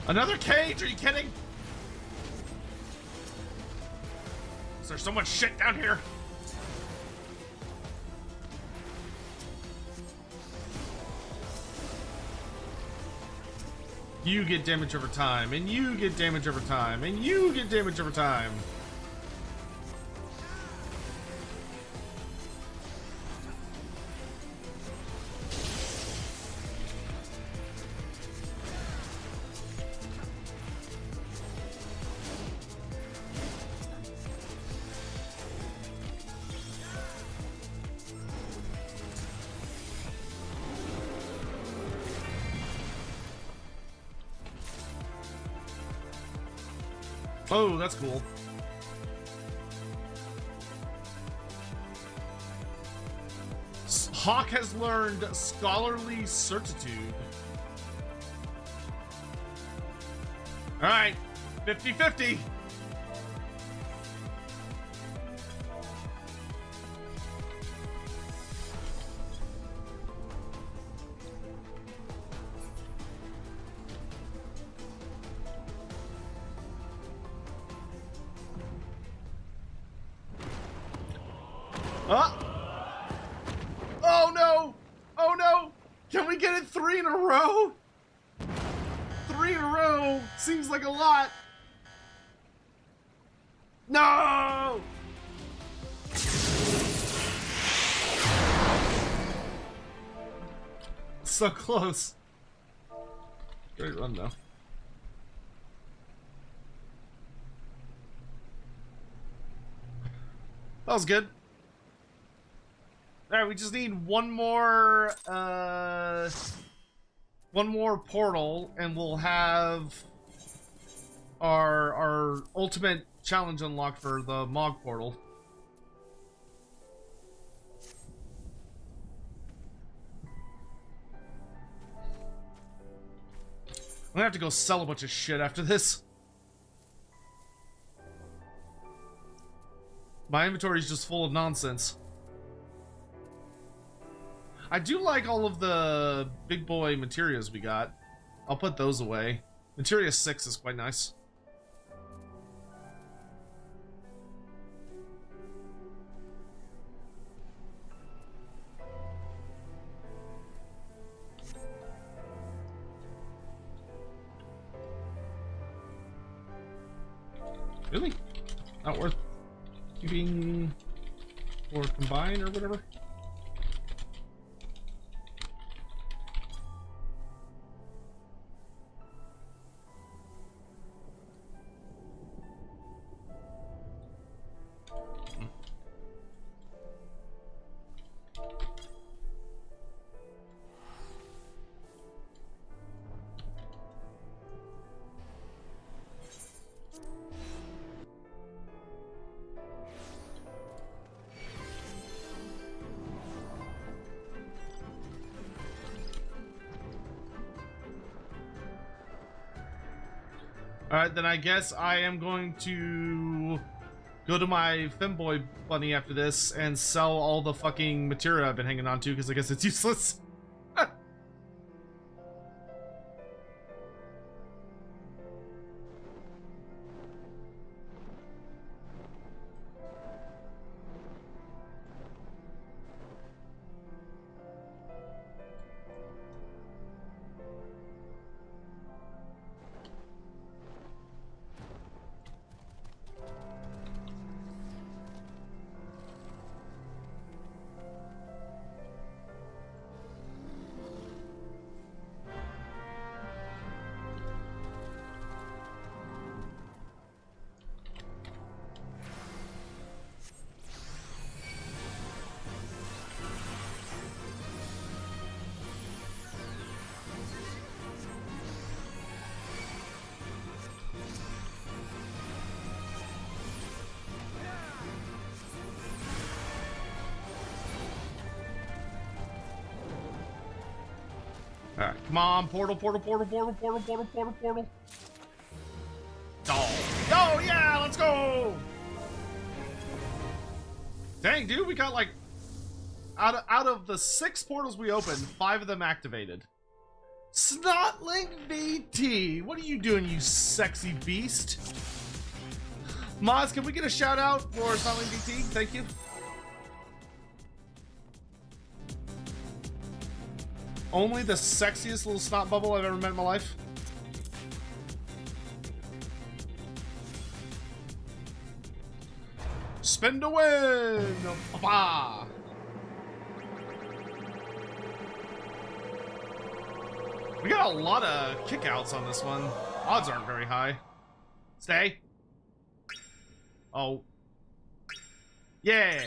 Another cage? Are you kidding? Is there so much shit down here? You get damage over time, and you get damage over time, and you get damage over time. Oh, that's cool. Hawk has learned scholarly certitude. All right, 50-50. Oh no! Oh no! Can we get it 3 in a row? 3 in a row seems like a lot. No! So close. Great run though. That was good. All right, we just need one more portal, and we'll have our ultimate challenge unlocked for the Mog portal. I'm gonna have to go sell a bunch of shit after this. My inventory is just full of nonsense. I do like all of the big boy materials we got. I'll put those away. Materia 6 is quite nice. Really? Not worth keeping or combine or whatever? Alright, then I guess I am going to go to my femboy bunny after this and sell all the fucking materia I've been hanging on to, because I guess it's useless. All right, come on, portal, portal, portal, portal, portal, portal, portal, portal. Oh, yeah, let's go. Dang, dude, we got like out of the 6 portals we opened, 5 of them activated. Snotlink VT, what are you doing, you sexy beast? Moz, can we get a shout out for Snotlink VT? Thank you. Only the sexiest little snot bubble I've ever met in my life. Spin to win! Papa! We got a lot of kickouts on this one. Odds aren't very high. Stay. Oh. Yeah!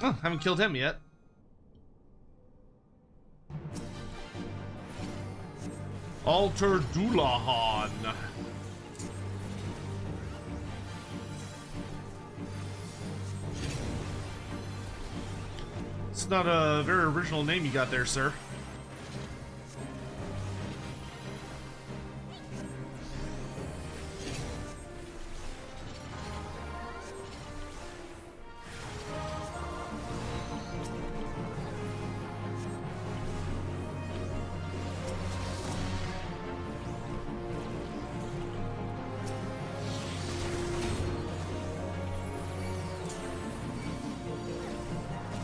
Oh, haven't killed him yet. Alter Dulahan. It's not a very original name you got there, sir.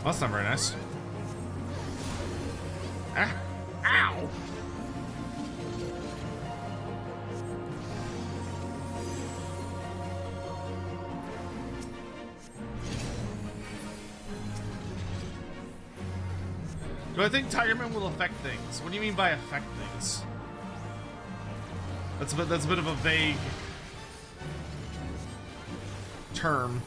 That's not very nice. Ah. Ow! Do I think Tigerman will affect things? What do you mean by affect things? That's a bit of a vague term.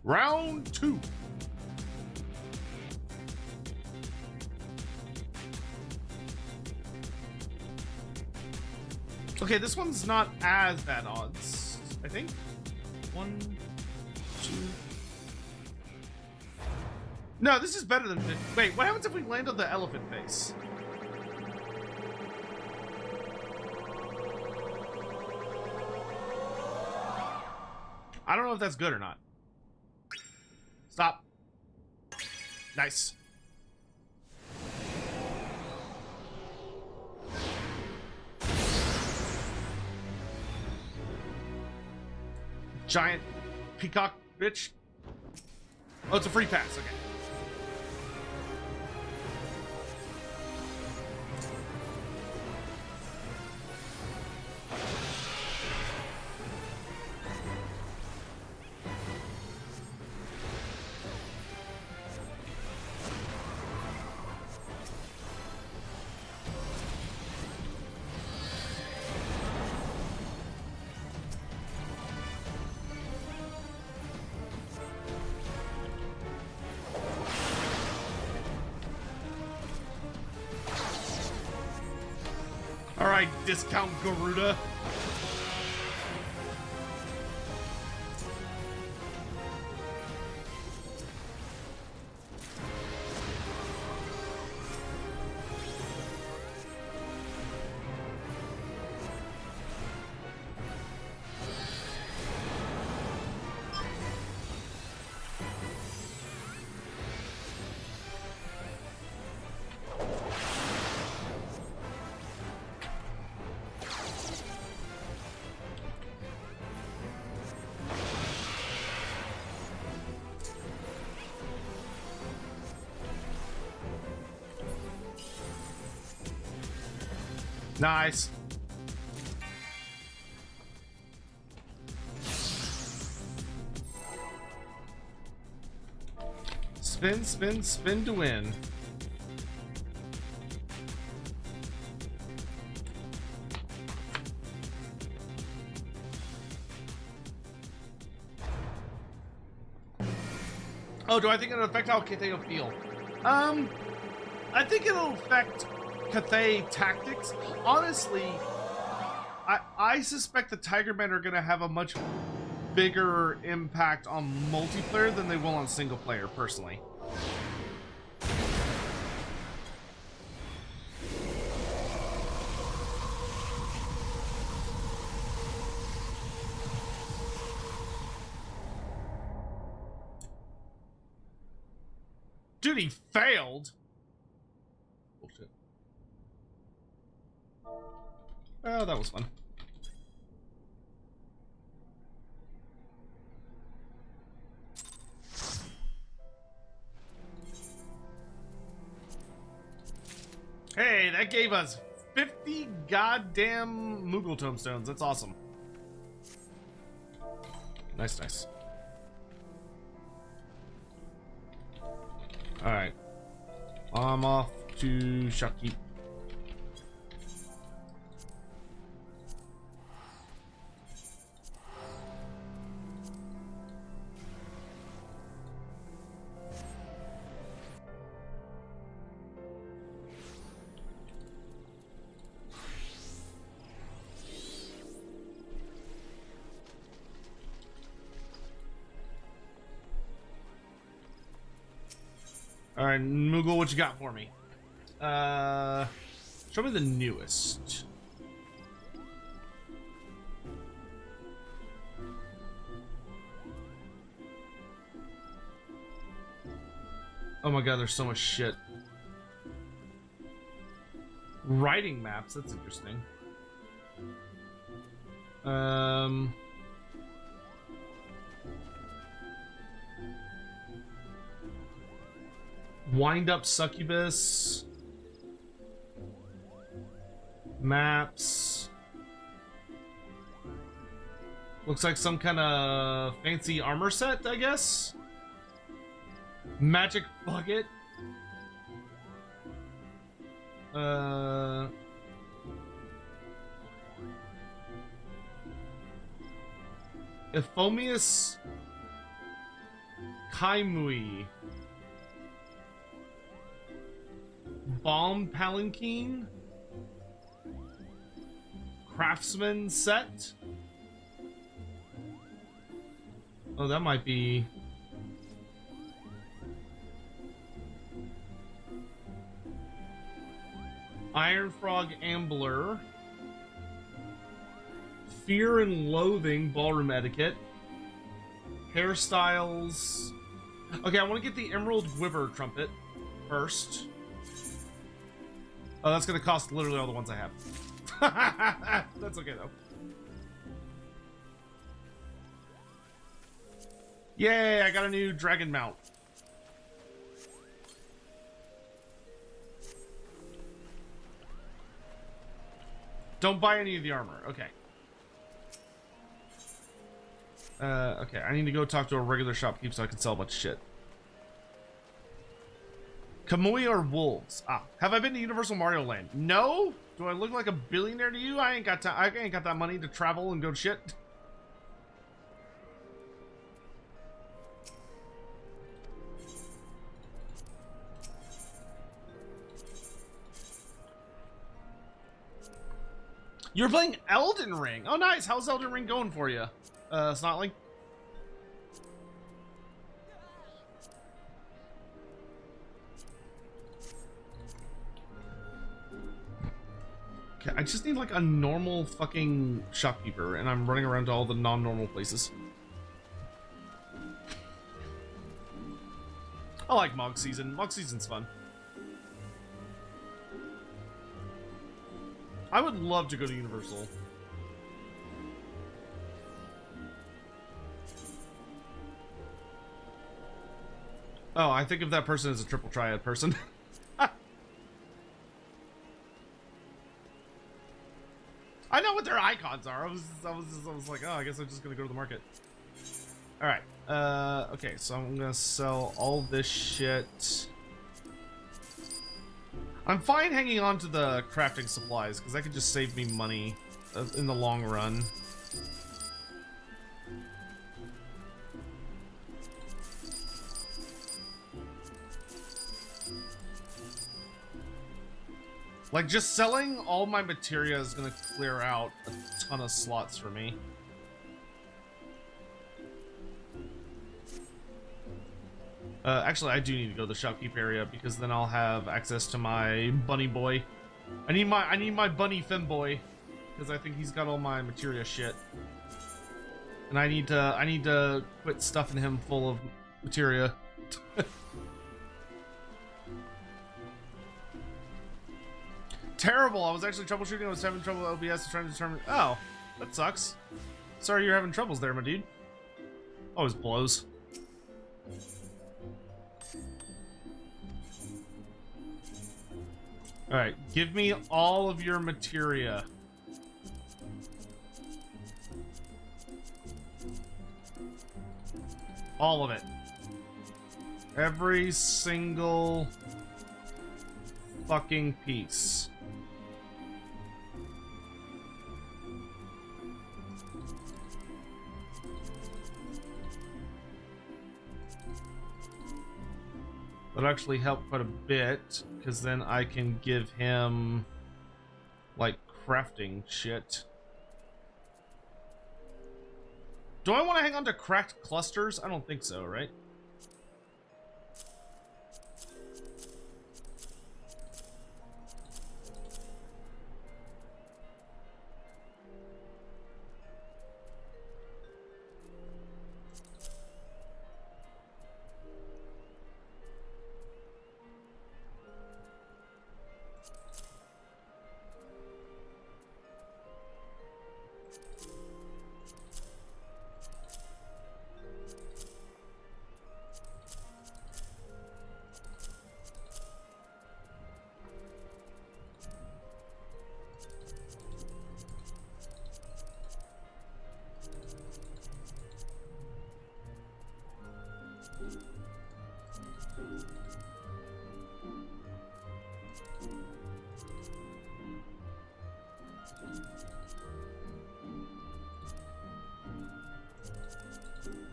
Round 2. Okay, this one's not as bad odds, I think. 1, 2. No, this is better than... Wait, what happens if we land on the elephant face? I don't know if that's good or not. Stop. Nice. Giant peacock bitch. Oh, it's a free pass. Okay. Alright, discount Garuda. Nice. Spin, spin, spin to win. Oh, do I think it'll affect how Cathay will feel? I think it'll affect Cathay tactics. Honestly, I suspect the Tigermen are going to have a much bigger impact on multiplayer than they will on single player, personally. Dude, he failed. Bullshit. Oh, that was fun. Hey, that gave us 50 goddamn Moogle tombstones. That's awesome. Nice, nice. Alright. I'm off to Shopkeep. Alright, Moogle, what you got for me? Show me the newest. Oh my god, there's so much shit. Writing maps, that's interesting. Wind up succubus. Maps. Looks like some kind of fancy armor set, I guess. Magic bucket. Ephomius Kaimui. Bomb Palanquin. Craftsman set. Oh, that might be... Iron Frog Ambler. Fear and Loathing Ballroom Etiquette. Hairstyles. Okay, I want to get the Emerald Quiver Trumpet first. Oh, that's gonna cost literally all the ones I have. That's okay though. Yay, I got a new dragon mount. Don't buy any of the armor. Okay. Okay, I need to go talk to a regular shopkeep so I can sell a bunch of shit. Kamui or wolves? Ah, have I been to Universal Mario Land? No? Do I look like a billionaire to you? I ain't got that money to travel and go to shit. You're playing Elden Ring. Oh, nice. How's Elden Ring going for you? Snotling? Okay, I just need like a normal fucking shopkeeper, and I'm running around to all the non-normal places. I like Mog Season. Mog Season's fun. I would love to go to Universal. Oh, I think of that person as a triple triad person. I know what their icons are. I was like, oh, I guess I'm just gonna go to the market. All right. Okay, so I'm gonna sell all this shit. I'm fine hanging on to the crafting supplies because that could just save me money in the long run. Like, just selling all my materia is gonna clear out a ton of slots for me. Actually, I do need to go to the shopkeep area because then I'll have access to my bunny boy. I need my bunny femboy because I think he's got all my materia shit, and I need to quit stuffing him full of materia. Terrible. I was actually troubleshooting. I was having trouble with OBS trying to determine. Oh, that sucks. Sorry you're having troubles there, my dude. Always blows. Alright, give me all of your materia. All of it. Every single fucking piece. That'll actually help quite a bit, because then I can give him, like, crafting shit. Do I want to hang on to cracked clusters? I don't think so, right?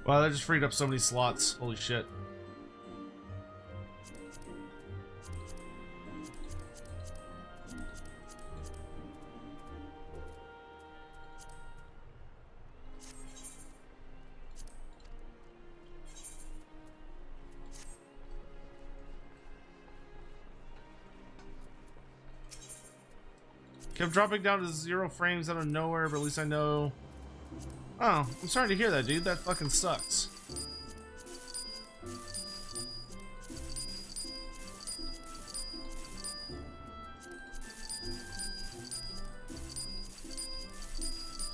Wow, that just freed up so many slots. Holy shit. Kept dropping down to 0 frames out of nowhere, but at least I know. Oh, I'm sorry to hear that, dude. That fucking sucks.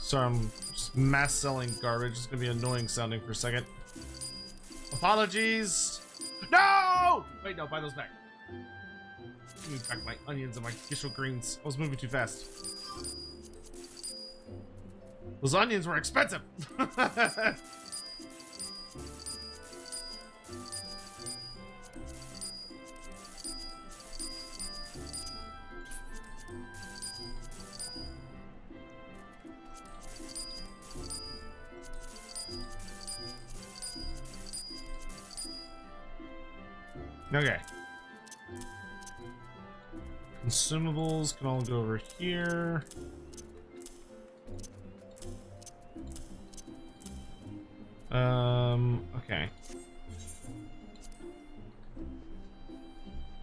Sorry, I'm just mass selling garbage. It's gonna be annoying sounding for a second. Apologies. No! Wait, no, buy those back. Give me back my onions and my Gishel greens. I was moving too fast. Those onions were expensive. Okay. Consumables can all go over here. Okay.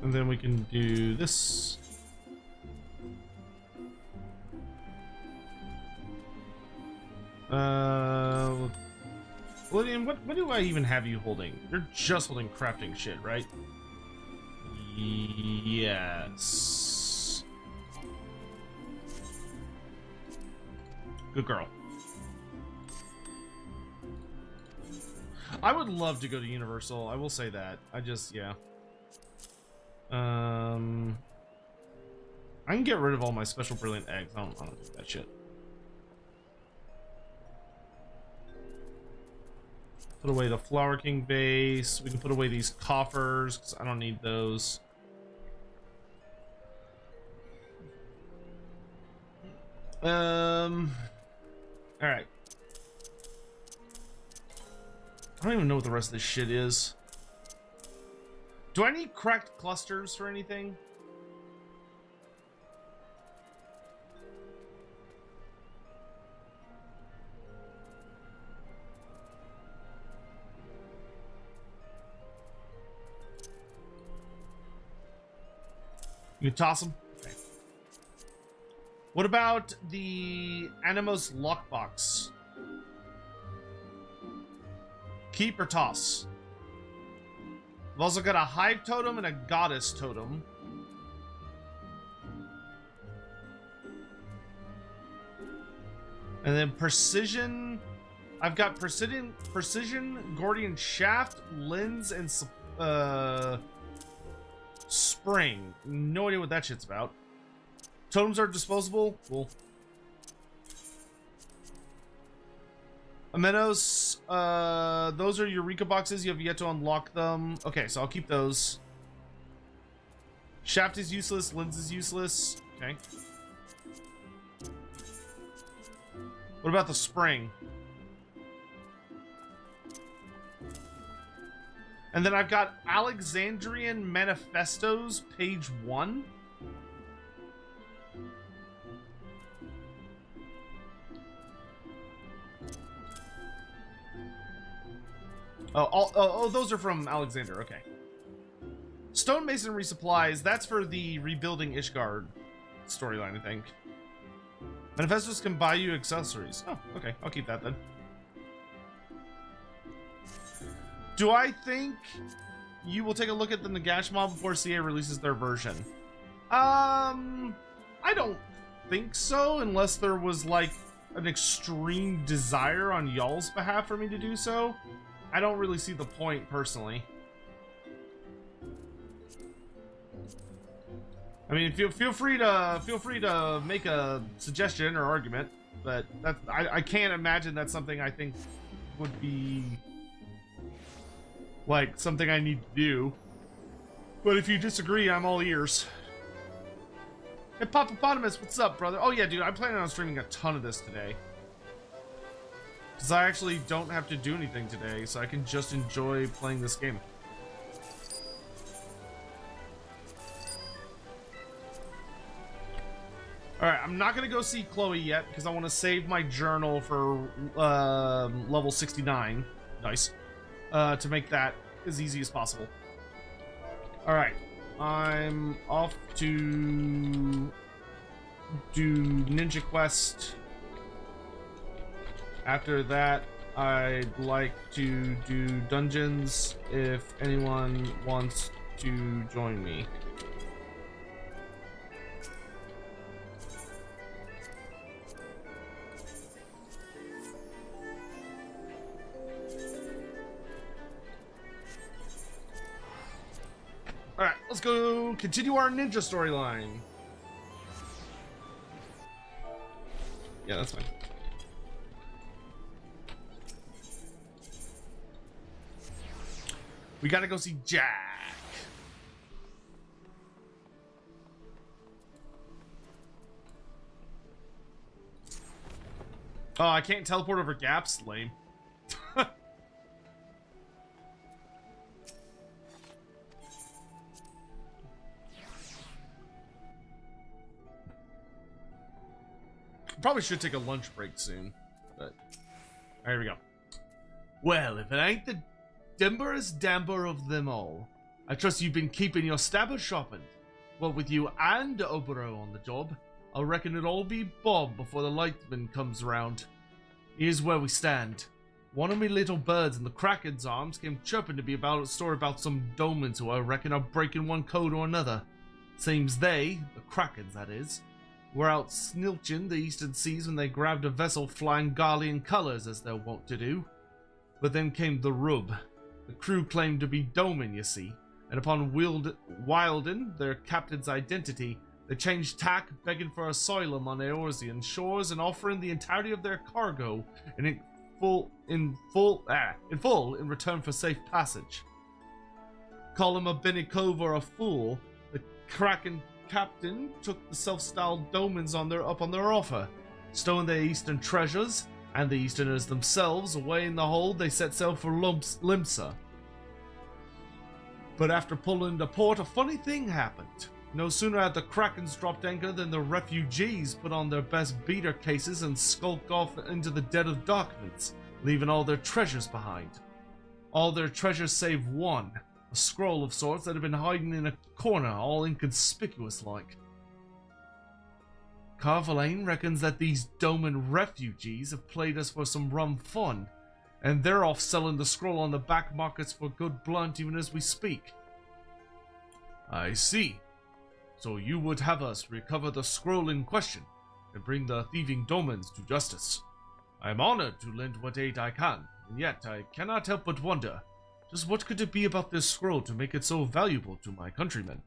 And then we can do this. William, what do I even have you holding? You're just holding crafting shit, right? Yes. Good girl. I would love to go to Universal. I will say that. I just, yeah. I can get rid of all my special brilliant eggs. I don't do that shit. Put away the Flower King base. We can put away these coffers because I don't need those. All right. I don't even know what the rest of this shit is. Do I need cracked clusters for anything? You toss them? Okay. What about the Animos lockbox? Keep or toss? I've also got a hive totem and a goddess totem. And then precision. I've got precision, Gordian shaft, lens, and spring. No idea what that shit's about. Totems are disposable. Cool. Amenos, those are Eureka boxes. You have yet to unlock them. Okay, so I'll keep those. Shaft is useless. Lens is useless. Okay. What about the spring? And then I've got Alexandrian Manifestos, page 1. Oh, those are from Alexander. Okay. Stonemasonry supplies. That's for the rebuilding Ishgard storyline, I think. Manifestos can buy you accessories. Oh, okay. I'll keep that then. Do I think you will take a look at the Nagash mob before CA releases their version? I don't think so, unless there was like an extreme desire on y'all's behalf for me to do so. I don't really see the point personally. I mean, feel free to make a suggestion or argument, but I can't imagine that's something I think would be like something I need to do. But if you disagree, I'm all ears. Hey, Popopotamus, what's up, brother? Oh yeah, dude, I'm planning on streaming a ton of this today. Because I actually don't have to do anything today, so I can just enjoy playing this game. Alright, I'm not going to go see Chloe yet, because I want to save my journal for level 69. Nice. To make that as easy as possible. Alright, I'm off to do Ninja Quest. After that, I'd like to do dungeons if anyone wants to join me. Alright, let's go continue our ninja storyline. Yeah, that's fine. We gotta go see Jack. Oh, I can't teleport over gaps? Lame. Probably should take a lunch break soon, but... Alright, here we go. Well, if it ain't the Dimberest Damber of them all, I trust you've been keeping your stabber sharpened. Well, with you and Obero on the job, I reckon it'll all be Bob before the lightman comes round. Here's where we stand. One of me little birds in the Kraken's arms came chirping to me about a story about some domans who I reckon are breaking one code or another. Seems they, the Krakens that is, were out snilching the eastern seas when they grabbed a vessel flying Garlean colours as they're wont to do. But then came the rub. The crew claimed to be Doman, you see, and upon wilding their captain's identity, they changed tack, begging for asylum on Eorzean shores and offering the entirety of their cargo in full in return for safe passage. Call him a Benikov or a fool, the Kraken captain took the self-styled Domans up on their offer, stowing their eastern treasures, and the Easterners themselves away in the hold. They set sail for Limsa. But after pulling into port, a funny thing happened. No sooner had the Krakens dropped anchor than the refugees put on their best beater cases and skulked off into the dead of darkness, leaving all their treasures behind. All their treasures save one, a scroll of sorts that had been hiding in a corner, all inconspicuous like. Carvalane reckons that these Doman refugees have played us for some rum fun, and they're off selling the scroll on the back markets for good blunt even as we speak. I see. So you would have us recover the scroll in question and bring the thieving Domans to justice. I am honored to lend what aid I can, and yet I cannot help but wonder, just what could it be about this scroll to make it so valuable to my countrymen?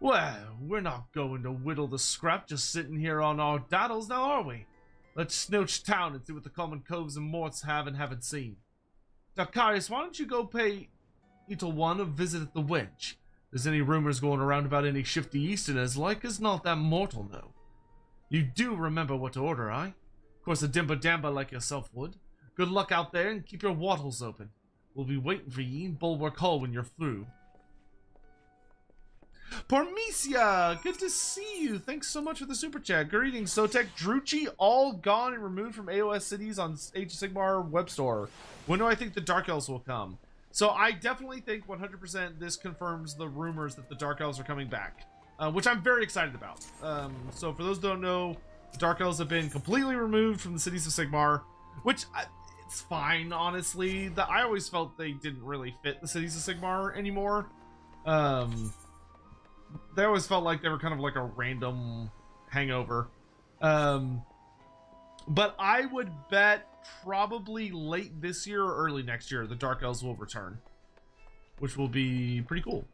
Well, we're not going to whittle the scrap just sitting here on our daddles now, are we? Let's snooch town and see what the common coves and morts have and haven't seen. Dakarius, why don't you go pay Eagle One a visit at the Wedge? There's any rumors going around about any shifty Easterners, like as not that mortal, no. You do remember what to order, aye? Of course a dimba damba like yourself would. Good luck out there and keep your wattles open. We'll be waiting for ye in Bulwark Hall when you're through. Parmesia, good to see you. Thanks so much for the super chat. Greetings, Sotek. Druchi, all gone and removed from AOS cities on Age of Sigmar web store. When do I think the Dark Elves will come? So I definitely think 100% this confirms the rumors that the Dark Elves are coming back, which I'm very excited about. So for those who don't know, the Dark Elves have been completely removed from the cities of Sigmar, which it's fine, honestly. I always felt they didn't really fit the cities of Sigmar anymore. They always felt like they were kind of like a random hangover. But I would bet probably late this year or early next year the Dark Elves will return, which will be pretty cool.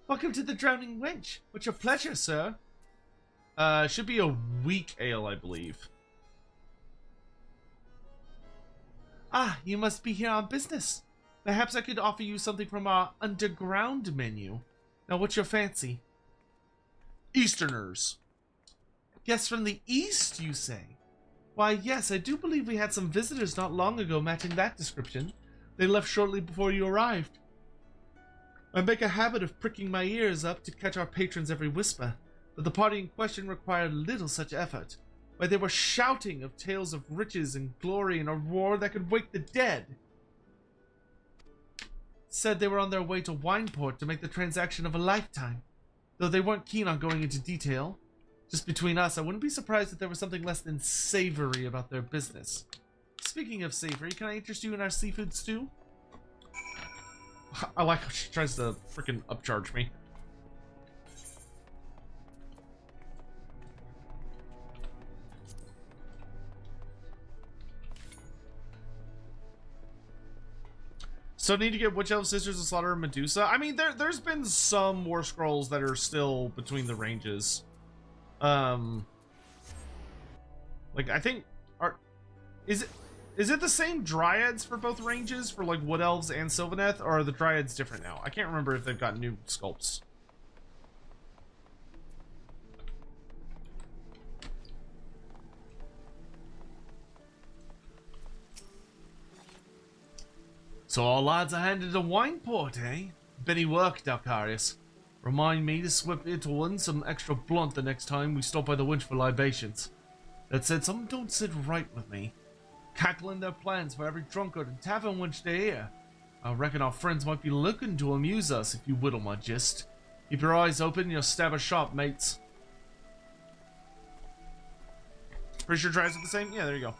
Welcome to the Drowning Wench. What's your pleasure, sir? Should be a weak ale, I believe. Ah, you must be here on business. Perhaps I could offer you something from our underground menu. Now, what's your fancy? Easterners. Guests from the East, you say? Why, yes, I do believe we had some visitors not long ago matching that description. They left shortly before you arrived. I make a habit of pricking my ears up to catch our patrons' every whisper, but the party in question required little such effort. Why, they were shouting of tales of riches and glory in a roar that could wake the dead. Said they were on their way to Wineport to make the transaction of a lifetime, though they weren't keen on going into detail. Just between us, I wouldn't be surprised if there was something less than savory about their business. Speaking of savory, can I interest you in our seafood stew? I like how she tries to freaking upcharge me. So need to get Witch Elf Sisters to slaughter Medusa. I mean, there's been some war scrolls that are still between the ranges. Like I think is it the same dryads for both ranges for like Wood Elves and Sylvaneth, or are the dryads different now? I can't remember if they've got new sculpts. So all lads are handed to Wineport, eh? Benny work, Dalcarius. Remind me to slip into one some extra blunt the next time we stop by the winch for libations. That said, something don't sit right with me. Cackling their plans for every drunkard and tavern wench they hear. I reckon our friends might be looking to amuse us if you whittle my gist. Keep your eyes open and you'll stab a sharp, mates. Pretty sure tries are the same? Yeah, there you go.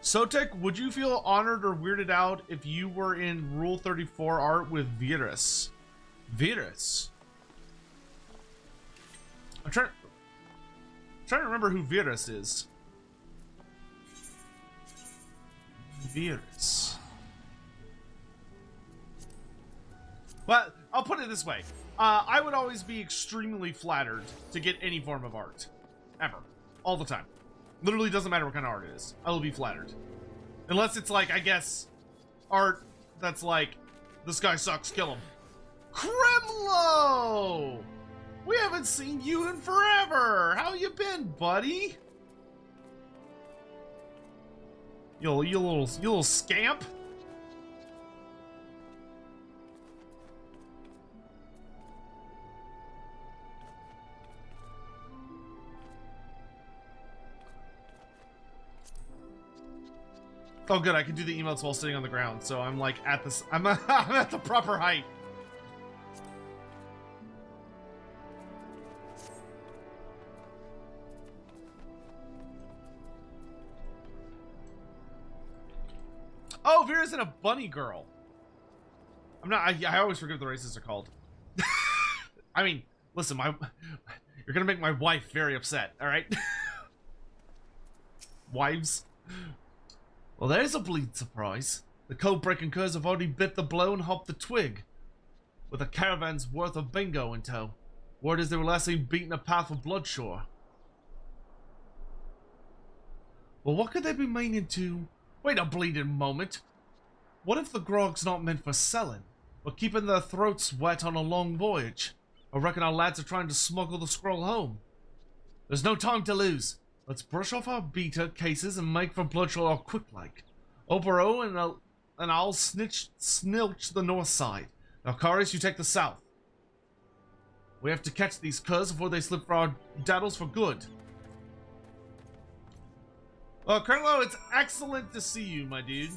Sotek, would you feel honored or weirded out if you were in Rule 34 art with Virus? Virus? I'm trying to remember who Virus is. Virus. Well, I'll put it this way. I would always be extremely flattered to get any form of art. Ever. All the time. Literally doesn't matter what kind of art it is. I will be flattered. Unless it's like, I guess, art that's like, this guy sucks, kill him. Kremlo! We haven't seen you in forever! How you been, buddy? You little scamp? Oh good, I can do the emotes while sitting on the ground, so I'm like at this, I'm at the proper height. Oh, Vera isn't a bunny girl. I'm not, I always forget what the races are called. I mean, listen, you're gonna make my wife very upset, alright? Wives? Well, there's a bleed surprise. The code-breaking curs have already bit the blow and hopped the twig, with a caravan's worth of bingo in tow. Word is they were last seen beating a path for Bloodshore. Well, what could they be meaning to... Wait a bleeding moment. What if the grog's not meant for selling, but keeping their throats wet on a long voyage? I reckon our lads are trying to smuggle the scroll home. There's no time to lose. Let's brush off our beta cases and make for Bloodshore quick-like. Obero and I'll snilch the north side. Now, Karius, you take the south. We have to catch these curs before they slip for our daddles for good. Well, Kremlo, it's excellent to see you, my dude.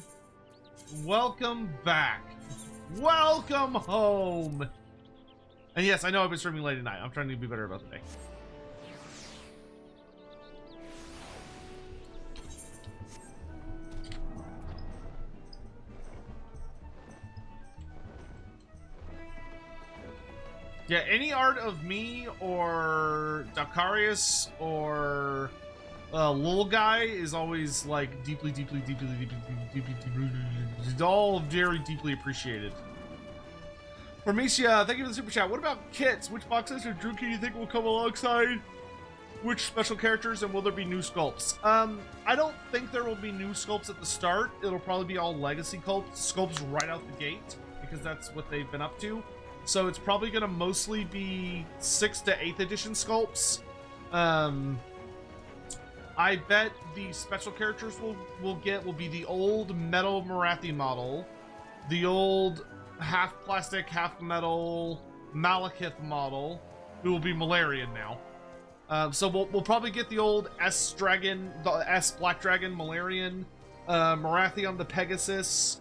Welcome back. Welcome home. And yes, I know I've been streaming late at night. I'm trying to be better about the day. Yeah, any art of me or Dakarius or Lil Guy is always like deeply, all very deeply appreciated. Formicia, thank you for the super chat. What about kits? Which boxes or Drew do you think will come alongside which special characters, and will there be new sculpts? I don't think there will be new sculpts at the start. It'll probably be all legacy sculpts right out the gate, because that's what they've been up to. So it's probably going to mostly be 6th to 8th edition sculpts. I bet the special characters will be the old metal Marathi model, the old half plastic, half metal Malekith model, who will be Malarian now. So we'll probably get the old S Dragon, the S Black Dragon Malarian, Marathi on the Pegasus.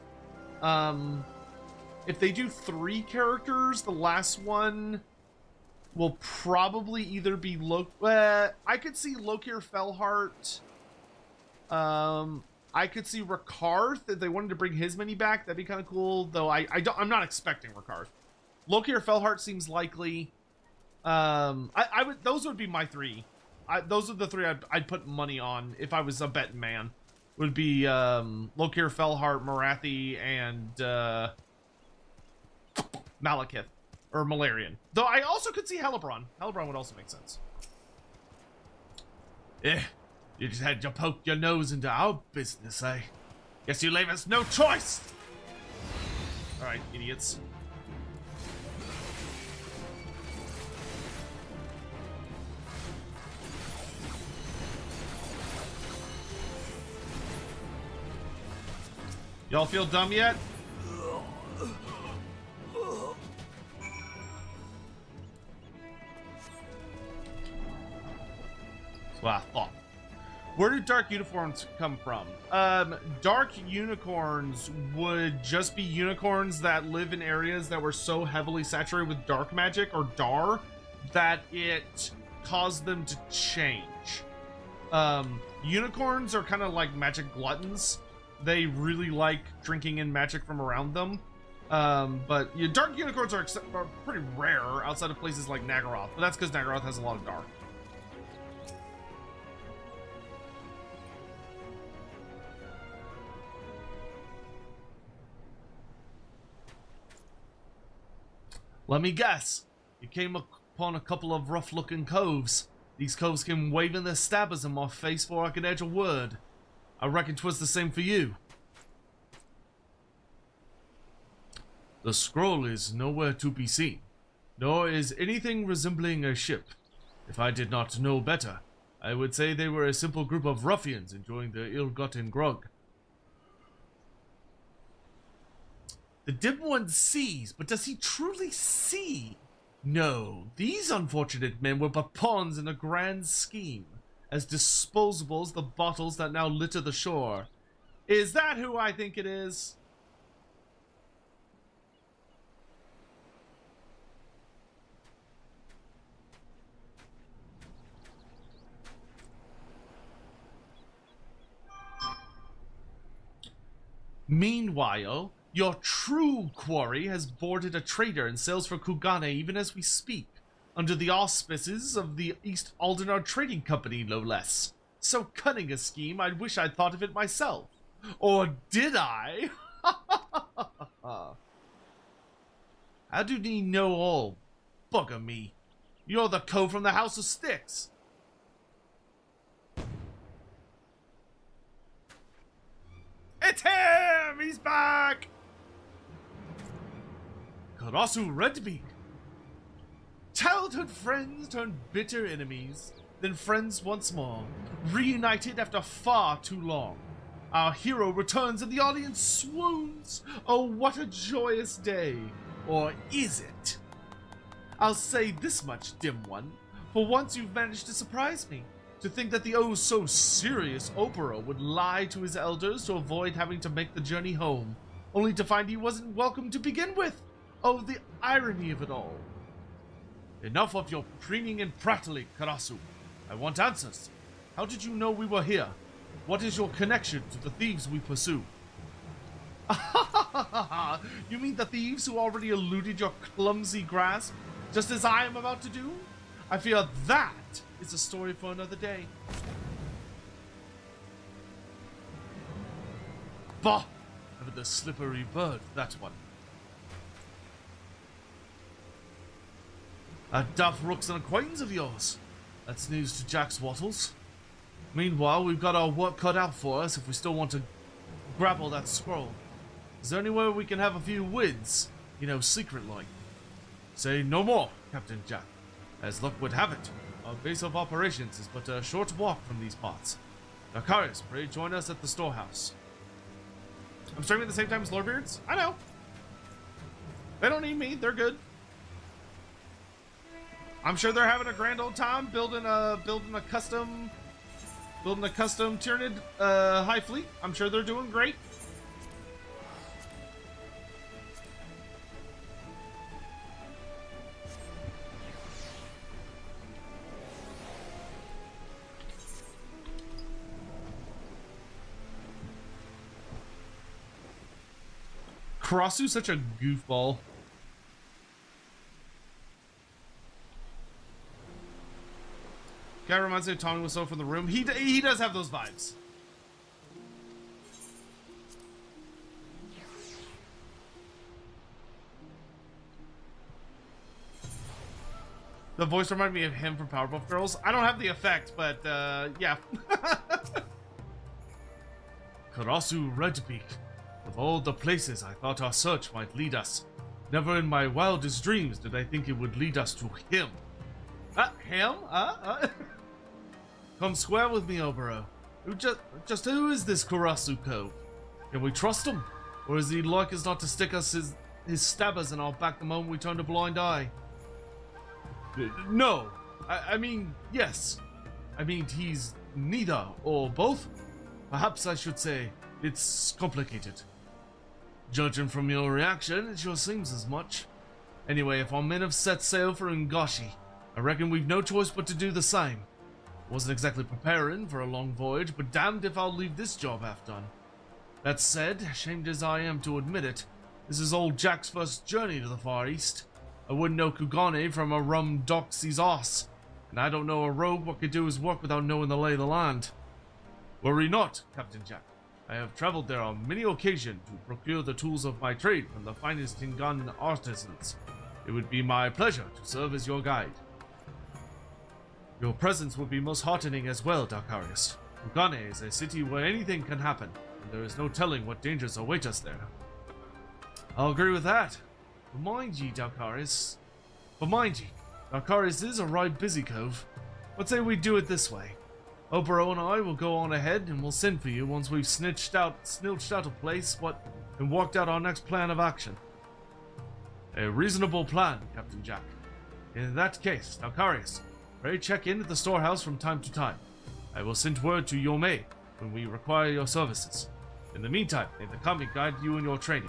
If they do 3 characters, the last one will probably either be I could see Lokir Fellheart. I could see Rakarth if they wanted to bring his mini back. That'd be kind of cool, though. I'm not expecting Rakarth. Lokir Fellheart seems likely. Those would be my 3. Those are the 3 I'd put money on if I was a betting man. Would be Lokir Fellheart, Marathi, and Malekith, or Malarian. Though I also could see Helibron. Helibron would also make sense. You just had to poke your nose into our business, eh? Guess you leave us no choice! Alright, idiots. Y'all feel dumb yet? Well, I thought. Where do dark unicorns come from? Dark unicorns would just be unicorns that live in areas that were so heavily saturated with dark magic, or Dar, that it caused them to change. Unicorns are kind of like magic gluttons. They really like drinking in magic from around them. But dark unicorns are pretty rare outside of places like Nagaroth, but that's because Nagaroth has a lot of dark. Let me guess. You came upon a couple of rough-looking coves. These coves came waving their stabbers in my face before I could edge a word. I reckon 'twas the same for you. The scroll is nowhere to be seen, nor is anything resembling a ship. If I did not know better, I would say they were a simple group of ruffians enjoying their ill-gotten grog. The dim one sees, but does he truly see? No, these unfortunate men were but pawns in a grand scheme, as disposable as the bottles that now litter the shore. Is that who I think it is? Meanwhile, your true quarry has boarded a trader and sails for Kugane even as we speak, under the auspices of the East Aldenar Trading Company, no less. So cunning a scheme, I wish I'd thought of it myself. Or did I? How do ye know all? Bugger me. You're the cove from the House of Sticks. It's him! He's back! Karasu Redbeak. Childhood friends turned bitter enemies, then friends once more, reunited after far too long. Our hero returns and the audience swoons. Oh, what a joyous day. Or is it? I'll say this much, dim one. For once you've managed to surprise me. To think that the oh-so-serious Opera would lie to his elders to avoid having to make the journey home, only to find he wasn't welcome to begin with. Oh, the irony of it all. Enough of your preening and prattling, Karasu. I want answers. How did you know we were here? What is your connection to the thieves we pursue? You mean the thieves who already eluded your clumsy grasp, just as I am about to do? I fear that is a story for another day. Bah! Ever the slippery bird, that one. A Duff Rook's an acquaintance of yours. That's news to Jack's Wattles. Meanwhile, we've got our work cut out for us if we still want to grapple that scroll. Is there anywhere we can have a few words? You know, secret-like. Say no more, Captain Jack. As luck would have it, our base of operations is but a short walk from these parts. Nakarius, pray join us at the storehouse. I'm streaming at the same time as Lordbeards? I know. They don't need me, they're good. I'm sure they're having a grand old time building a custom Tyranid high fleet. I'm sure they're doing great. Karasu's such a goofball. Guy reminds me of Tommy Wiseau from The Room. He does have those vibes. The voice reminded me of him from Powerpuff Girls. I don't have the effect, but yeah. Karasu Redbeak. Of all the places I thought our search might lead us, never in my wildest dreams did I think it would lead us to him. Him? Come square with me, Obero. Who is this Karasu Cove? Can we trust him? Or is he like us not to stick us his stabbers in our back the moment we turn a blind eye? No. I mean, yes. I mean, he's neither or both. Perhaps I should say it's complicated. Judging from your reaction, it sure seems as much. Anyway, if our men have set sail for Ungashi, I reckon we've no choice but to do the same. Wasn't exactly preparing for a long voyage, but damned if I'll leave this job half done. That said, ashamed as I am to admit it, this is old Jack's first journey to the Far East. I wouldn't know Kugane from a rum doxy's ass, and I don't know a rogue what could do his work without knowing the lay of the land. Worry not, Captain Jack. I have traveled there on many occasions to procure the tools of my trade from the finest Tingan artisans. It would be my pleasure to serve as your guide. Your presence would be most heartening as well, Dakarius. Ugane is a city where anything can happen, and there is no telling what dangers await us there. I'll agree with that. But mind ye, Dakarius, is a right busy cove. What say we do it this way? Obero and I will go on ahead, and we'll send for you once we've snitched out a place and worked out our next plan of action. A reasonable plan, Captain Jack. In that case, Dakarius, pray check in at the storehouse from time to time. I will send word to Yomei when we require your services. In the meantime, may the kami guide you in your training.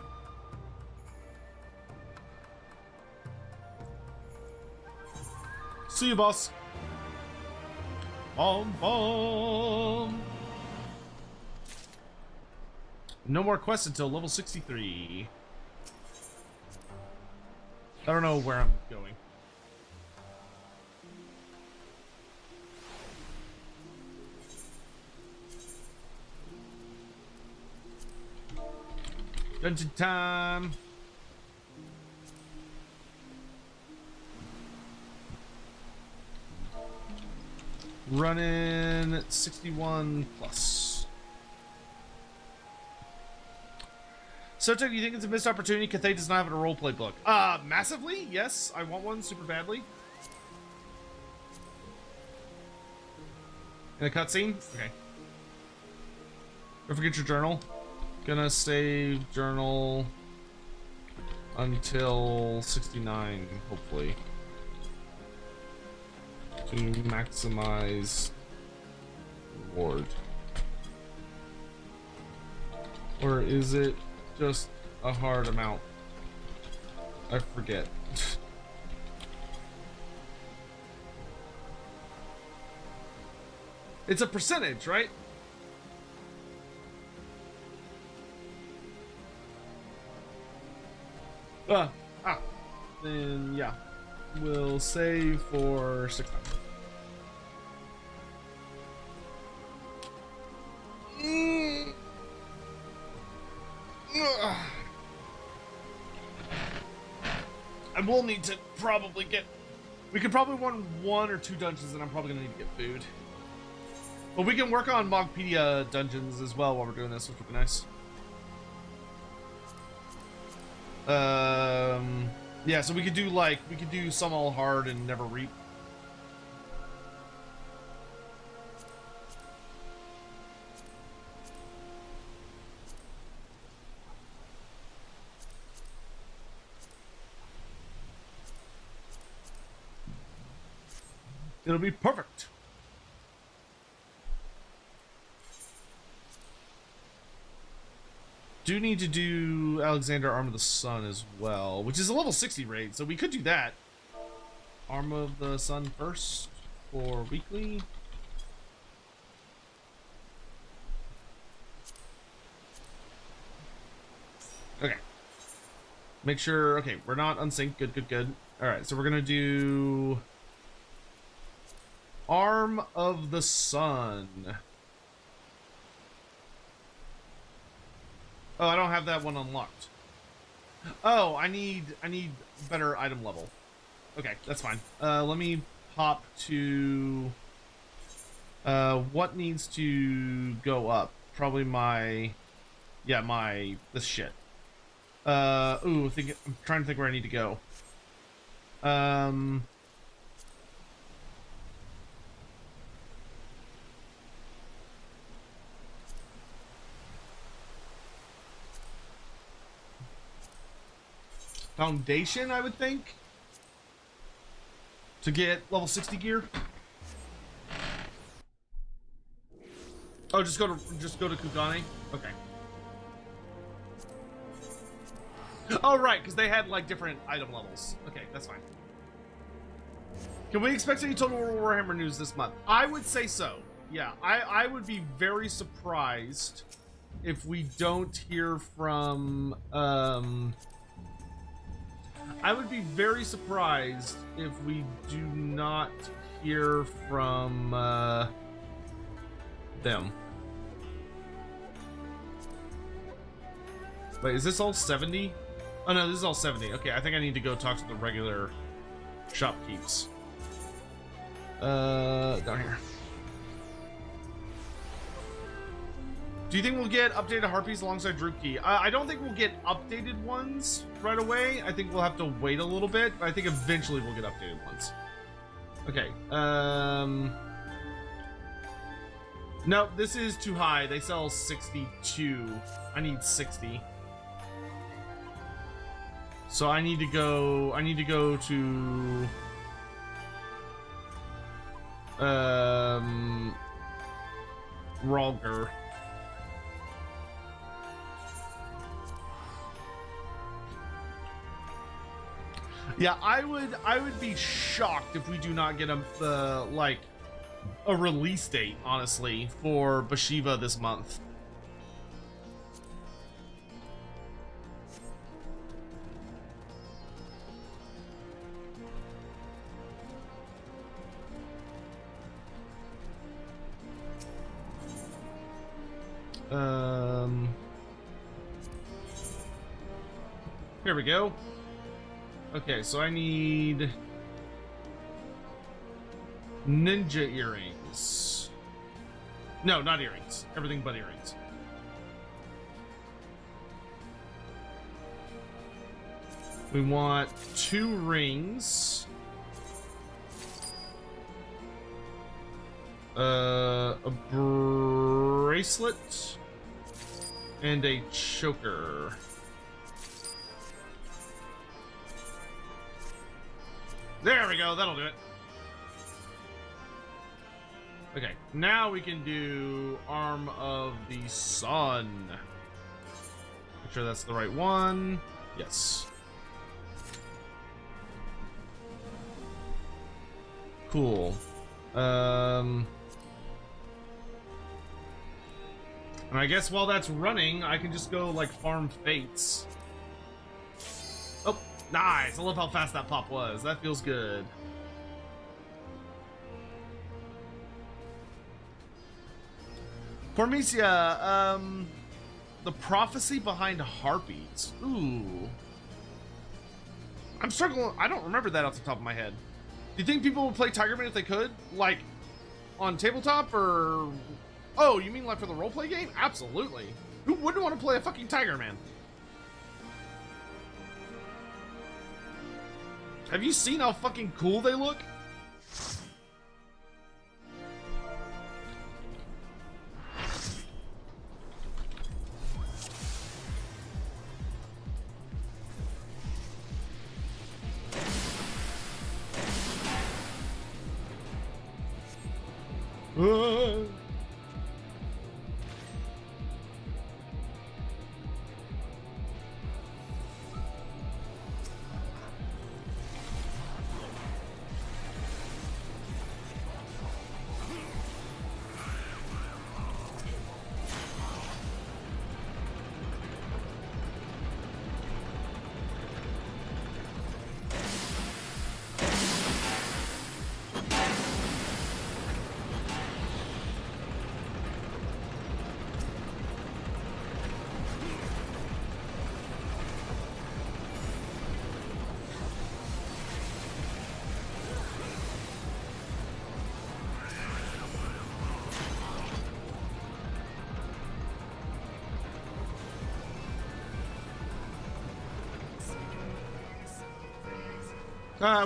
See you, boss. Bomb. No more quests until level 63. I don't know where I'm going. Dungeon time. Running 61 plus. So, do you think it's a missed opportunity? Cathay does not have a roleplay book. Massively? Yes, I want one super badly. In a cutscene? Okay. Don't forget your journal. Gonna save journal until 69, hopefully. To maximize reward. Or is it just a hard amount? I forget. It's a percentage, right? Then yeah, we'll save for 600. I will need to probably get. We could probably run 1 or 2 dungeons, and I'm probably gonna need to get food. But we can work on Mogpedia dungeons as well while we're doing this, which would be nice. Yeah, so we could do some all hard and never reap. It'll be perfect. Do need to do Alexander Arm of the Sun as well, which is a level 60 raid, so we could do that. Arm of the Sun first for weekly. Okay. Make sure, okay, we're not unsynced. Good. Alright, so we're gonna do Arm of the Sun. Oh, I don't have that one unlocked. Oh, I need better item level. Okay, that's fine. Let me hop to what needs to go up? Probably this shit. I'm trying to think where I need to go. Foundation, I would think, to get level 60 gear. Oh, just go to Kugane. Okay. Oh, right, because they had like different item levels. Okay, that's fine. Can we expect any total Warhammer news this month? I would say so. Yeah, I would be very surprised if we don't hear from I would be very surprised if we do not hear from them. Wait, is this all 70? Oh no, this is all 70. Okay, I think I need to go talk to the regular shopkeeps. Down here. Do you think we'll get updated harpies alongside Droop Key? I don't think we'll get updated ones right away. I think we'll have to wait a little bit, but I think eventually we'll get updated ones. Okay, no, this is too high. They sell 62. I need 60. So I need to go to Ralger. Yeah, I would be shocked if we do not get a like a release date, honestly, for Bashiva this month. Here we go. Okay, so I need ninja earrings. No, not earrings. Everything but earrings. We want 2 rings. A bracelet and a choker. There we go, that'll do it. Okay, now we can do Arm of the Sun. Make sure that's the right one. Yes. Cool. And I guess while that's running, I can just go, like, farm fates. Oh, nice. I love how fast that pop was. That feels good. Cormesia, the prophecy behind harpies. Ooh. I'm struggling. I don't remember that off the top of my head. Do you think people would play Tigerman if they could? Like, on tabletop, or... Oh, you mean like for the roleplay game? Absolutely. Who wouldn't want to play a fucking Tigerman? Have you seen how fucking cool they look?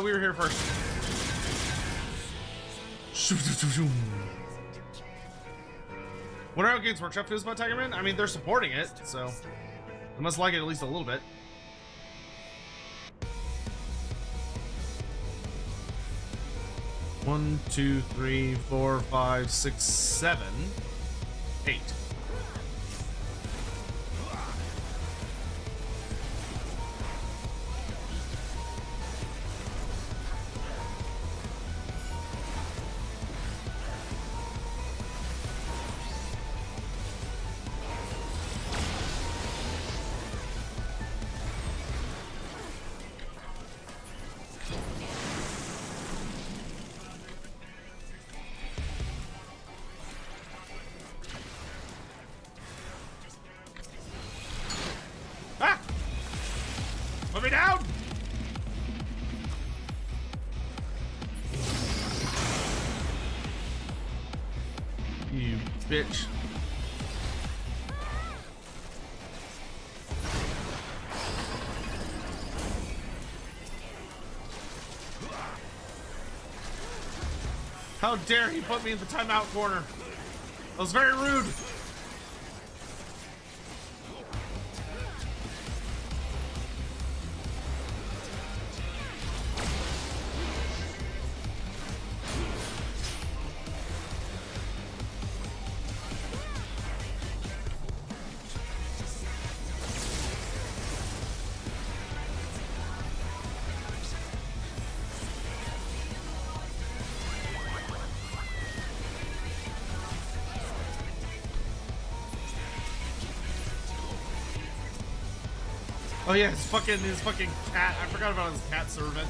We were here first. What are Games Workshop feels about Tigerman? I mean, they're supporting it, so they must like it at least a little bit. One, two, three, 4, 5, 6, 7, 8. You bitch. How dare he put me in the timeout corner? That was very rude. Oh yeah, his fucking cat. I forgot about his cat servant.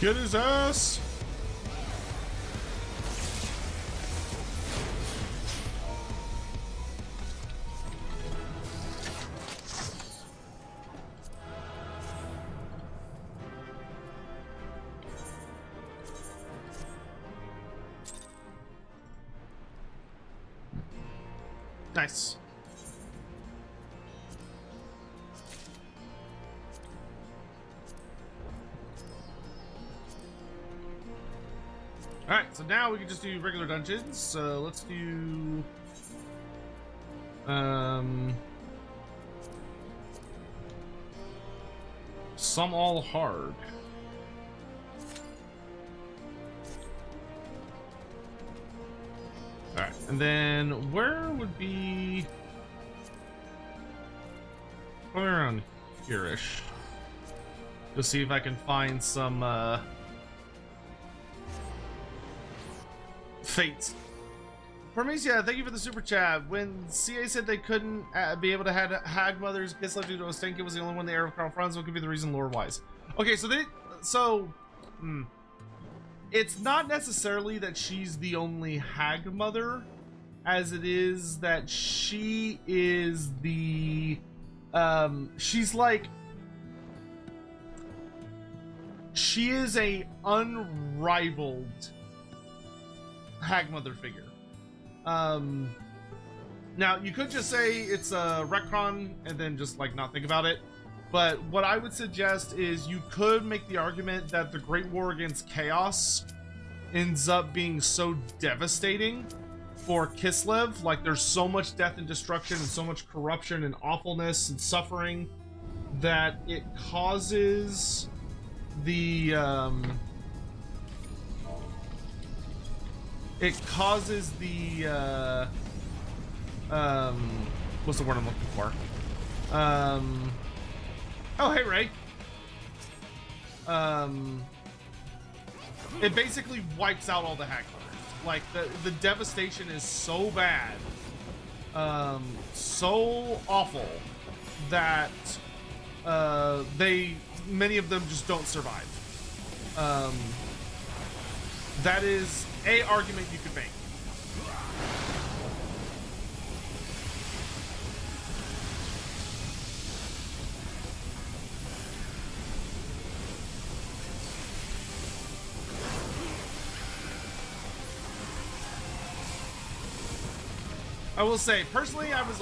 Get his ass! Nice. Alright, so now we can just do regular dungeons. So let's do... some all hard. Alright, and then where would be... probably around here-ish. To see if I can find some, Fates. Parmesia, thank you for the super chat. When CA said they couldn't be able to have Hag Mother's kiss left due to a stink, it was the only one the heir of Crown Franz. What could be the reason lore-wise? Okay, it's not necessarily that she's the only Hag Mother, as it is that she is the, she's like, she is a unrivaled Hag Mother figure. Now you could just say it's a retcon and then just like not think about it, but what I would suggest is you could make the argument that the Great War against Chaos ends up being so devastating for Kislev. Like, there's so much death and destruction and so much corruption and awfulness and suffering that it causes the what's the word I'm looking for? Oh, hey, Ray. It basically wipes out all the hacklers. Like, the devastation is so bad, so awful that many of them just don't survive. That is a argument you could make. I will say, personally, I was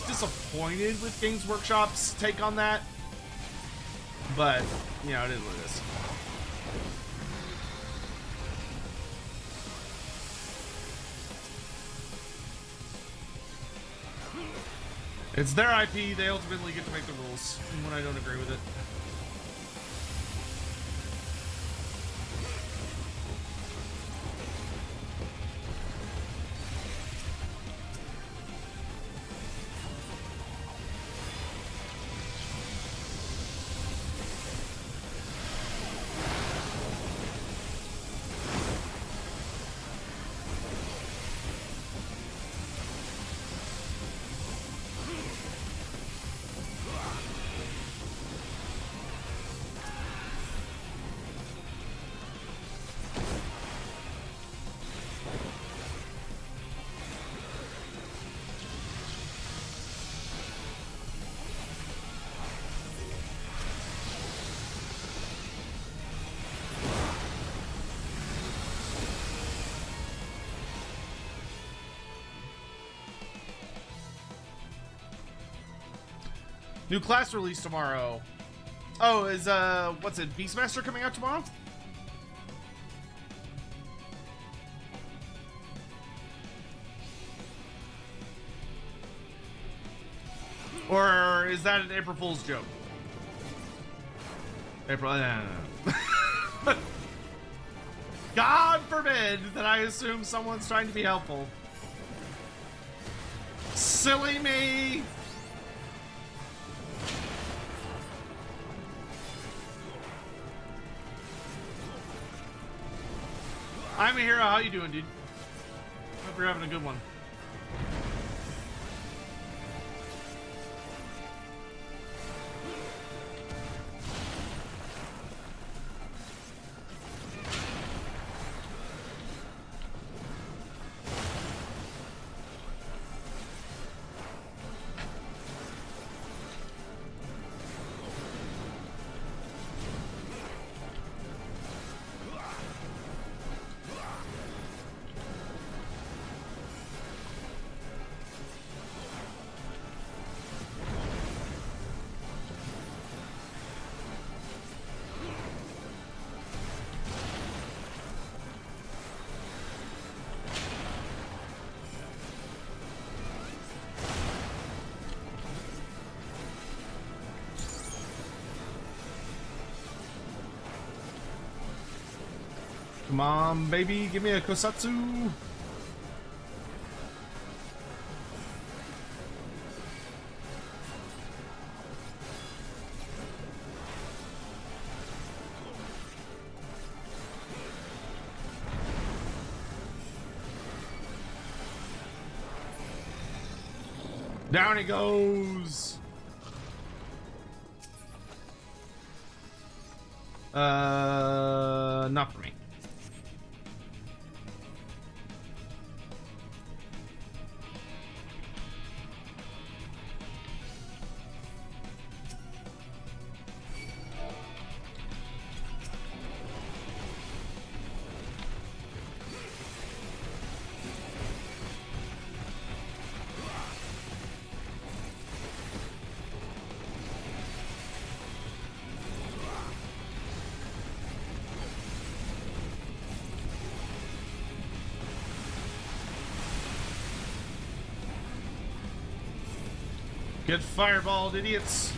disappointed with Games Workshop's take on that, but you know, it is what it is. It's their IP. They ultimately get to make the rules, even when I don't agree with it. New class release tomorrow. Oh, is what's it? Beastmaster coming out tomorrow? Or is that an April Fool's joke? April. God forbid that I assume someone's trying to be helpful. Silly me. I'm a hero. How you doing, dude? Hope you're having a good one. Come on, baby, give me a Kosatsu. Down he goes. Not for me. Get fireballed, idiots.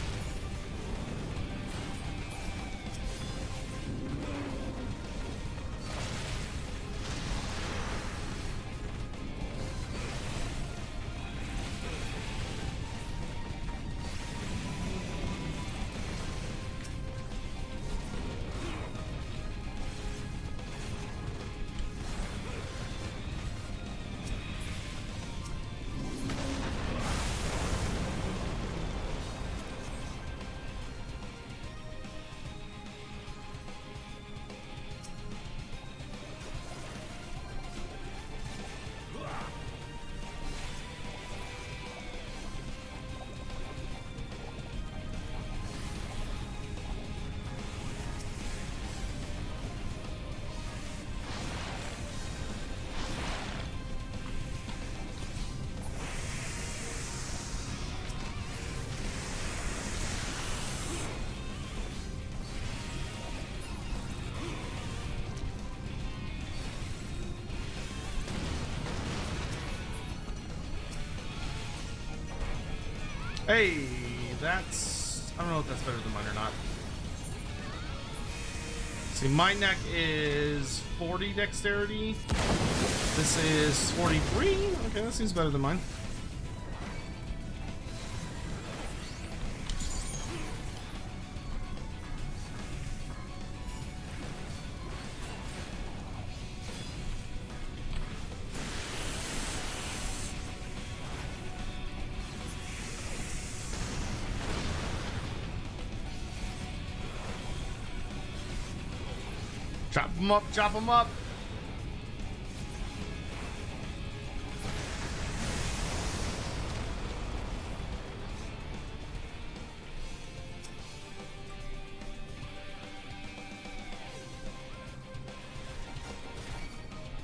Hey, that's... I don't know if that's better than mine or not. See, my neck is 40 dexterity. This is 43. Okay, that seems better than mine. Chop them up, chop them up.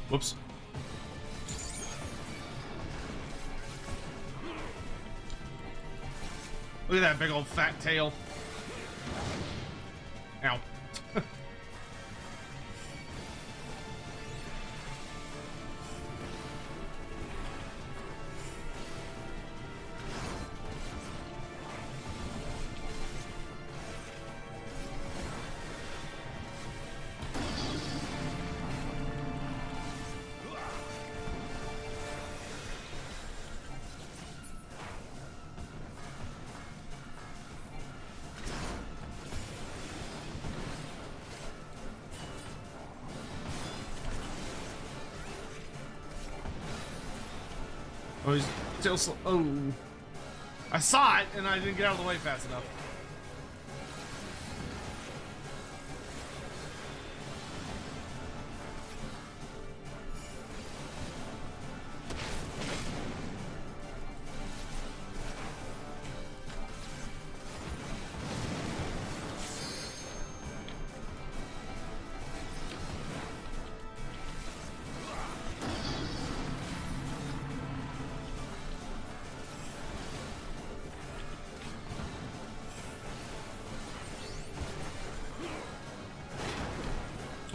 Whoops. Look at that big old fat tail. Ow. Oh, he's still slow. Oh. I saw it and I didn't get out of the way fast enough.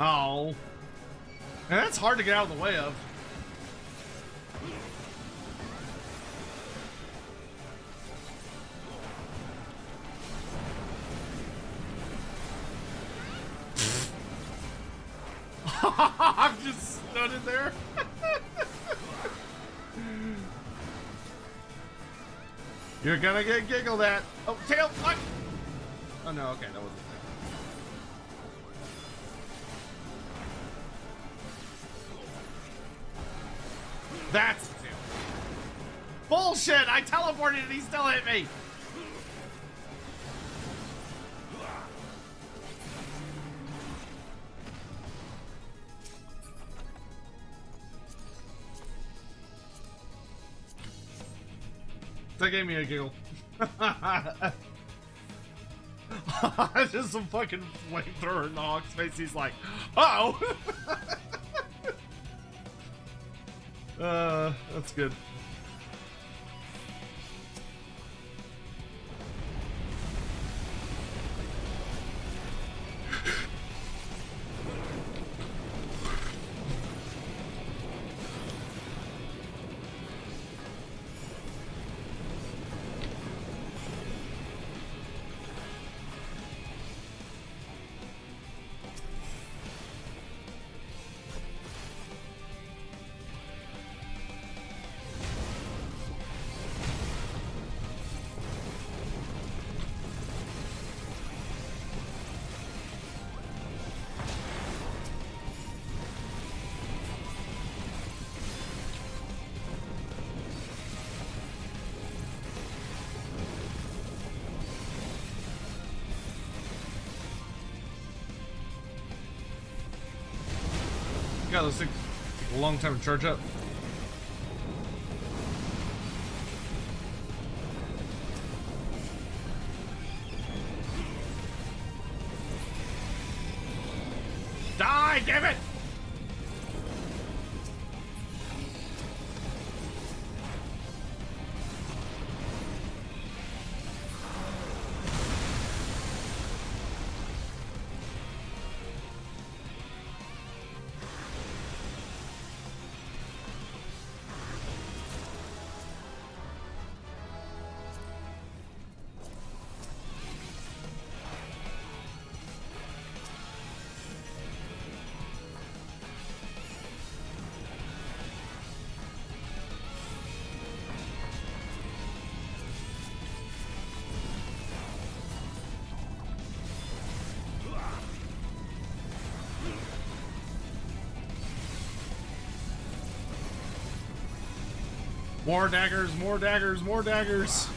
Oh. And that's hard to get out of the way of. I'm just stunned there. You're gonna get giggled at. Oh, tail! What? Oh no, okay, that wasn't. That's the tail. Bullshit! I teleported and he still hit me! That gave me a giggle. Just some fucking flamethrower in the Hawk's face. He's like, uh-oh! That's good. God, those take a long time to charge up. Die, damn it! More daggers, more daggers, more daggers.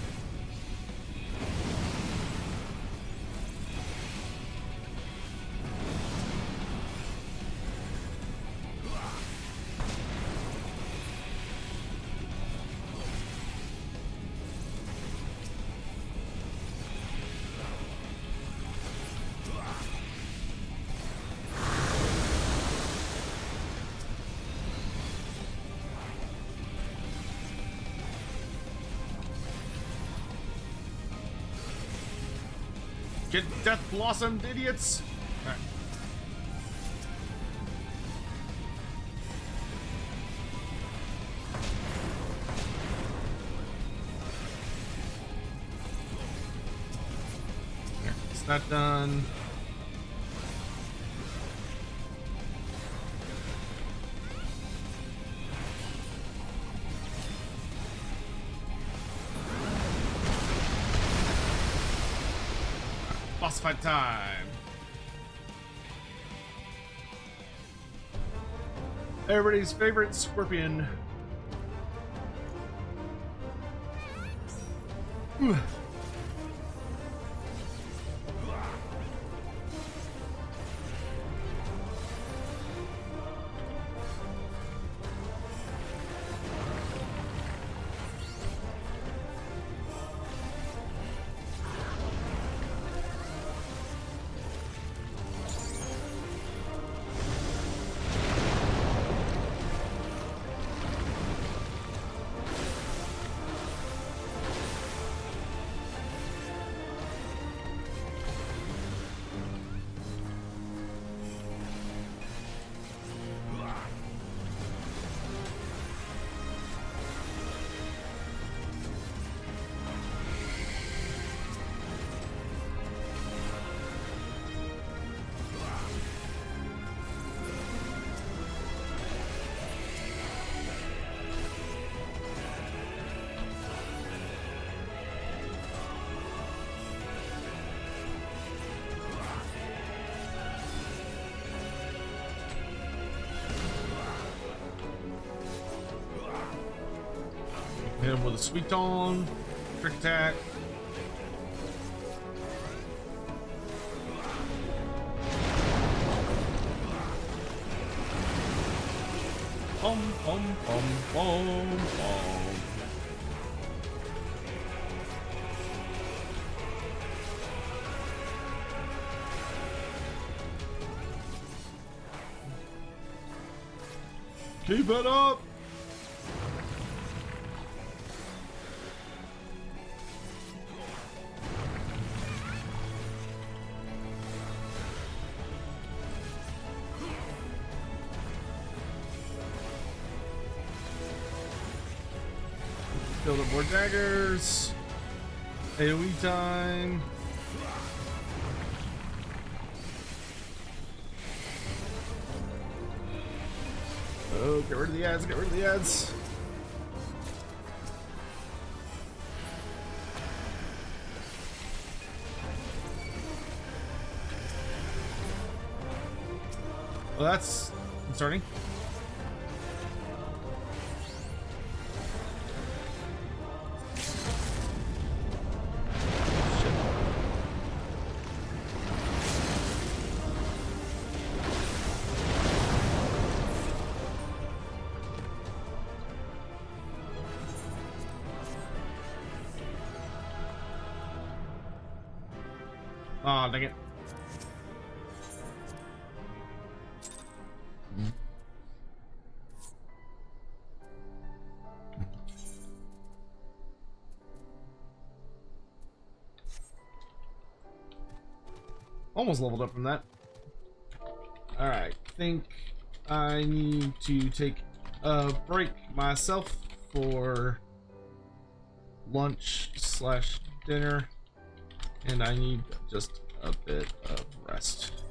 Get death blossomed, idiots! All right. There, is that done? Boss fight time. Everybody's favorite scorpion. Ooh. Hit him with a sweet tone, trick attack. Pom pom pom pom pom. Keep it up. Build up more daggers. AoE time. Oh, get rid of the ads, get rid of the ads. Well, that's concerning. Aw, dang it. Almost leveled up from that. Alright, think I need to take a break myself for lunch slash dinner, and I need just a bit of rest.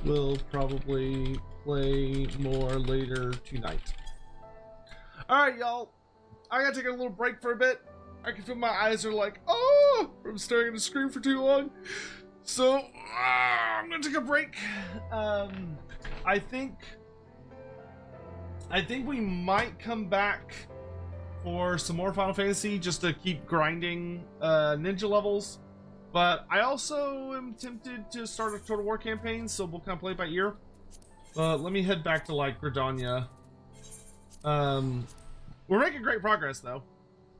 We'll probably play more later tonight. Alright, y'all. I gotta take a little break for a bit. I can feel my eyes are like, oh, from staring at the screen for too long. So, I'm gonna take a break. I think we might come back for some more Final Fantasy just to keep grinding ninja levels. But I also am tempted to start a Total War campaign, so we'll kind of play it by ear. Let me head back to, like, Gridania. We're making great progress, though.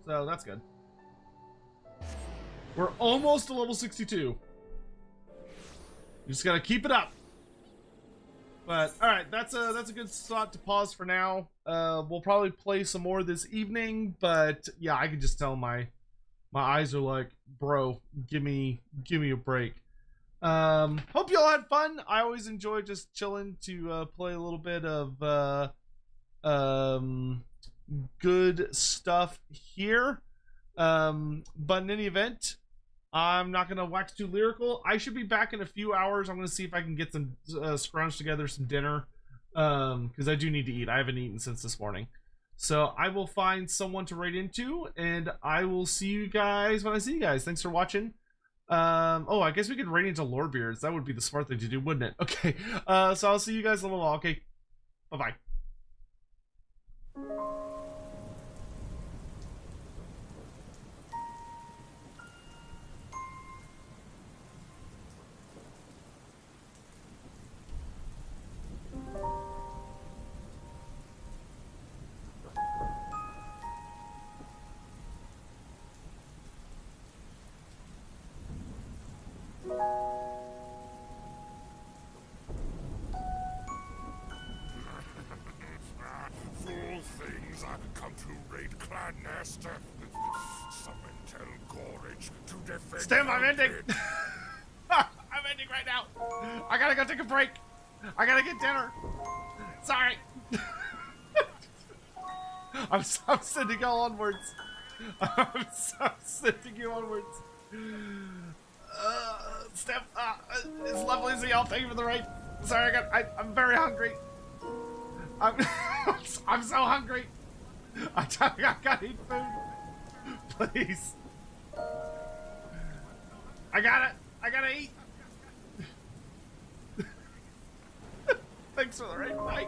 So, that's good. We're almost to level 62. You just gotta keep it up. But, alright, that's a good spot to pause for now. We'll probably play some more this evening, but, yeah, I can just tell my eyes are like, bro, give me a break. Hope you all had fun. I always enjoy just chilling to play a little bit of good stuff here. But in any event, I'm not gonna wax too lyrical. I should be back in a few hours. I'm gonna see if I can get some scrounge together some dinner, because I do need to eat. I haven't eaten since this morning. So I will find someone to raid into, and I will see you guys when I see you guys. Thanks for watching. Oh, I guess we could raid into Lorebeards. That would be the smart thing to do, wouldn't it? Okay. So I'll see you guys in a little while. Okay. Bye-bye. Fool things come to raid clan nest. Some intel Gorage to defend. Stem, I'm our ending. pit. I'm ending right now. I gotta go take a break. I gotta get dinner. Sorry. I'm sending y'all onwards. I'm sending you onwards. Steph, it's lovely to see y'all. Thank you for the raid. Sorry, I'm very hungry. I'm so hungry. I gotta eat food. Please. I gotta eat. Thanks for the raid. Bye.